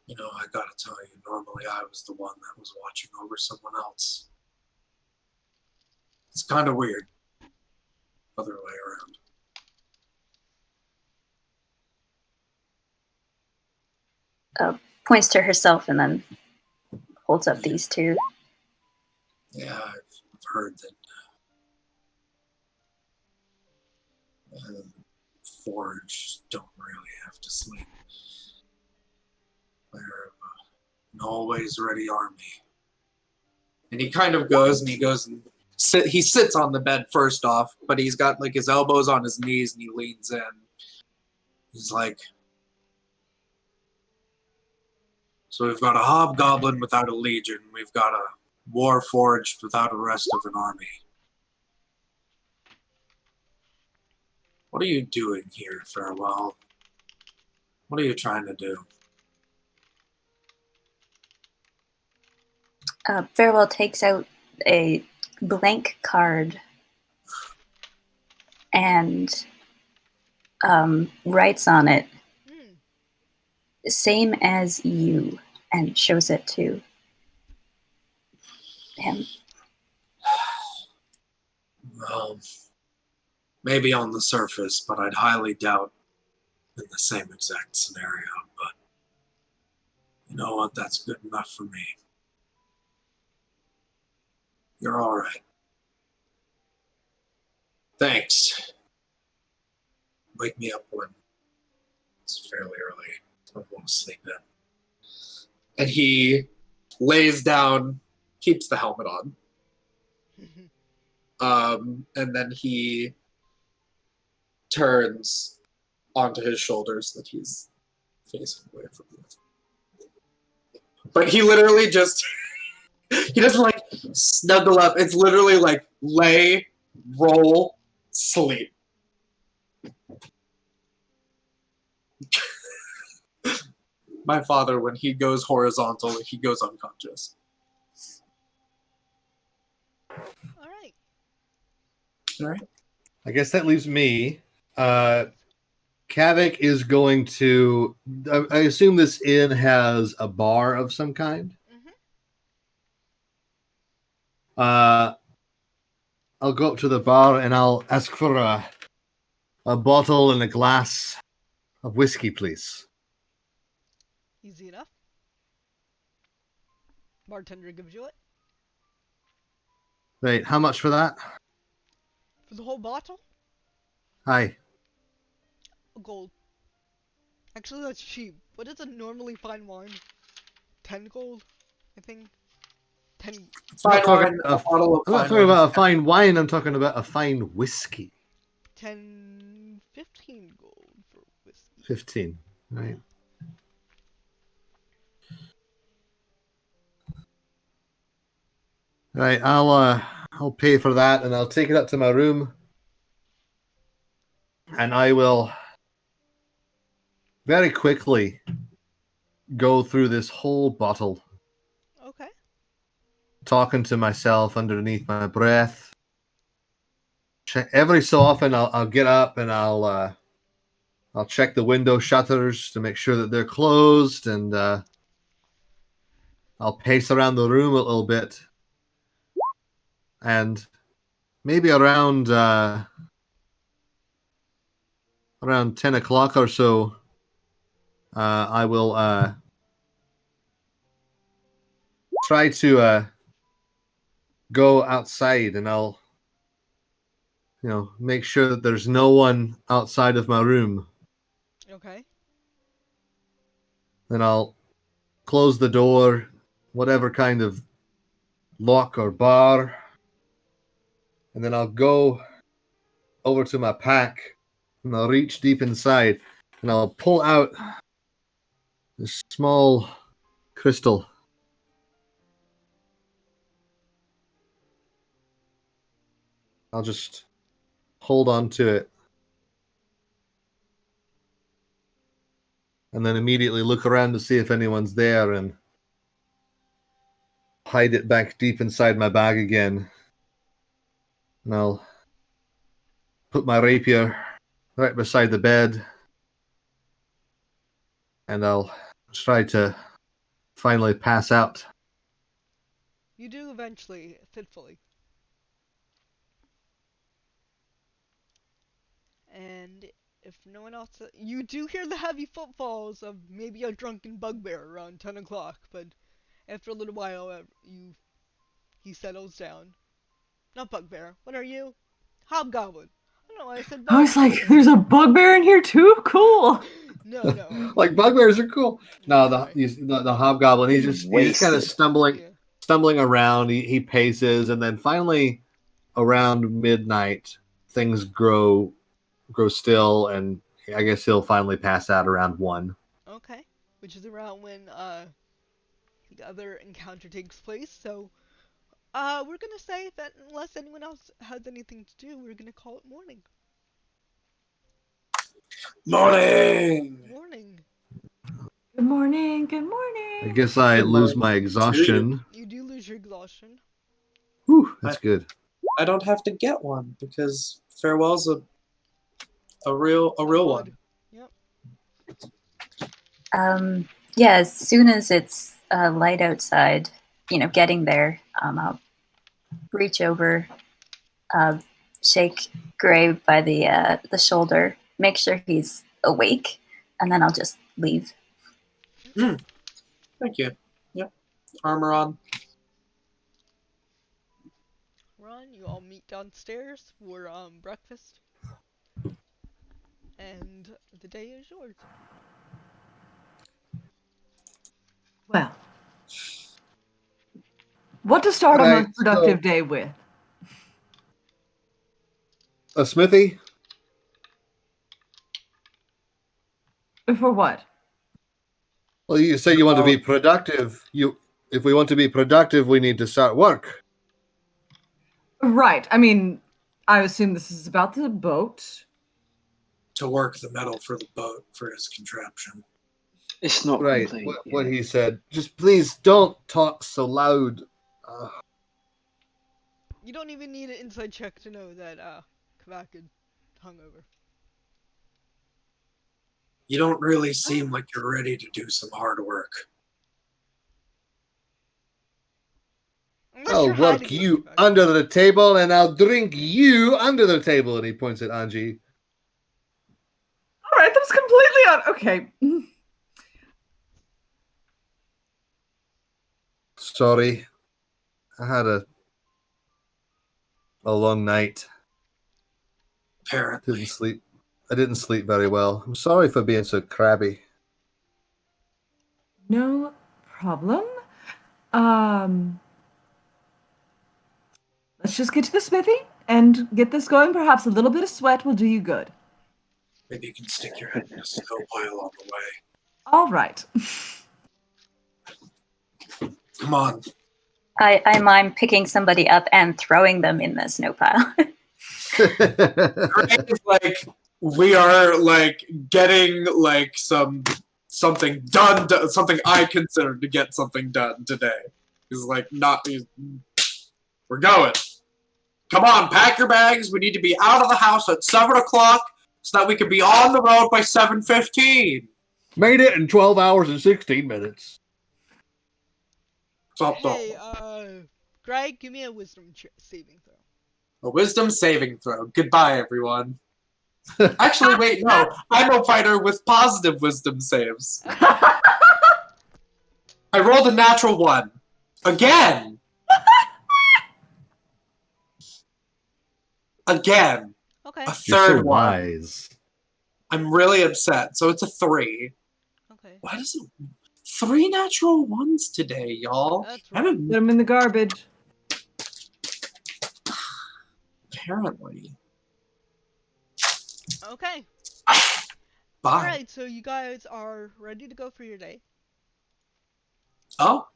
You know, I gotta tell you, normally I was the one that was watching over someone else. It's kind of weird. Other way around. points to herself and then holds up Yeah. these two. Yeah, I've heard that Forge don't really have to sleep. They're an always ready army. And he kind of goes and he sits on the bed first off, but he's got like his elbows on his knees and he leans in. He's like, so we've got a hobgoblin without a legion. We've got a war forged without a rest of an army. What are you doing here, Farewell? What are you trying to do? Farewell takes out a blank card and writes on it, Hmm. same as you, and shows it to him. Well, maybe on the surface, but I'd highly doubt in the same exact scenario. But you know what? That's good enough for me. You're all right. Thanks. Wake me up when it's fairly early. I want to sleep in. And he lays down, keeps the helmet on, and then he turns onto his shoulders that he's facing away from you. But he literally just, he doesn't like snuggle up. It's literally like lay, roll, sleep. My father, when he goes horizontal, he goes unconscious. All right. All right. I guess that leaves me. Kavik is going to. I assume this inn has a bar of some kind. Mhm. I'll go up to the bar and I'll ask for a bottle and a glass of whiskey, please. Easy enough. Bartender gives you it Right, how much for that? for the whole bottle. Hi. A gold. Actually, that's cheap. What is a normally fine wine? 10 gold, I think. 10. I'm not Fine wine, talking, a bottle of I'm not fine talking wine. about a fine wine, I'm talking about a fine whiskey. 10, 15 gold for whiskey. 15, right. Right, I'll pay for that, and I'll take it up to my room, and I will very quickly go through this whole bottle, Okay. talking to myself underneath my breath. Every so often, I'll get up and I'll check the window shutters to make sure that they're closed, and I'll pace around the room a little bit, and maybe around 10 o'clock or so, I will try to go outside, and I'll make sure that there's no one outside of my room. Okay. Then I'll close the door, whatever kind of lock or bar, and then I'll go over to my pack, and I'll reach deep inside, and I'll pull out this small crystal. I'll just hold on to it, and then immediately look around to see if anyone's there, and hide it back deep inside my bag again. And I'll put my rapier right beside the bed, and I'll try to finally pass out. You do eventually, fitfully. And if no one else, you do hear the heavy footfalls of maybe a drunken bugbear around 10 o'clock, but after a little while, he settles down. Not bugbear. What are you? Hobgoblin. I don't know why I said I was like, bugbear. there's a bugbear in here too? Cool. No. Like bugbears are cool. No, Right. the hobgoblin. He's just kind of Wasted. stumbling around. He paces, and then finally, around midnight, things grow still, and I guess he'll finally pass out around 1. Okay. Which is around when the other encounter takes place. So we're gonna say that unless anyone else has anything to do, we're gonna call it morning. Morning. Morning. Good morning. Good I morning. guess I Good lose morning. my exhaustion. You do lose your exhaustion. Whew, that's good. I don't have to get one because farewell's a real one. Yep. Yeah, as soon as it's light outside, getting there, I'll reach over, shake Gray by the shoulder, make sure he's awake, and then I'll just leave. Thank you. Yep. Armor on. Ron, you all meet downstairs for breakfast, and the day is yours. Well, what to start a most productive day with? A smithy? For what? Well, you say you want to be productive. If we want to be productive, we need to start work. Right. I mean, I assume this is about the boat. To work the metal for the boat for his contraption. It's not Right. complete. What he said. Just please don't talk so loud. You don't even need an inside check to know that Kavak is hungover. You don't really seem like you're ready to do some hard work. Unless I'll you're work hiding you Kavak. under the table, and I'll drink you under the table. And he points at Anji. All right, that was completely okay. Sorry, I had a long night. Apparently. I didn't sleep very well. I'm sorry for being so crabby. No problem. Let's just get to the smithy and get this going. Perhaps a little bit of sweat will do you good. Maybe you can stick your head in a snow pile on the way. All right. Come on. I mime picking somebody up and throwing them in the snow pile. Greg is like, we are like getting like something done, something I consider to get something done today. He's like, we're going. Come on, pack your bags. We need to be out of the house at 7 o'clock so that we can be on the road by 7:15. Made it in 12 hours and 16 minutes. Hey, Greg, give me a wisdom saving throw. A wisdom saving throw. Goodbye, everyone. Actually, wait, no. I'm a fighter with positive wisdom saves. I rolled a natural 1. Again. Again. Okay. A You're so third one. wise. I'm really upset. So it's a 3. Okay. Why does it... 3 natural 1s today, y'all. That's I right. haven't... Put them in the garbage. Apparently. Okay. Bye. Alright, so you guys are ready to go for your day. Oh?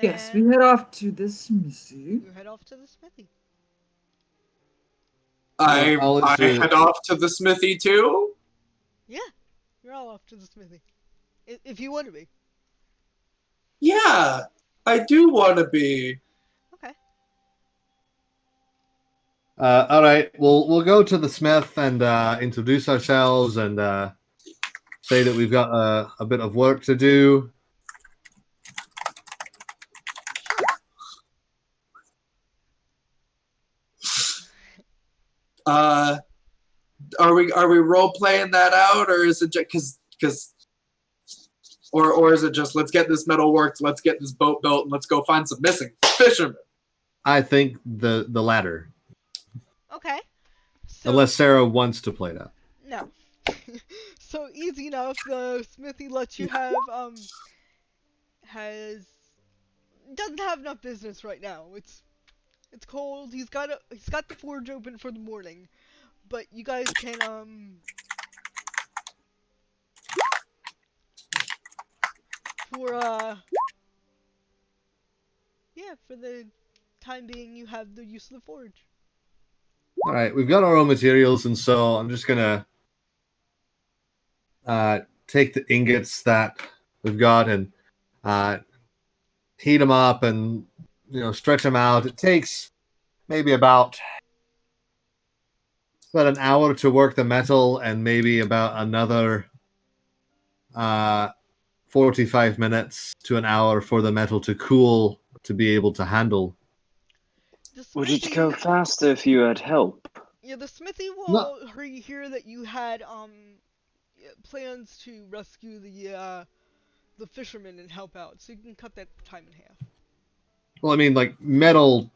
Yes, we And head off to the smithy. you head off to the smithy. I I'll do- head off to the smithy too? Yeah, you're all off to the smithy. If you want to be. Yeah, I do want to be. Okay. All right, we'll go to the smith and introduce ourselves and say that we've got a bit of work to do. Are we role playing that out, or is it just because or is it just let's get this metal worked, let's get this boat built, and let's go find some missing fishermen? I think the latter. Okay. So, Unless Sarah wants to play that. No. So easy enough. The smithy lets you have doesn't have enough business right now. It's cold. He's got the forge open for the morning, but you guys can for the time being you have the use of the forge. All right, we've got our own materials, and so I'm just gonna take the ingots that we've got and heat them up and stretch them out. It takes maybe about an hour to work the metal, and maybe about another 45 minutes to an hour for the metal to cool to be able to handle. Would it go faster if you had help? Yeah, the smithy will hear that you had plans to rescue the fishermen and help out, so you can cut that time in half. Well, I mean, like metal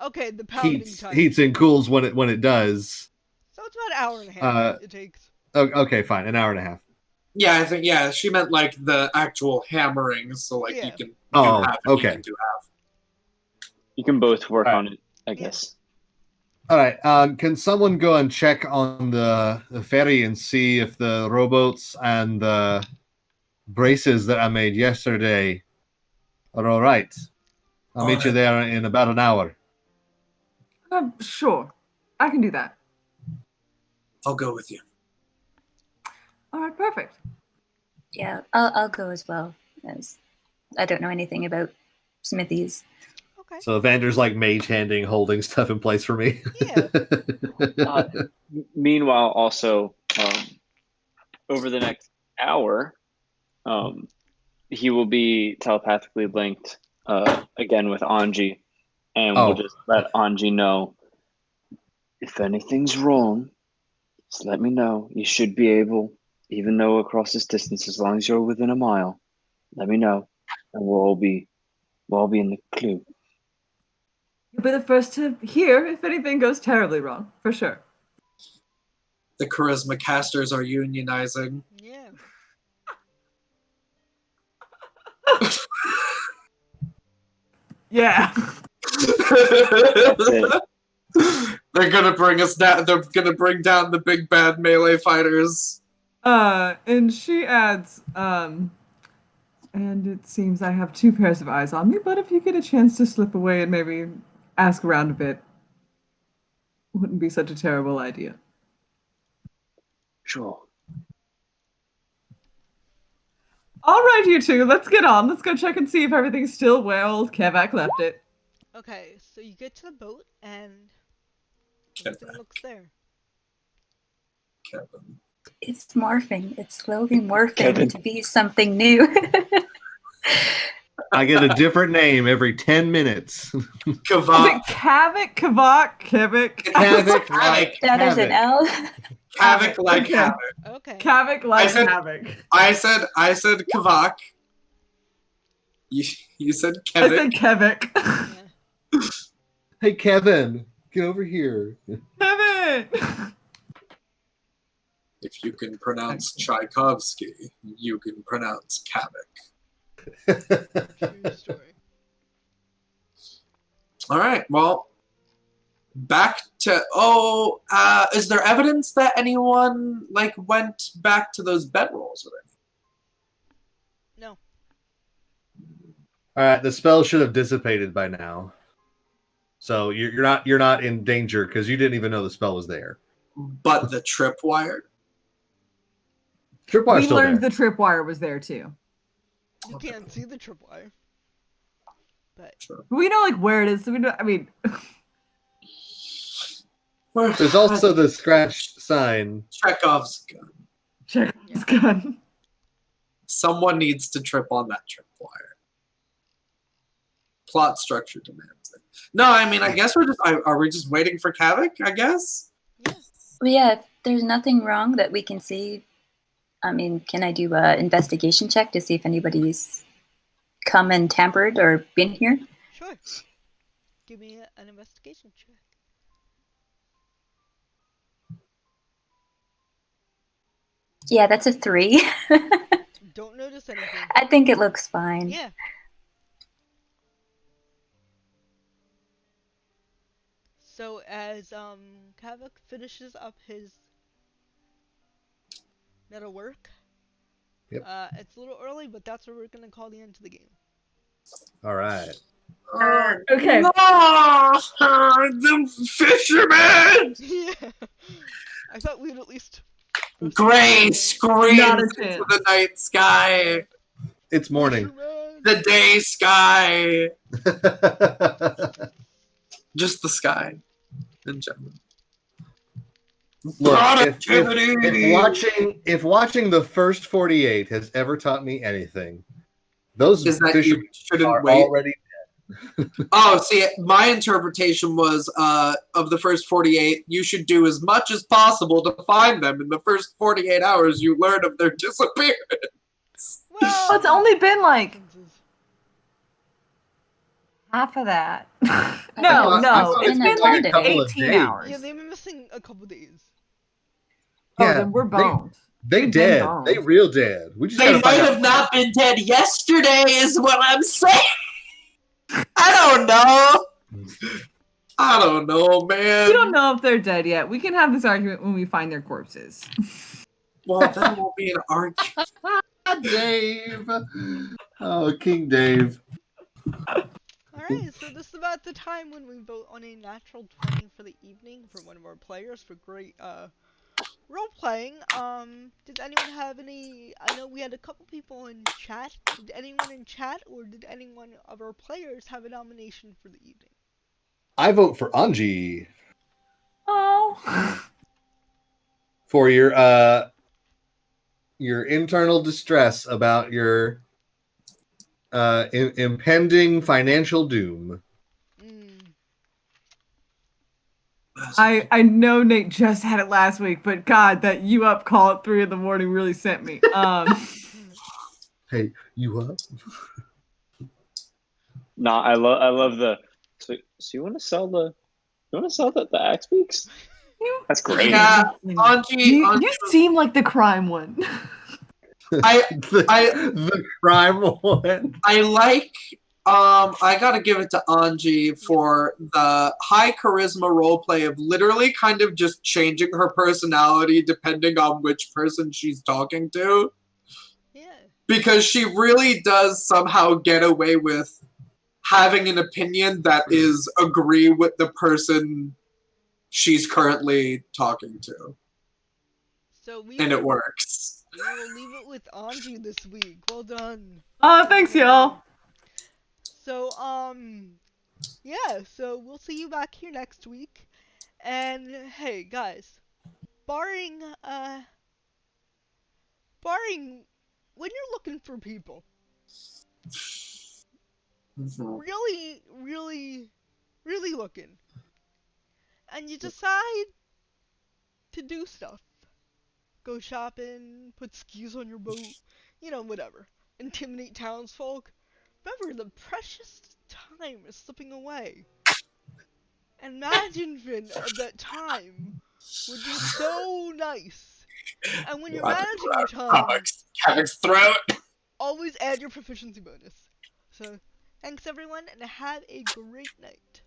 Okay, the pounding time. heats and cools when it does. So it's about an hour and a half it takes. Okay, fine, an hour and a half. Yeah, I think she meant like the actual hammering, so like you can do half and okay. you can do half. You can both work on it, I guess. All right. Can someone go and check on the ferry and see if the rowboats and the braces that I made yesterday are all right? I'll meet you there in about an hour. Sure. I can do that. I'll go with you. All right, perfect. Yeah, I'll go as well, as I don't know anything about smithies. Okay. So Vander's like mage handing, holding stuff in place for me. Yeah. Meanwhile, also, over the next hour, he will be telepathically linked again with Anji, and we'll just let Anji know if anything's wrong. Just let me know. You should be able, even though across this distance, as long as you're within a mile, let me know, and we'll all be in the clue. You'll be the first to hear if anything goes terribly wrong, for sure. The charisma casters are unionizing. Yeah. Yeah. That's it. They're gonna bring us down. They're gonna bring down the big bad melee fighters. And she adds, And it seems I have 2 pairs of eyes on me, but if you get a chance to slip away and maybe ask around a bit, wouldn't be such a terrible idea. Sure. All right, you two, let's get on. Let's go check and see if everything's still where old Kevak left it. Okay, so you get to the boat and Kevak. everything looks there. Kevin. It's morphing. It's slowly morphing Kevin. to be something new. I get a different name every 10 minutes. Is Kavak. it Kavik, Kavak, Kevik? Havoc like Now there's an L. Havoc like Okay. havoc. Okay. Kavik like said- Havoc. I said Kavak. You said I Kevin. said Kevik. Yeah. Hey, Kevin, get over here. Kevin! If you can pronounce Tchaikovsky, you can pronounce Kavik. True story. All right. Well, back to is there evidence that anyone went back to those bedrolls or anything? No. All right, the spell should have dissipated by now. So you're not in danger because you didn't even know the spell was there. But the tripwire. Tripwire's We still learned there. the tripwire was there too. You can't see the tripwire. But We know where it is, so we know. I mean, There's also the scratched sign. Chekhov's gun. check this gun. Someone needs to trip on that tripwire. Plot structure demands it. No, I mean, I guess are we just waiting for Kavik, I guess? yeah. Well, yeah, if there's nothing wrong that we can see. I mean, can I do an investigation check to see if anybody's come and tampered or been here? Sure. Give me an investigation check. Yeah, that's a 3. Don't notice anything. I think it looks fine. Yeah. So as Kavik finishes up his metal work, Yep. it's a little early, but that's where we're gonna call the end to the game. All right. Okay. No! The fisherman! Yeah. I thought we'd at least. Gray screams Not a into chance. the night sky, It's morning. Fisherman! the day sky, just the sky in general. Look, Productivity! if watching the first 48 has ever taught me anything, those Is that fishermen you shouldn't are wait? already. Oh, see, my interpretation was of the first 48, you should do as much as possible to find them. In the first 48 hours, you learn of their disappearance. Well, It's only been instances. half of that. I no, thought it's it's been been like a couple of 18 days. hours. Yeah, they've been missing a couple days. Oh, Yeah, then we're boned. They We've been dead. boned. They real dead. We just They gotta might find have out. not been dead yesterday, is what I'm saying. I don't know. I don't know, man. We don't know if they're dead yet. We can have this argument when we find their corpses. Well, that won't be an argument. Dave. Oh, King Dave. Alright, so this is about the time when we vote on a natural 20 for the evening for one of our players for great role playing. Did anyone have any? I know we had a couple people in chat. Did anyone in chat or did anyone of our players have a nomination for the evening? I vote for Anji Oh. for your internal distress about your impending financial doom. I know Nate just had it last week, but God, that you up call at 3 a.m. really sent me. Hey, you up? Nah, I love the. So you want to sell the axe beaks? That's great. Yeah, Anji, You seem like the crime one. The crime one. I like. I gotta give it to Anji for the high charisma roleplay of literally kind of just changing her personality depending on which person she's talking to. Yeah. because she really does somehow get away with having an opinion that is agree with the person she's currently talking to. So we And it will, works. we will leave it with Angie this week. Well done. Thanks, y'all. So, yeah, so we'll see you back here next week. And hey, guys, barring when you're looking for people, really, really, really looking, and you decide to do stuff, go shopping, put skis on your boat, whatever, intimidate townsfolk. Remember, the precious time is slipping away. And imagine, Finn, that time would be so nice. And when you're managing your time, Kevic's throat. always add your proficiency bonus. So, thanks everyone, and have a great night.